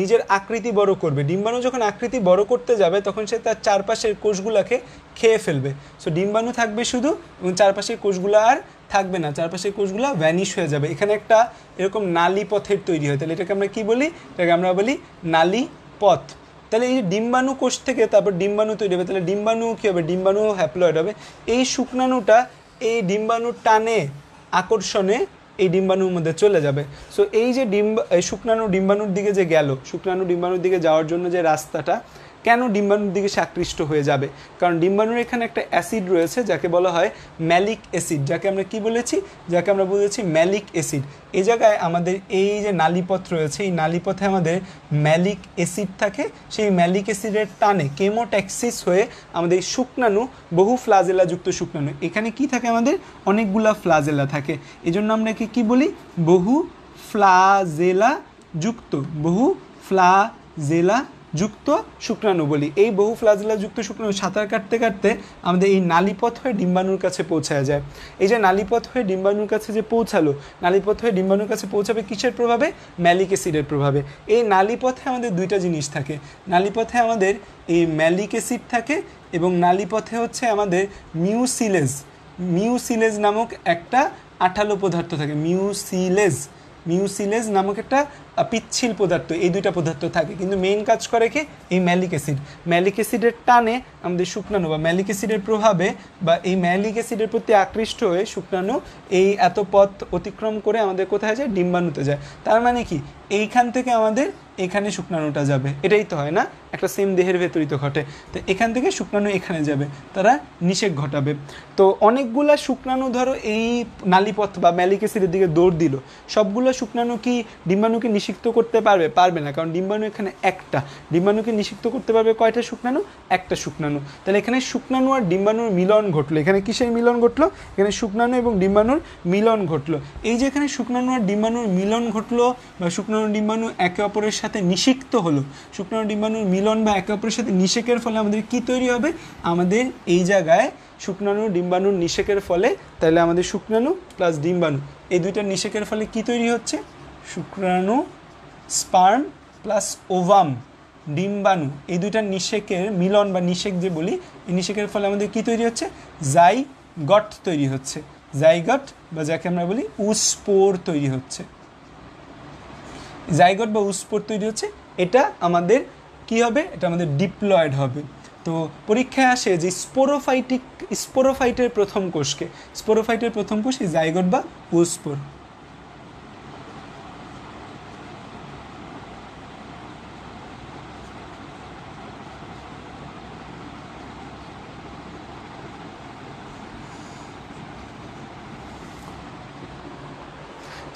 নিজের আকৃতি বড় করবে। ডিম্বাণু যখন আকৃতি বড় করতে যাবে তখন সে তার চারপাশের কোষগুলোকে খেয়ে ফেলবে। সো ডিম্বাণু থাকবে শুধু এবং চারপাশের কোষগুলো আর থাকবে না, চারপাশের কোষগুলো ভ্যানিশ হয়ে যাবে। এখানে একটা এরকম নালী পথের তৈরি হয়, তাহলে এটাকে আমরা কী বলি, এটাকে আমরা বলি নালী পথ। তাহলে এই ডিম্বাণু কোষ থেকে তারপর ডিম্বাণু তৈরি হবে, তাহলে ডিম্বাণু কী হবে, ডিম্বাণু হ্যাপ্লয়েড হবে। এই শুক্রাণুটা এই ডিম্বাণুর টানে আকর্ষণে এই ডিম্বাণুর মধ্যে চলে যাবে। সো এই যে শুক্রাণু ডিম্বাণুর দিকে যে গেল, শুক্রাণু ডিম্বাণুর দিকে যাওয়ার জন্য যে রাস্তাটা, কেন ডিম্বাণুর দিকে সে আকৃষ্ট হয়ে যাবে, কারণ ডিম্বাণুর এখানে একটা অ্যাসিড রয়েছে যাকে বলা হয় ম্যালিক অ্যাসিড, যাকে আমরা কি বলেছি, যাকে আমরা বলেছি ম্যালিক অ্যাসিড। এই জায়গায় আমাদের এই যে নালীপথ রয়েছে, এই নালীপথে আমাদের ম্যালিক অ্যাসিড থাকে। সেই ম্যালিক অ্যাসিডের টানে কেমোট্যাক্সিস হয়ে আমাদের শুক্রাণু, বহু ফ্লাজেলাযুক্ত শুক্রাণু, এখানে কি থাকে, আমাদের অনেকগুলা ফ্লাজেলা থাকে, এই জন্য আমরা কি বলি, বহু ফ্লাজেলাযুক্ত, বহু ফ্লাজেলাযুক্ত শুক্রাণু বলি। এই বহু ফ্লাজেলাযুক্ত শুক্রাণু সাঁতার কাটতে কাটতে আমাদের এই নালীপথ হয়ে ডিম্বাণুর কাছে পৌঁছায় যায়। এই যে নালীপথ হয়ে ডিম্বাণুর কাছে যে পৌঁছালো, নালীপথ হয়ে ডিম্বাণুর কাছে পৌঁছাবে কিসের প্রভাবে, ম্যালিক অ্যাসিডের প্রভাবে। এই নালীপথে আমাদের দুইটা জিনিস থাকে, নালীপথে আমাদের এই ম্যালিক অ্যাসিড থাকে এবং নালীপথে হচ্ছে আমাদের মিউসিলেজ নামক একটা আঠালো পদার্থ থাকে, মিউসিলেজ নামক একটা পিচ্ছিল পদার্থ, এই দুইটা পদার্থ থাকে। কিন্তু মেইন কাজ করে কি, এই ম্যালিক অ্যাসিড। ম্যালিক অ্যাসিডের টানে আমাদের শুক্রাণু বা ম্যালিক অ্যাসিডের প্রভাবে বা এই ম্যালিক অ্যাসিডের প্রতি আকৃষ্ট হয়ে শুক্রাণু এই এত পথ অতিক্রম করে আমাদের কোথায় যায়, ডিম্বাণুতে যায়। তার মানে কি, এইখান থেকে আমাদের এখানে শুক্রাণুটা যাবে, এটাই তো হয় না, একটা সেম দেহের ভেতরই তো ঘটে। তো এখান থেকে শুক্রাণু এখানে যাবে, তারা নিষেক ঘটাবে। তো অনেকগুলা শুক্রাণু ধরো এই নালীপথ বা ম্যালিক অ্যাসিডের দিকে দৌড় দিল, সবগুলো শুক্রাণু কি ডিম্বাণুকে নিষিক্ত করতে পারবে, পারবে না, কারণ ডিম্বাণু এখানে একটা, ডিম্বাণুকে নিষিক্ত করতে পারবে কয়টা শুক্রাণু, একটা শুক্রাণু। তাহলে এখানে শুক্রাণু আর ডিম্বাণুর মিলন ঘটলো, এখানে কিসের মিলন ঘটলো, এখানে শুক্রাণু এবং ডিম্বাণুর মিলন ঘটলো। এই যে এখানে শুক্রাণু আর ডিম্বাণুর মিলন ঘটলো বা শুক্রাণু ডিম্বাণু একে অপরের সাথে নিষিক্ত হলো, শুক্রাণু ডিম্বাণুর মিলন বা একে অপরের সাথে নিষেকের ফলে আমাদের কি তৈরি হবে, আমাদের এই জায়গায় শুক্রাণু ডিম্বাণুর নিষেকের ফলে, তাহলে আমাদের শুক্রাণু প্লাস ডিম্বাণু এই দুইটার নিষেকের ফলে কি তৈরি হচ্ছে, শুক্রাণু স্পার্ম প্লাস ওভাম ডিম্বাণু, এই দুইটার নিষেকের মিলন বা নিষেক যে বলি, এই নিষেকের ফলে আমাদের কি তৈরি হচ্ছে, জাইগট তৈরি হচ্ছে, জাইগট বা যাকে আমরা বলি উস্পোর তৈরি হচ্ছে, জাইগট বা উস্পোর তৈরি হচ্ছে। এটা আমাদের কি হবে, এটা আমাদের ডিপ্লয়েড হবে। তো পরীক্ষায় আসে যে স্পোরোফাইটের প্রথম কোষকে, স্পোরোফাইটের প্রথম কোষ এই জাইগট বা উস্পোর।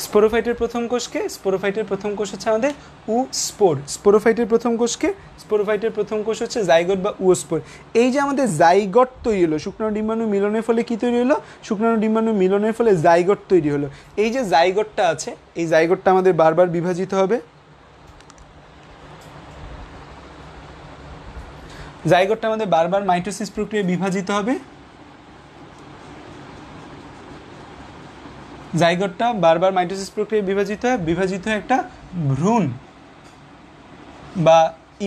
স্পোরোফাইটের প্রথম কোষকে, স্পোরোফাইটের প্রথম কোষ হচ্ছে আমাদের উস্পোর। স্পোরোফাইটের প্রথম কোষকে, স্পোরোফাইটের প্রথম কোষ হচ্ছে জাইগট বা উস্পোর। এই যে আমাদের জাইগট তৈরি হলো, শুক্রাণু ডিম্বাণু মিলনের ফলে কি তৈরি হলো, শুক্রাণু ডিম্বাণু মিলনের ফলে জাইগট তৈরি হলো। এই যে জাইগটটা আছে, এই জাইগটটা আমাদের বারবার বিভাজিত হবে, জাইগটটা আমাদের বারবার মাইটোসিস প্রক্রিয়ায় বিভাজিত হবে, জাইগটটা বারবার মাইটোসিস প্রক্রিয়ায় বিভাজিত হয়ে একটা ভ্রূণ বা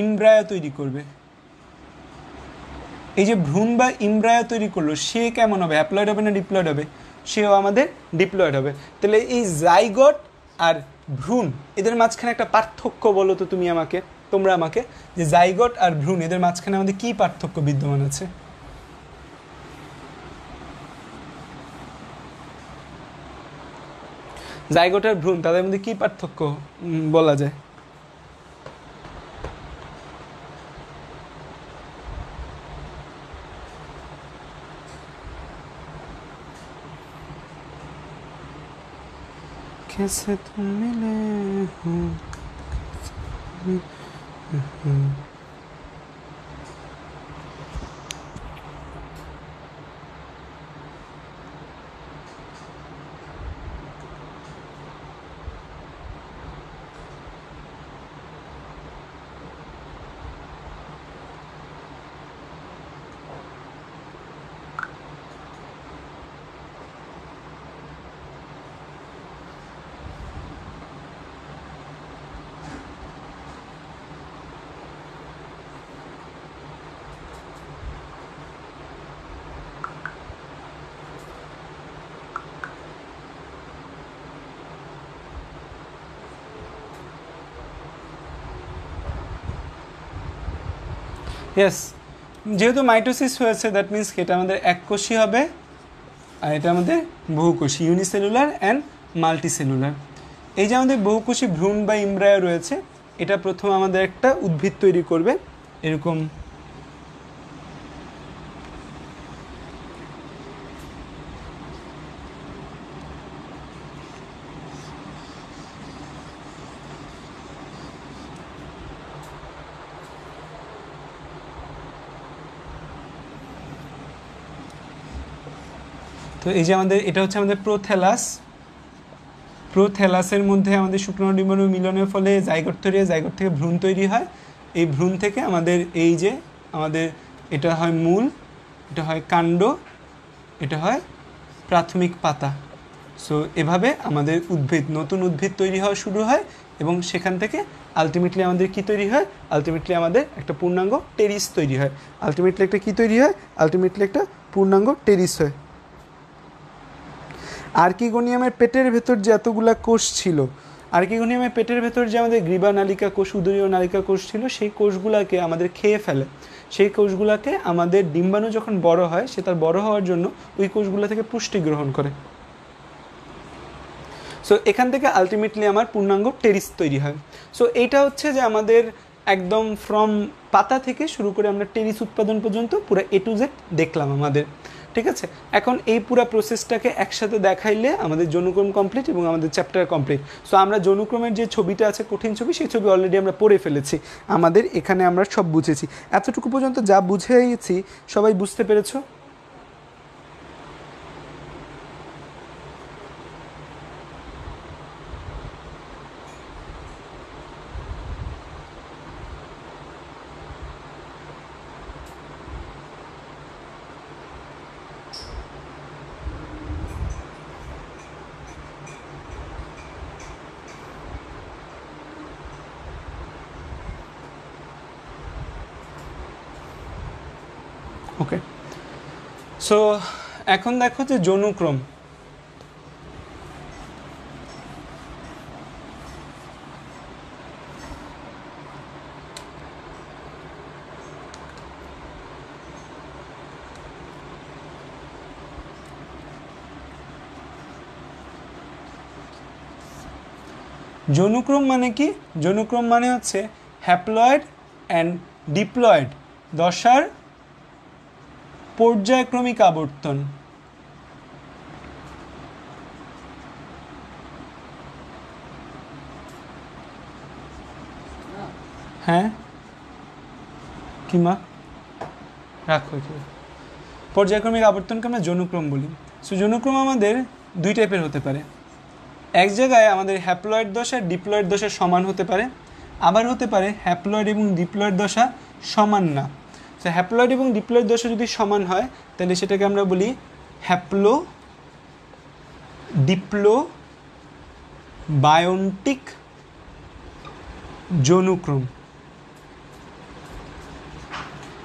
ইমব্রায়ো তৈরি করবে। এই যে ভ্রূণ বা ইমব্রায়ো তৈরি করলো, সে কেমন হবে, হ্যাপ্লয়েড হবে না ডিপ্লয়েড হবে, সেও আমাদের ডিপ্লয়েড হবে। তাহলে এই জাইগট আর ভ্রূণ এদের মাঝখানে একটা পার্থক্য বলো তো তুমি আমাকে, তোমরা আমাকে, যে জাইগট আর ভ্রূণ এদের মাঝখানে আমাদের কী পার্থক্য বিদ্যমান আছে। জাইগট আর ভ্রূণ তাদের মধ্যে কী পার্থক্য বলা যায়, कैसे तुम मिले हो ইয়েস, যেহেতু মাইটোসিস হয়েছে দ্যাট মিন্স এটা আমাদের এককোষী হবে আর এটা আমাদের বহুকোষী, ইউনিসেলুলার অ্যান্ড মাল্টিসেলুলার। এই যে আমাদের বহুকোষী ভ্রূণ বা ইমব্রায়ো রয়েছে, এটা প্রথম আমাদের একটা উদ্ভিদ তৈরি করবে এরকম। তো এই যে আমাদের এটা হচ্ছে আমাদের প্রোথ্যালাস, প্রোথ্যালাসের মধ্যে আমাদের শুক্রাণু ডিম্বাণু মিলনের ফলে জাইগোট তৈরি হয়, জাইগোট থেকে ভ্রূণ তৈরি হয়, এই ভ্রূণ থেকে আমাদের এই যে আমাদের এটা হয় মূল, এটা হয় কাণ্ড, এটা হয় প্রাথমিক পাতা। সো এভাবে আমাদের উদ্ভিদ, নতুন উদ্ভিদ তৈরি হওয়া শুরু হয় এবং সেখান থেকে আলটিমেটলি আমাদের কি তৈরি হয়, আলটিমেটলি আমাদের একটা পূর্ণাঙ্গ টেরিস তৈরি হয়। আলটিমেটলি একটা কি তৈরি হয়, আলটিমেটলি একটা পূর্ণাঙ্গ টেরিস হয়। আর্কিগোনিয়ামের পেটের ভেতর যে এতগুলা কোষ ছিল, আর্কিগোনিয়ামের পেটের ভেতর যে আমাদের গ্রীবা নালিকা কোষ, উদরীয় নালিকা কোষ ছিল, সেই কোষগুলোকে আমাদের খেয়ে ফেলে। সেই কোষগুলোকে আমাদের ডিম্বাণু যখন বড় হয়, সে তার বড় হওয়ার জন্য ওই কোষগুলো থেকে পুষ্টি গ্রহণ করে। সো এখান থেকে আলটিমেটলি আমার পূর্ণাঙ্গ টেরিস তৈরি হয়। সো এইটা হচ্ছে যে আমাদের একদম ফ্রম পাতা থেকে শুরু করে আমরা টেরিস উৎপাদন পর্যন্ত পুরো A to Z দেখলাম আমাদের, ঠিক আছে। এখন এই পুরো প্রসেসটাকে একসাথে দেখাইলে আমাদের যৌনক্রম কমপ্লিট এবং আমাদের চ্যাপ্টার কমপ্লিট। সো আমরা যৌনক্রমের যে ছবিটা আছে, কঠিন ছবি, সেই ছবি অলরেডি আমরা পড়ে ফেলেছি, আমাদের এখানে আমরা সব বুঝেছি। এতটুকু পর্যন্ত যা বুঝেছি সবাই বুঝতে পেরেছো? ওকে, সো এখন দেখো যে যৌনক্রম, যৌনক্রম মানে কি? যৌনক্রম মানে হচ্ছে হ্যাপ্লয়েড অ্যান্ড ডিপ্লয়েড দশার পর্যায়ক্রমিক আবর্তন। হ্যাঁ কি মা, রাখো। পর্যায়ক্রমিক আবর্তনকে আমরা যৌনক্রম বলি। সো যৌনক্রম আমাদের দুই টাইপের হতে পারে। এক জায়গায় আমাদের হ্যাপ্লয়েড দশা ডিপ্লয়েড দশা সমান হতে পারে, আবার হতে পারে হ্যাপ্লয়েড এবং ডিপ্লয়েড দশা সমান না। তো হ্যাপ্লয়েড এবং ডিপ্লয়েড দশা যদি সমান হয় তাহলে সেটাকে আমরা বলি হ্যাপ্লো ডিপ্লো বায়োন্টিক যৌনক্রম।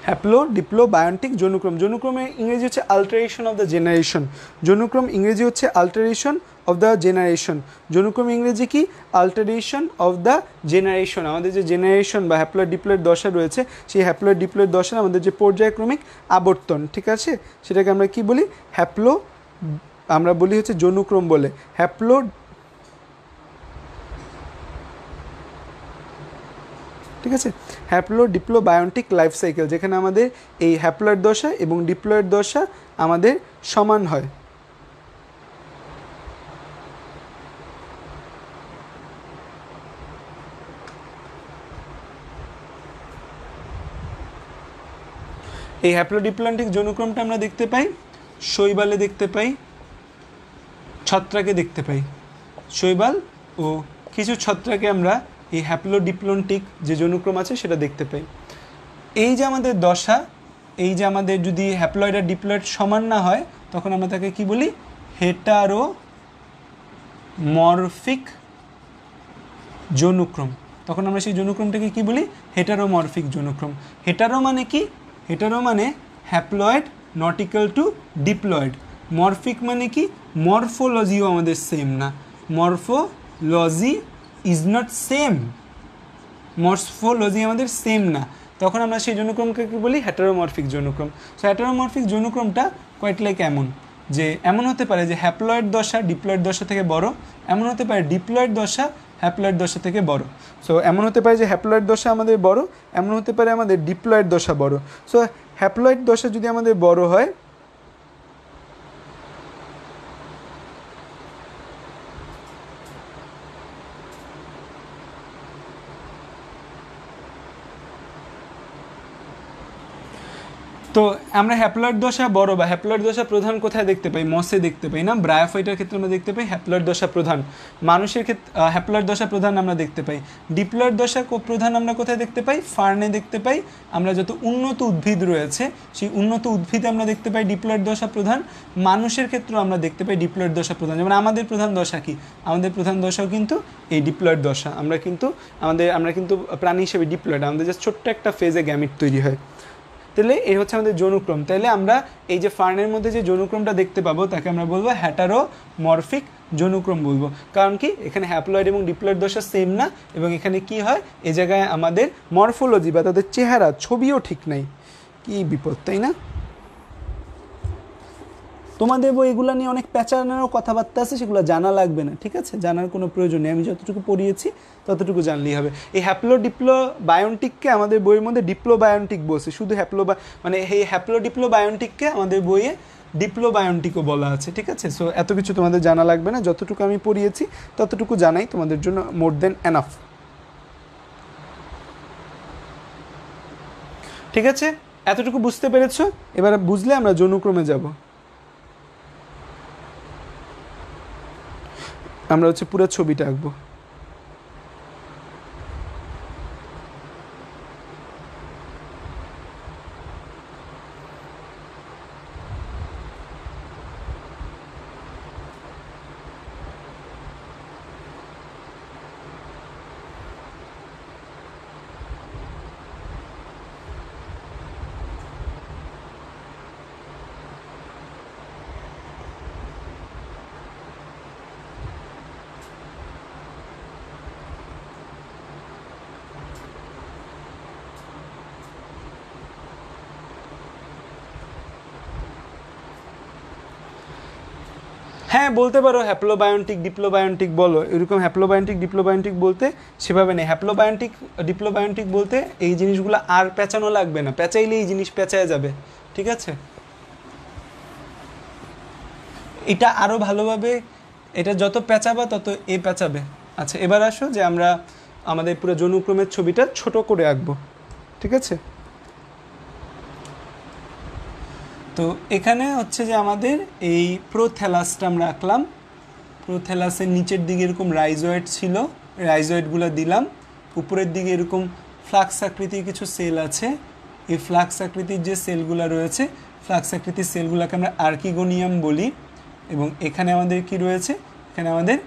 হ্যাপ্লো ডিপ্লো বায়োন্টিক যৌনক্রম। যৌনক্রমের ইংরেজি হচ্ছে আল্টারেশন অফ দ্য জেনারেশন। যৌনক্রম ইংরেজি হচ্ছে আল্টারেশন অফ দ্য জেনারেশন। যৌনক্রম ইংরেজি কি? আল্টারেশন অফ দ্য জেনারেশন। আমাদের যে জেনারেশন বা হ্যাপ্লয়েড ডিপ্লয়েড দশা রয়েছে, সেই হ্যাপ্লয়েড ডিপ্লয়েড দশার আমাদের যে পর্যায়ক্রমিক আবর্তন, ঠিক আছে, সেটাকে আমরা কি বলি? হ্যাপ্লো, আমরা বলি হচ্ছে যৌনক্রম বলে। হ্যাপ্লো, ঠিক আছে, হ্যাপ্লো ডিপ্লো বায়োন্টিক লাইফ সাইকেল, যেখানে আমাদের এই হ্যাপ্লয়েড দশা এবং ডিপ্লয়েড দশা আমাদের সমান হয়। এই হ্যাপ্লোডিপ্লয়েন্টিক যৌনক্রমটা আমরা দেখতে পাই শৈবালে, দেখতে পাই ছত্রাকে, দেখতে পাই শৈবাল ও কিছু ছত্রাকে আমরা এই হ্যাপ্লোডিপ্লয়েন্টিক যে যৌনক্রম আছে সেটা দেখতে পাই। এই যে আমাদের দশা, এই যে আমাদের যদি হ্যাপ্লয়েড আর ডিপ্লয়েড সমান না হয় তখন আমরা তাকে কি বলি? হেটারোমরফিক যৌনক্রম। তখন আমরা সেই যৌনক্রমটাকে কি বলি? হেটারোমরফিক যৌনক্রম। হেটারো মানে কি? হেটারো মানে haploid not equal to diploid. Morphic মানে কি? মরফোলজিও আমাদের সেম না। Morphology is not same, morphology আমাদের সেম না। তখন আমরা সেই যৌনক্রমকে কি বলি, হেটারোমরফিক যৌনক্রম। সো হেটারোমরফিক যৌনক্রমটা কোয়াইট লাইক এমন, যে এমন হতে পারে যে হ্যাপ্লয়েড দশা ডিপ্লয়েড দশা থেকে বড়, এমন হতে পারে ডিপ্লয়েড দশা হ্যাপ্লয়েড দশা থেকে বড়। সো এমন হতে পারে যে হ্যাপ্লয়েড দশা আমাদের বড়, এমন হতে পারে আমাদের ডিপ্লয়েড দশা বড়। সো হ্যাপ্লয়েড দশা যদি আমাদের বড় হয়, তো আমরা হ্যাপ্লয়েড দশা বড় বা হ্যাপ্লয়েড দশা প্রধান কোথায় দেখতে পাই, মসে দেখতে পাই না, ব্রায়োফাইটার ক্ষেত্রে আমরা দেখতে পাই হ্যাপ্লয়েড দশা প্রধান। মানুষের ক্ষেত্রে হ্যাপ্লয়েড দশা প্রধান আমরা দেখতে পাই। ডিপ্লয়েড দশা প্রধান আমরা কোথায় দেখতে পাই, ফার্নে দেখতে পাই। আমরা যত উন্নত উদ্ভিদ রয়েছে সেই উন্নত উদ্ভিদে আমরা দেখতে পাই ডিপ্লয়েড দশা প্রধান। মানুষের ক্ষেত্রেও আমরা দেখতে পাই ডিপ্লয়েড দশা প্রধান। যেমন আমাদের প্রধান দশা কি, আমাদের প্রধান দশাও কিন্তু এই ডিপ্লয়েড দশা। আমরা কিন্তু প্রাণী হিসেবে ডিপ্লয়েড, আমাদের জাস্ট ছোট্ট একটা ফেজে গ্যামিট তৈরি হয়। তাহলে এই হচ্ছে আমাদের যৌনক্রম। তাহলে আমরা এই যে ফার্নের মধ্যে যে যৌনক্রমটা দেখতে পাবো তাকে আমরা বলবো হেটারোমরফিক যৌনক্রম বলবো। কারণ কি, এখানে হ্যাপ্লয়েড এবং ডিপ্লয়েড দশা সেম না, এবং এখানে কি হয়, এই জায়গায় আমাদের মরফোলজি বা তাদের চেহারা ছবিও ঠিক নাই। কি বিপদ, তাই না? তোমাদের বই এগুলো নিয়ে অনেক প্যাচানোর কথাবার্তা আছে, সেগুলো জানা লাগবে না, ঠিক আছে? জানার কোনো প্রয়োজন নেই, আমি যতটুকু পড়িয়েছি ততটুকু জানলেই হবে। এই ডিপ্লোবায়োন্টিককে আমাদের বইয়ের মধ্যে ডিপ্লোবায়োন্টিক বলছে, শুধু মানে এই ডিপ্লোবায়োন্টিককে আমাদের বইয়ে ডিপ্লোবায়োন্টিকও বলা আছে, ঠিক আছে? সো এত কিছু তোমাদের জানা লাগবে না, যতটুকু আমি পড়িয়েছি ততটুকু জানাই তোমাদের জন্য মোর দেন এনাফ, ঠিক আছে? এতটুকু বুঝতে পেরেছো? এবার বুঝলে আমরা যৌনক্রমে যাব। আমরা পুরো ছবিটা আঁকবো। হ্যাঁ বলতে পারো হ্যাপ্লোবায়োন্টিক ডিপ্লোবায়োন্টিক বলো, এরকম হ্যাপ্লোবায়োন্টিক ডিপ্লোবায়োন্টিক বলতে সেভাবে নেই। হ্যাপ্লোবায়োন্টিক ডিপ্লোবায়োন্টিক বলতে এই জিনিসগুলো আর পেঁচানো লাগবে না, পেঁচাইলে এই জিনিস পেঁচায় যাবে, ঠিক আছে? এটা আরও ভালোভাবে, এটা যত পেঁচাবা তত এ পেঁচাবে। আচ্ছা এবার আসো যে আমরা আমাদের পুরো যৌনক্রমের ছবিটা ছোট করে আঁকবো, ঠিক আছে? তো এখানে হচ্ছে যে আমাদের এই প্রোথ্যালাসটা আমরা আঁকলাম। প্রোথ্যালাসের নিচের দিকে এরকম রাইজয়েড ছিল, রাইজয়েডগুলো দিলাম। উপরের দিকে এরকম ফ্লাক্স আকৃতির কিছু সেল আছে। এই ফ্লাক্স আকৃতির যে সেলগুলো রয়েছে, ফ্লাক্স আকৃতির সেলগুলোকে আমরা আর্কিগোনিয়াম বলি। এবং এখানে আমাদের কি রয়েছে, এখানে আমাদের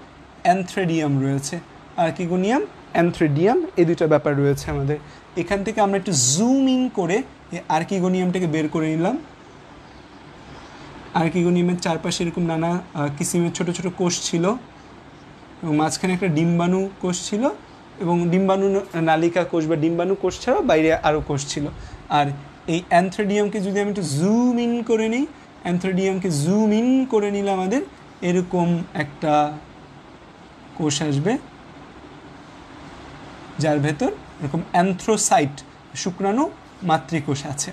অ্যানথ্রেডিয়াম রয়েছে। আর্কিগোনিয়াম, অ্যানথ্রেডিয়াম, এই দুটো ব্যাপার রয়েছে আমাদের। এখান থেকে আমরা একটু জুম ইন করে এই আর্কিগোনিয়ামটাকে বের করে নিলাম। আর্কিগোনিয়ামের চারপাশে এরকম নানা কিসিমের ছোট ছোট কোষ ছিল, এবং মাঝখানে একটা ডিম্বাণু কোষ ছিল, এবং ডিম্বাণু নালিকা কোষ বা ডিম্বাণু কোষ ছাড়াও বাইরে আরও কোষ ছিল। আর এই অ্যানথ্রেডিয়ামকে যদি আমি একটু জুম ইন করে নিই, অ্যানথ্রেডিয়ামকে জুম ইন করে নিলে আমাদের এরকম একটা কোষ আসবে, যার ভেতর এরকম অ্যানথ্রোসাইট শুক্রাণু মাতৃকোষ আছে।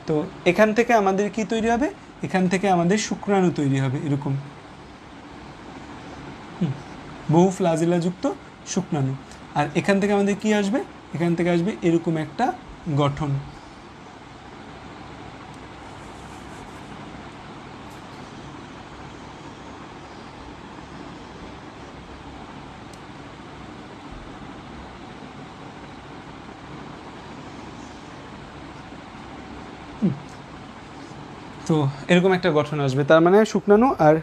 তো এখান থেকে আমাদের কি তৈরি হবে, এখান থেকে আমাদের শুক্রাণু তৈরি হবে, এরকম বহু ফ্লাজেলাযুক্ত শুক্রাণু। আর এখান থেকে আমাদের কি আসবে, এখান থেকে আসবে এরকম একটা গঠন। তো এরকম একটা গঠন আসবে, তার মানে শুক্রাণু। আর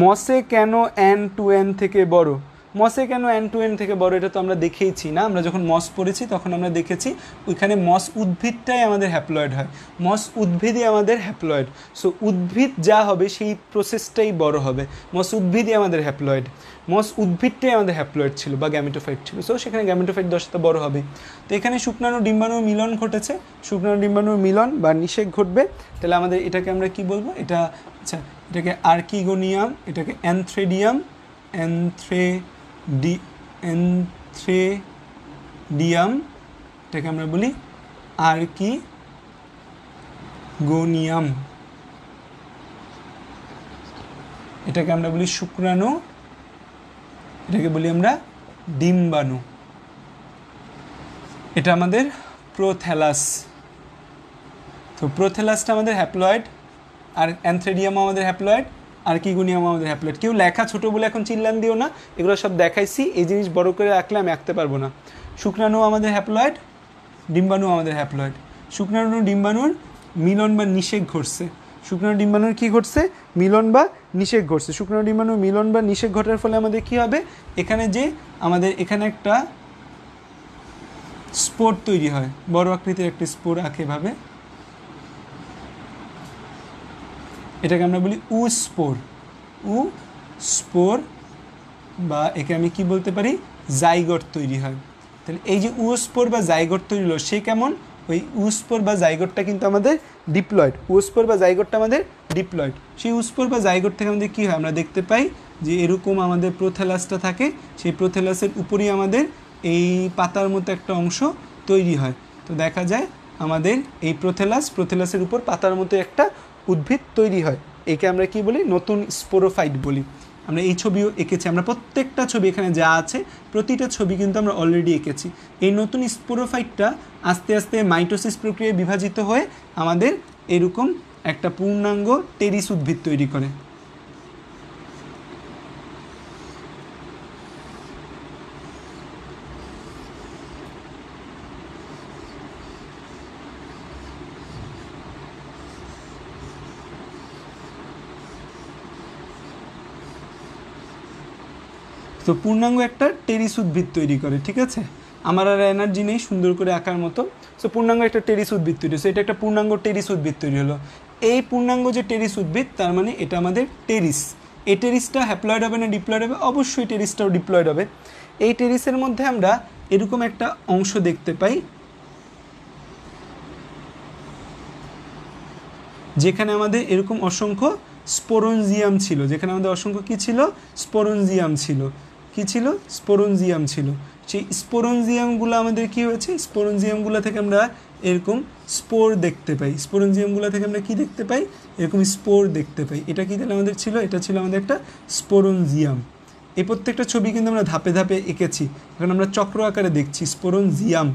মসে কেন n to n থেকে বড়? মসে কেন এন টু এন থেকে বড়, এটা তো আমরা দেখেইছি না, আমরা যখন মস পড়েছি তখন আমরা দেখেছি ওইখানে মস উদ্ভিদটাই আমাদের হ্যাপ্লয়েড হয়, মস উদ্ভিদই আমাদের হ্যাপ্লয়েড। সো উদ্ভিদ যা হবে সেই প্রসেসটাই বড় হবে, মস উদ্ভিদই আমাদের হ্যাপ্লয়েড, মস উদ্ভিদটাই আমাদের হ্যাপ্লয়েড ছিল বা গ্যামেটোফাইট ছিল, সো সেখানে গ্যামেটোফাইট দশটা বড় হবে। তো এখানে শুক্রাণু ডিম্বাণুর মিলন ঘটেছে, শুক্রাণু ডিম্বাণুর মিলন বা নিষেক ঘটবে, তাহলে আমাদের এটাকে আমরা কি বলবো, এটা আচ্ছা এটাকে আর্কিগোনিয়াম, এটাকে অ্যানথ্রেডিয়াম, অ্যানথ্রেডিয়াম, এটাকে আমরা বলি আর্কিগোনিয়াম, এটাকে আমরা বলি শুক্রাণু, এটাকে বলি আমরা ডিম্বাণু। এটা আমাদের প্রোথ্যালাস, তো প্রোথ্যালাসটা আমাদের হ্যাপ্লয়েড, আর অ্যানথ্রেডিয়াম আমাদের হ্যাপ্লয়েড, আর্কিগোনিয়াম আমাদের হ্যাপ্লয়েড। কেউ লেখা ছোট বলে এখন চিল্লান দিও না, এগুলো সব দেখাইছি, এই জিনিস বড় করে রাখলে আমি আঁকতে পারবো না। শুক্রাণু আমাদের হ্যাপ্লয়েড, ডিম্বাণু আমাদের হ্যাপ্লয়েড। শুক্রাণু ডিম্বাণুর মিলন বা নিষেক ঘটছে, শুক্রাণু ডিম্বাণুর কী ঘটছে, মিলন বা নিষেক ঘটছে। শুক্রাণু ডিম্বাণুর মিলন বা নিষেক ঘটার ফলে আমাদের কী হবে, এখানে যে আমাদের এখানে একটা স্পোর তৈরি হয়, বড় আকৃতির একটি স্পোর আঁকে ভাবে, এটাকে আমরা বলি স্পোর, স্পোর, বা একে আমি কি বলতে পারি, জাইগট তৈরি হয়। তাহলে এই যে স্পোর বা জাইগট তৈরি হলো, সে কেমন, ওই স্পোর বা জাইগটটা কিন্তু আমাদের ডিপ্লয়েড, স্পোর বা জাইগটটা আমাদের ডিপ্লয়েড। সেই স্পোর বা জাইগট থেকে আমাদের কী হয়, আমরা দেখতে পাই যে এরকম আমাদের প্রোথ্যালাসটা থাকে, সেই প্রোথ্যালাসের উপরেই আমাদের এই পাতার মতো একটা অংশ তৈরি হয়। তো দেখা যায় আমাদের এই প্রোথ্যালাসের উপর পাতার মতো একটা উদ্ভিদ তৈরি হয়, একে আমরা কি বলি, নতুন স্পোরোফাইট বলি। আমরা এই ছবিও এঁকেছি, আমরা প্রত্যেকটা ছবি এখানে যা আছে প্রতিটা ছবি কিন্তু আমরা অলরেডি এঁকেছি। এই নতুন স্পোরোফাইটটা আস্তে আস্তে মাইটোসিস প্রক্রিয়ায় বিভাজিত হয়ে আমাদের এরকম একটা পূর্ণাঙ্গ টেরিস উদ্ভিদ তৈরি করে। তো পূর্ণাঙ্গ একটা টেরিস উদ্ভিদ তৈরি করে, ঠিক আছে, আমার আর এনার্জি নেই সুন্দর করে আঁকার মতো। সো পূর্ণাঙ্গ একটা টেরিস উদ্ভিদ তৈরি হচ্ছে, এটা একটা পূর্ণাঙ্গ টেরিস উদ্ভিদ তৈরি হলো। এই পূর্ণাঙ্গ যে টেরিস উদ্ভিদ, তার মানে এটা আমাদের টেরিস। এই টেরিসটা হ্যাপ্লয়েড হবে না ডিপ্লয়েড হবে, অবশ্যই টেরিসটাও ডিপ্লয়েড হবে। এই টেরিসের মধ্যে আমরা এরকম একটা অংশ দেখতে পাই, যেখানে আমাদের এরকম অসংখ্য স্পোরঞ্জিয়াম ছিল, যেখানে আমাদের অসংখ্য কী ছিল, স্পোরঞ্জিয়াম ছিল, কী ছিল, স্পোরঞ্জিয়াম ছিল। সেই স্পোরঞ্জিয়ামগুলো আমাদের কী হয়েছে, স্পোরঞ্জিয়ামগুলো থেকে আমরা এরকম স্পোর দেখতে পাই, স্পোরঞ্জিয়ামগুলো থেকে আমরা কী দেখতে পাই, এরকম স্পোর দেখতে পাই। এটা কী তাহলে আমাদের ছিল, এটা ছিল আমাদের একটা স্পোরঞ্জিয়াম। এই প্রত্যেকটা ছবি কিন্তু আমরা ধাপে ধাপে এঁকেছি, এখন আমরা চক্র আকারে দেখছি স্পোরঞ্জিয়াম।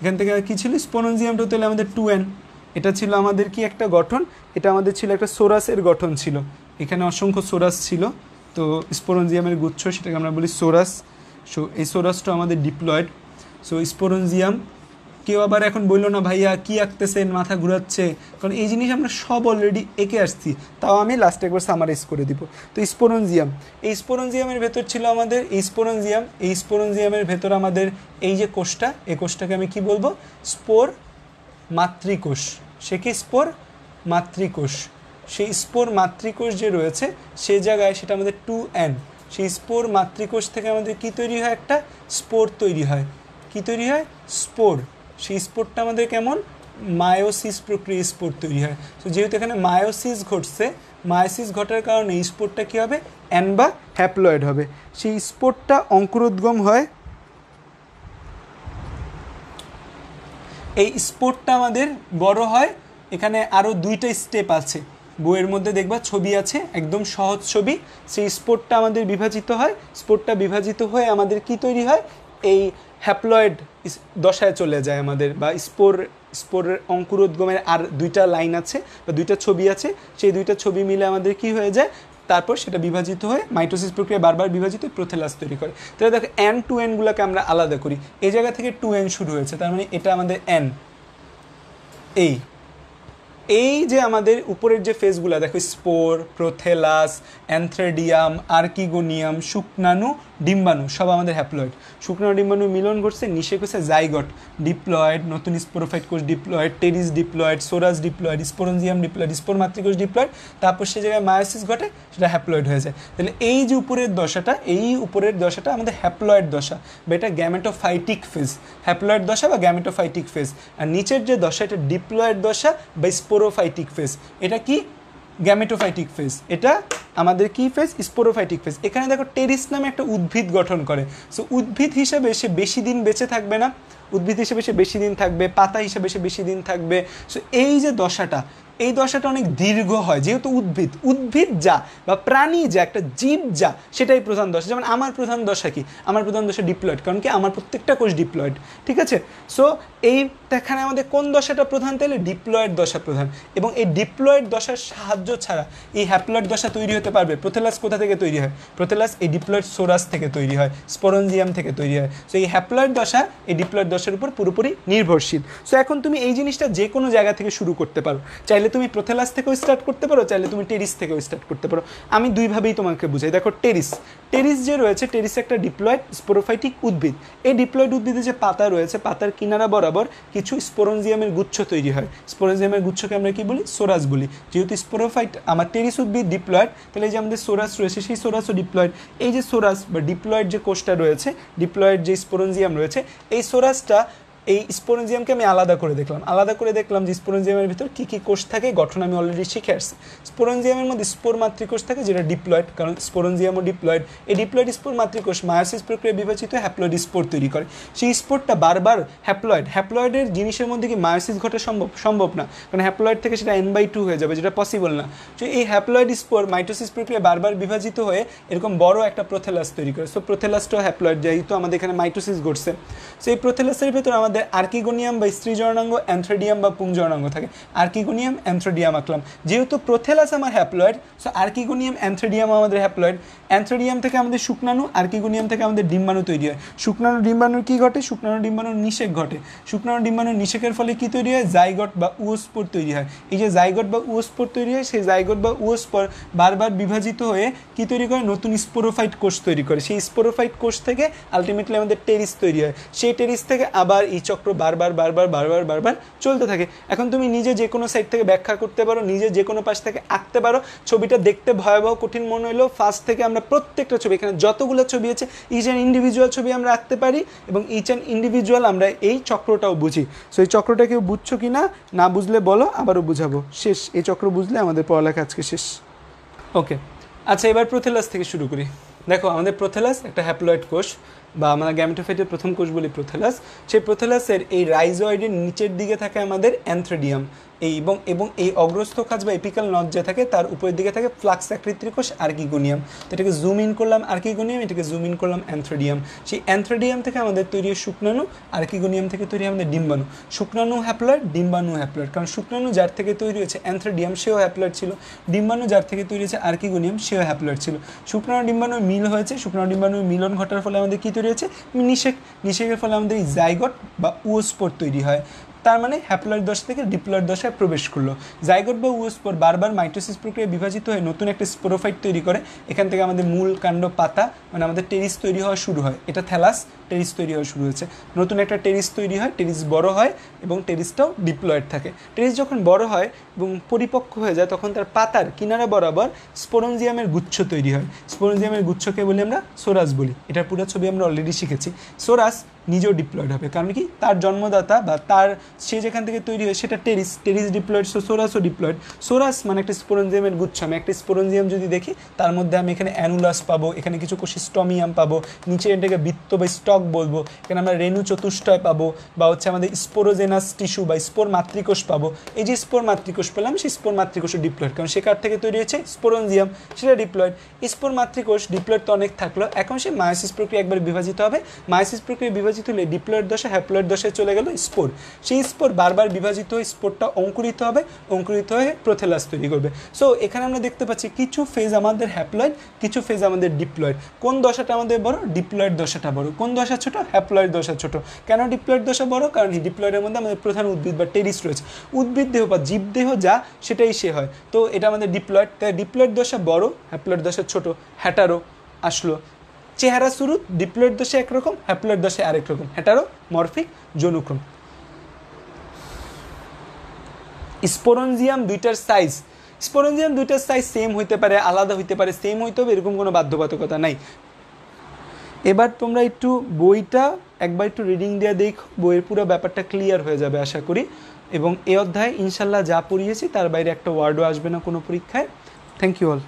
এখান থেকে কী ছিল, স্পোরঞ্জিয়ামটা তাহলে আমাদের 2n, এটা ছিল আমাদের কি একটা গঠন, এটা আমাদের ছিল একটা সোরাসের গঠন ছিল, এখানে অসংখ্য সোরাস ছিল, তো স্পোরঞ্জিয়ামের গুচ্ছ, সেটাকে আমরা বলি সোরাস। সো এই সোরাসটা আমাদের ডিপ্লয়েড। সো স্পোরঞ্জিয়াম, কেউ আবার এখন বললো না ভাইয়া কী আঁকতেছেন, মাথা ঘুরাচ্ছে, কারণ এই জিনিস আমরা সব অলরেডি এঁকে আসছি, তাও আমি লাস্টে একবার সামারাইজ করে দিব। তো স্পোরঞ্জিয়াম, এই স্পোরঞ্জিয়ামের ভেতর ছিল আমাদের এই স্পোরঞ্জিয়াম, এই স্পোরঞ্জিয়ামের ভেতর আমাদের এই যে কোষটা, এই কোষটাকে আমি কি বলবো, স্পোর মাতৃকোষ। সে কি, স্পোর মাতৃকোষ। সেই স্পোর মাতৃকোষ যে রয়েছে সে জায়গায় সেটা আমাদের 2n, সেই স্পোর মাতৃকোষ থেকে আমাদের কি তৈরি হয়, একটা স্পোর তৈরি হয়। কি তৈরি হয়, স্পোর। সেই স্পোরটা আমাদের কেমন, মায়োসিস প্রক্রিয়া স্পোর তৈরি হয়। তো যেহেতু এখানে মায়োসিস ঘটছে, মায়োসিস ঘটার কারণে এই স্পোরটা কী হবে, অ্যান বা হ্যাপ্লয়েড হবে। সেই স্পোরটা অঙ্কুরোদ্গম হয়, এই স্পোরটা আমাদের বড় হয়। এখানে আরও 2টা স্টেপ আছে, বইয়ের মধ্যে দেখবা ছবি আছে, একদম সহজ ছবি। সেই স্পোরটা আমাদের বিভাজিত হয়, স্পোরটা বিভাজিত হয়ে আমাদের কি তৈরি হয়, এই হ্যাপ্লয়েড দশায় চলে যায় আমাদের, বা স্পোরের অঙ্কুরোদ্গমের আর 2টা লাইন আছে বা 2টা ছবি আছে, সেই 2টা ছবি মিলে আমাদের কি হয়ে যায়, তারপর সেটা বিভাজিত হয়ে মাইটোসিস প্রক্রিয়া বারবার বিভাজিত প্রোথ্যালাস তৈরি করে। তাহলে দেখো n to n গুলোকে আমরা আলাদা করি, এই জায়গা থেকে 2n শুরু হয়েছে, তার মানে এটা আমাদের n। এই যে আমাদের উপরের যে ফেজগুলো দেখো, স্পোর, প্রোথেলাস, অ্যানথ্রেডিয়াম, আর্কিগোনিয়াম, শুক্রাণু, ডিম্বাণু সব আমাদের হ্যাপ্লয়েড। শুকনো ডিম্বাণু মিলন ঘটছে, নিষেক হচ্ছে জাইগট, ডিপ্লয়েড, নতুন স্পোরোফাইট কোষ diploid, Pteris diploid, sorus diploid, sporangium diploid, spore মাতৃকোষ ডিপ্লয়েড, তারপর সে জায়গায় মায়োসিস ঘটে, সেটা হ্যাপ্লয়েড হয়ে যায়। তাহলে এই যে উপরের দশাটা আমাদের হ্যাপ্লয়েড দশা বা এটা গ্যামেটোফাইটিক ফেজ, হ্যাপ্লয়েড দশা বা গ্যামেটোফাইটিক ফেজ। আর নিচের যে দশা এটা ডিপ্লয়েড দশা বা স্পোরোফাইটিক ফেজ। এটা কি? Gametophytic phase. এটা আমাদের কি ফেজ? Sporophytic phase. এখানে দেখো টেরিস নামে একটা উদ্ভিদ গঠন করে। সো উদ্ভিদ হিসাবে সে বেশি দিন বেঁচে থাকবে না, উদ্ভিদ হিসেবে সে বেশি দিন থাকবে, পাতা হিসেবে সে বেশি দিন থাকবে। সো এই যে দশাটা, এই দশাটা অনেক দীর্ঘ হয়, যেহেতু উদ্ভিদ যা বা প্রাণী যা, একটা জীব যা, সেটাই প্রধান দশা। যেমন আমার প্রধান দশা কি? আমার প্রধান দশা ডিপ্লয়েড, কারণ কি আমার প্রত্যেকটা কোষ ডিপ্লয়েড, ঠিক আছে? সো এইখানে আমাদের কোন দশাটা প্রধান? তাহলে ডিপ্লয়েড দশা প্রধান। এবং এই ডিপ্লয়েড দশার সাহায্য ছাড়া এই হ্যাপ্লয়েড দশা তৈরি হতে পারবে? প্রোথেলাস কোথা থেকে তৈরি হয়? প্রোথেলাস এই ডিপ্লয়েড সোরাস থেকে তৈরি হয়, স্পোরেঞ্জিয়াম থেকে তৈরি হয়। সো এই হ্যাপ্লয়েড দশা এই ডিপ্লয়েড দশার উপর পুরোপুরি নির্ভরশীল। সো এখন তুমি এই জিনিসটা যে কোনো জায়গা থেকে শুরু করতে পারো, চাইলে তুমি প্রোথেলাস থেকেও স্টার্ট করতে পারো, চাইলে তুমি টেরিস থেকেও স্টার্ট করতে পারো। আমি দুইভাবেই তোমাকে বুঝাই। দেখো টেরিস যে রয়েছে, টেরিস একটা ডিপ্লয়েড স্পোরোফাইটিক উদ্ভিদ। এই ডিপ্লয়েড উদ্ভিদে যে পাতা রয়েছে, পাতার কিনারা বরাবর কিছু স্পোরেঞ্জিয়ামের গুচ্ছ তৈরি হয়। স্পোরেঞ্জিয়ামের গুচ্ছকে আমরা কি বলি? সোরাস বলি। যেহেতু স্পোরোফাইট আমার টেরিস উদ্ভিদ ডিপ্লয়েড, তাহলে এই যে আমাদের সোরাস রয়েছে, সেই সোরাসও ডিপ্লয়েড। এই যে সোরাস বা ডিপ্লয়েড যে কোষটা রয়েছে, ডিপ্লয়েড যে স্পোরেঞ্জিয়াম রয়েছে, এই সোরাসটা, এই স্পোরেঞ্জিয়ামকে আমি আলাদা করে দেখলাম যে স্পোরেঞ্জিয়ামের ভিতর কী কী কোষ থাকে, গঠন আমি অলরেডি শিখে আসছি। স্পোরেঞ্জিয়ামের মধ্যে স্পোর মাতৃকোষ থাকে, যেটা ডিপ্লয়েড, কারণ স্পোরেঞ্জিয়ামও ডিপ্লয়েড। এই ডিপ্লয়েড স্পোর মাতৃকোষ মায়োসিস প্রক্রিয়া বিভাজিত হ্যাপ্লয়েড স্পোর তৈরি করে। সেই স্পোরটা বারবার হ্যাপ্লয়েডের জিনিসের মধ্যে কি মায়োসিস ঘটা সম্ভব না, কারণ হ্যাপ্লয়েড থেকে সেটা n/2 হয়ে যাবে, যেটা পসিবল না। তো এই হ্যাপ্লয়েড স্পোর মাইটোসিস প্রক্রিয়া বারবার বিভাজিত হয়ে এরকম বড় একটা প্রোথেলাস তৈরি করে। সো প্রোথেলাসটাও হ্যাপ্লয়েড, যেহেতু আমাদের এখানে মাইটোসিস ঘটছে। সো এই প্রোথেলাসের ভিতর আমাদের আর্কিগোনিয়াম বা স্ত্রীজননাঙ্গ, অ্যান্থ্রেডিয়াম বা পুংজননাঙ্গ থাকে। আর্কিগোনিয়াম, অ্যান্থ্রেডিয়াম আঁকলাম। যেহেতু প্রোথেলাস আমার হ্যাপ্লয়েড, সো আর্কিগোনিয়াম, অ্যান্থ্রেডিয়াম আমাদের হ্যাপ্লয়েড। অ্যান্থ্রেডিয়াম থেকে আমাদের শুক্রাণু, আর্কিগোনিয়াম থেকে আমাদের ডিম্বাণু তৈরি হয়। শুক্রাণু ডিম্বাণুর কী ঘটে? শুক্রাণু ডিম্বাণুর নিষেক ঘটে। শুক্রাণু ডিম্বাণুর নিষেকের ফলে কী তৈরি হয়? জাইগট বা উওস্পোর তৈরি হয়। এই যে জাইগট বা উওস্পোর তৈরি হয়, সেই জাইগট বা উওস্পোর বারবার বিভাজিত হয়ে কী তৈরি করে? নতুন স্পোরোফাইট কোষ তৈরি করে। সেই স্পোরোফাইট কোষ থেকে আলটিমেটলি আমাদের টেরিস তৈরি হয়। সেই টেরিস থেকে আবার এই চক্র বারবার চলতে থাকে। এখন তুমি নিজে যে কোনো সাইড থেকে ব্যাখ্যা করতে পারো, নিজে যে কোনো পাশ থেকে আঁকতে পারো। ছবিটা দেখতে ভয়াবহ কঠিন মনে হলেও ফার্স্ট থেকে আমরা প্রত্যেকটা ছবি, এখানে যতগুলো ছবি আছে, ইচ অ্যান্ড ইন্ডিভিজুয়াল ছবি আমরা আঁকতে পারি, এবং ইচ অ্যান্ড ইন্ডিভিজুয়াল আমরা এই চক্রটাও বুঝি। সো এই চক্রটা কেউ বুঝছো কি না বুঝলে বলো, আবারও বুঝাবো। শেষ, এই চক্র বুঝলে আমাদের পড়ালেখা আজকে শেষ। ওকে, আচ্ছা, এবার প্রোথেলাস থেকে শুরু করি। দেখো, আমাদের প্রোথেলাস একটা হ্যাপ্লয়েড কোষ, বা আমরা গ্যামেটোফাইটের প্রথম কোষ বলি প্রোথেলাস। সেই প্রোথেলাসের এই রাইজয়েডের নিচের দিকে থাকে আমাদের অ্যান্থ্রেডিয়াম, এবং এই অগ্রস্থ কাজ বা এপিক্যাল নট যে থাকে, তার উপরের দিকে থাকে ফ্লাক্স আকৃতির কোষ আর্কিগোনিয়াম। তো এটাকে জুম ইন করলাম আর্কিগোনিয়াম, এটাকে জুম ইন করলাম অ্যান্থ্রেডিয়াম। সেই অ্যান্থ্রেডিয়াম থেকে আমাদের তৈরি হয় শুক্রাণু, আর্কিগোনিয়াম থেকে তৈরি হয় আমাদের ডিম্বাণু। শুক্রাণু হ্যাপ্লয়েড, ডিম্বাণু হ্যাপ্লয়েড, কারণ শুক্রাণু যার থেকে তৈরি হয়েছে অ্যান্থ্রেডিয়াম, সেও হ্যাপ্লয়েড ছিল। ডিম্বাণু যার থেকে তৈরি হয়েছে আর্কিগোনিয়াম, সেও হ্যাপ্লয়েড ছিল। শুক্রাণু ডিম্বাণুর মিল হয়েছে, শুক্রাণু ডিম্বাণুর মিলন ঘটার ফলে আমাদের কী তৈরি হয়েছে? নিষেকের ফলে আমাদের এই জাইগট বা উওস্পোর তৈরি হয়। তার মানে হ্যাপ্লয়েড দশা থেকে ডিপ্লয়েড দশায় প্রবেশ করলো। জাইগোট বা উওস্পোর বারবার মাইটোসিস প্রক্রিয়ায় বিভাজিত হয়ে নতুন একটা স্পোরোফাইট তৈরি করে। এখান থেকে আমাদের মূল, কাণ্ড, পাতা, মানে আমাদের টেরিস তৈরি হওয়া শুরু হয়। এটা থ্যালাস, টেরিস তৈরি হওয়া শুরু হয়েছে। নতুন একটা টেরিস তৈরি হয়, টেরিস বড় হয় এবং টেরিসটাও ডিপ্লয়েড থাকে। টেরিস যখন বড় হয় এবং পরিপক্ক হয়ে যায়, তখন তার পাতার কিনারা বরাবর স্পোরেঞ্জিয়ামের গুচ্ছ তৈরি হয়। স্পোরেঞ্জিয়ামের গুচ্ছকে বলি আমরা সোরাস বলি। এটার পুরো ছবি আমরা অলরেডি শিখেছি। সোরাস নিজেও ডিপ্লয়েড হবে, কারণ কি তার জন্মদাতা বা সে যেখান থেকে তৈরি হয় সেটা টেরিস ডিপ্লয়েড, সোরাসও ডিপ্লয়েড। সোরাস মানে একটা স্পোরেঞ্জিয়ামের গুচ্ছ। আমি একটা স্পোরেঞ্জিয়াম যদি দেখি, তার মধ্যে আমি এখানে অ্যানুলাস পাবো, এখানে কিছু কোষে স্টমিয়াম পাবো, নিচে এটাকে বৃত্ত বা স্টক বলবো, এখানে আমরা রেণু চতুষ্টয় পাবো, বা হচ্ছে আমাদের স্পোরোজেনাস টিস্যু বা স্পোর মাতৃকোষ পাবো। এই যে স্পোর মাতৃকোষ পেলাম, সেই স্পোর মাতৃকোষও ডিপ্লয়েড, কারণ সে কার থেকে তৈরি হয়েছে? স্পোরেঞ্জিয়াম, সেটা ডিপ্লয়েড। স্পোর মাতৃকোষ ডিপ্লয়েড তো অনেক থাকলো, এখন সে মায়োসিস প্রক্রিয়া একবার বিভাজিত হবে। মায়োসিস প্রক্রিয়া বিভাজিত হলে ডিপ্লয়েড দশা হ্যাপ্লয়েড দশায় চলে গেল স্পোর। সেই স্পোর বারবার বিভাজিত হয়ে স্পোরটা অঙ্কুরিত হবে, অঙ্কুরিত হয়ে প্রোথেলাস তৈরি করবে। সো এখানে আমরা দেখতে পাচ্ছি কিছু ফেজ আমাদের হ্যাপ্লয়েড, কিছু ফেজ আমাদের ডিপ্লয়েড। কোন দশাটা আমাদের বড়? ডিপ্লয়েড দশাটা বড়। কোন দশা ছোট? হ্যাপ্লয়েড দশা ছোট। কেন ডিপ্লয়েড দশা বড়? কারণ ডিপ্লয়েডের মধ্যে আমাদের প্রধান উদ্ভিদ বা টেরিস রয়েছে। উদ্ভিদ দেহ বা জীবদেহ যা, সেটাই সে হয়। তো এটা আমাদের ডিপ্লয়েড, তাই ডিপ্লয়েড দশা বড়, হ্যাপ্লয়েড দশা ছোট। হ্যাটারো আসলো। চেহারা শুরু ডিপ্লয়েড দশে একরকম, হ্যাপ্লয়েড দশে আরেক রকম, হেটারোমরফিক যৌনক্রম। স্পোরেঞ্জিয়াম দুইটার সাইজ, স্পোরেঞ্জিয়াম দুইটার সাইজ সেম হইতে পারে, আলাদা হইতে পারে, সেম হইতে হবে এরকম কোনো বাধ্যবাধকতা নাই। এবার তোমরা একটু বইটা একবার একটু রিডিং দিয়ে দেখো, বইয়ের পুরো ব্যাপারটা ক্লিয়ার হয়ে যাবে আশা করি। এবং এই অধ্যায়ে ইনশাল্লাহ যা পড়িয়েছি তার বাইরে একটা ওয়ার্ডও আসবে না কোনো পরীক্ষায়। Thank you all.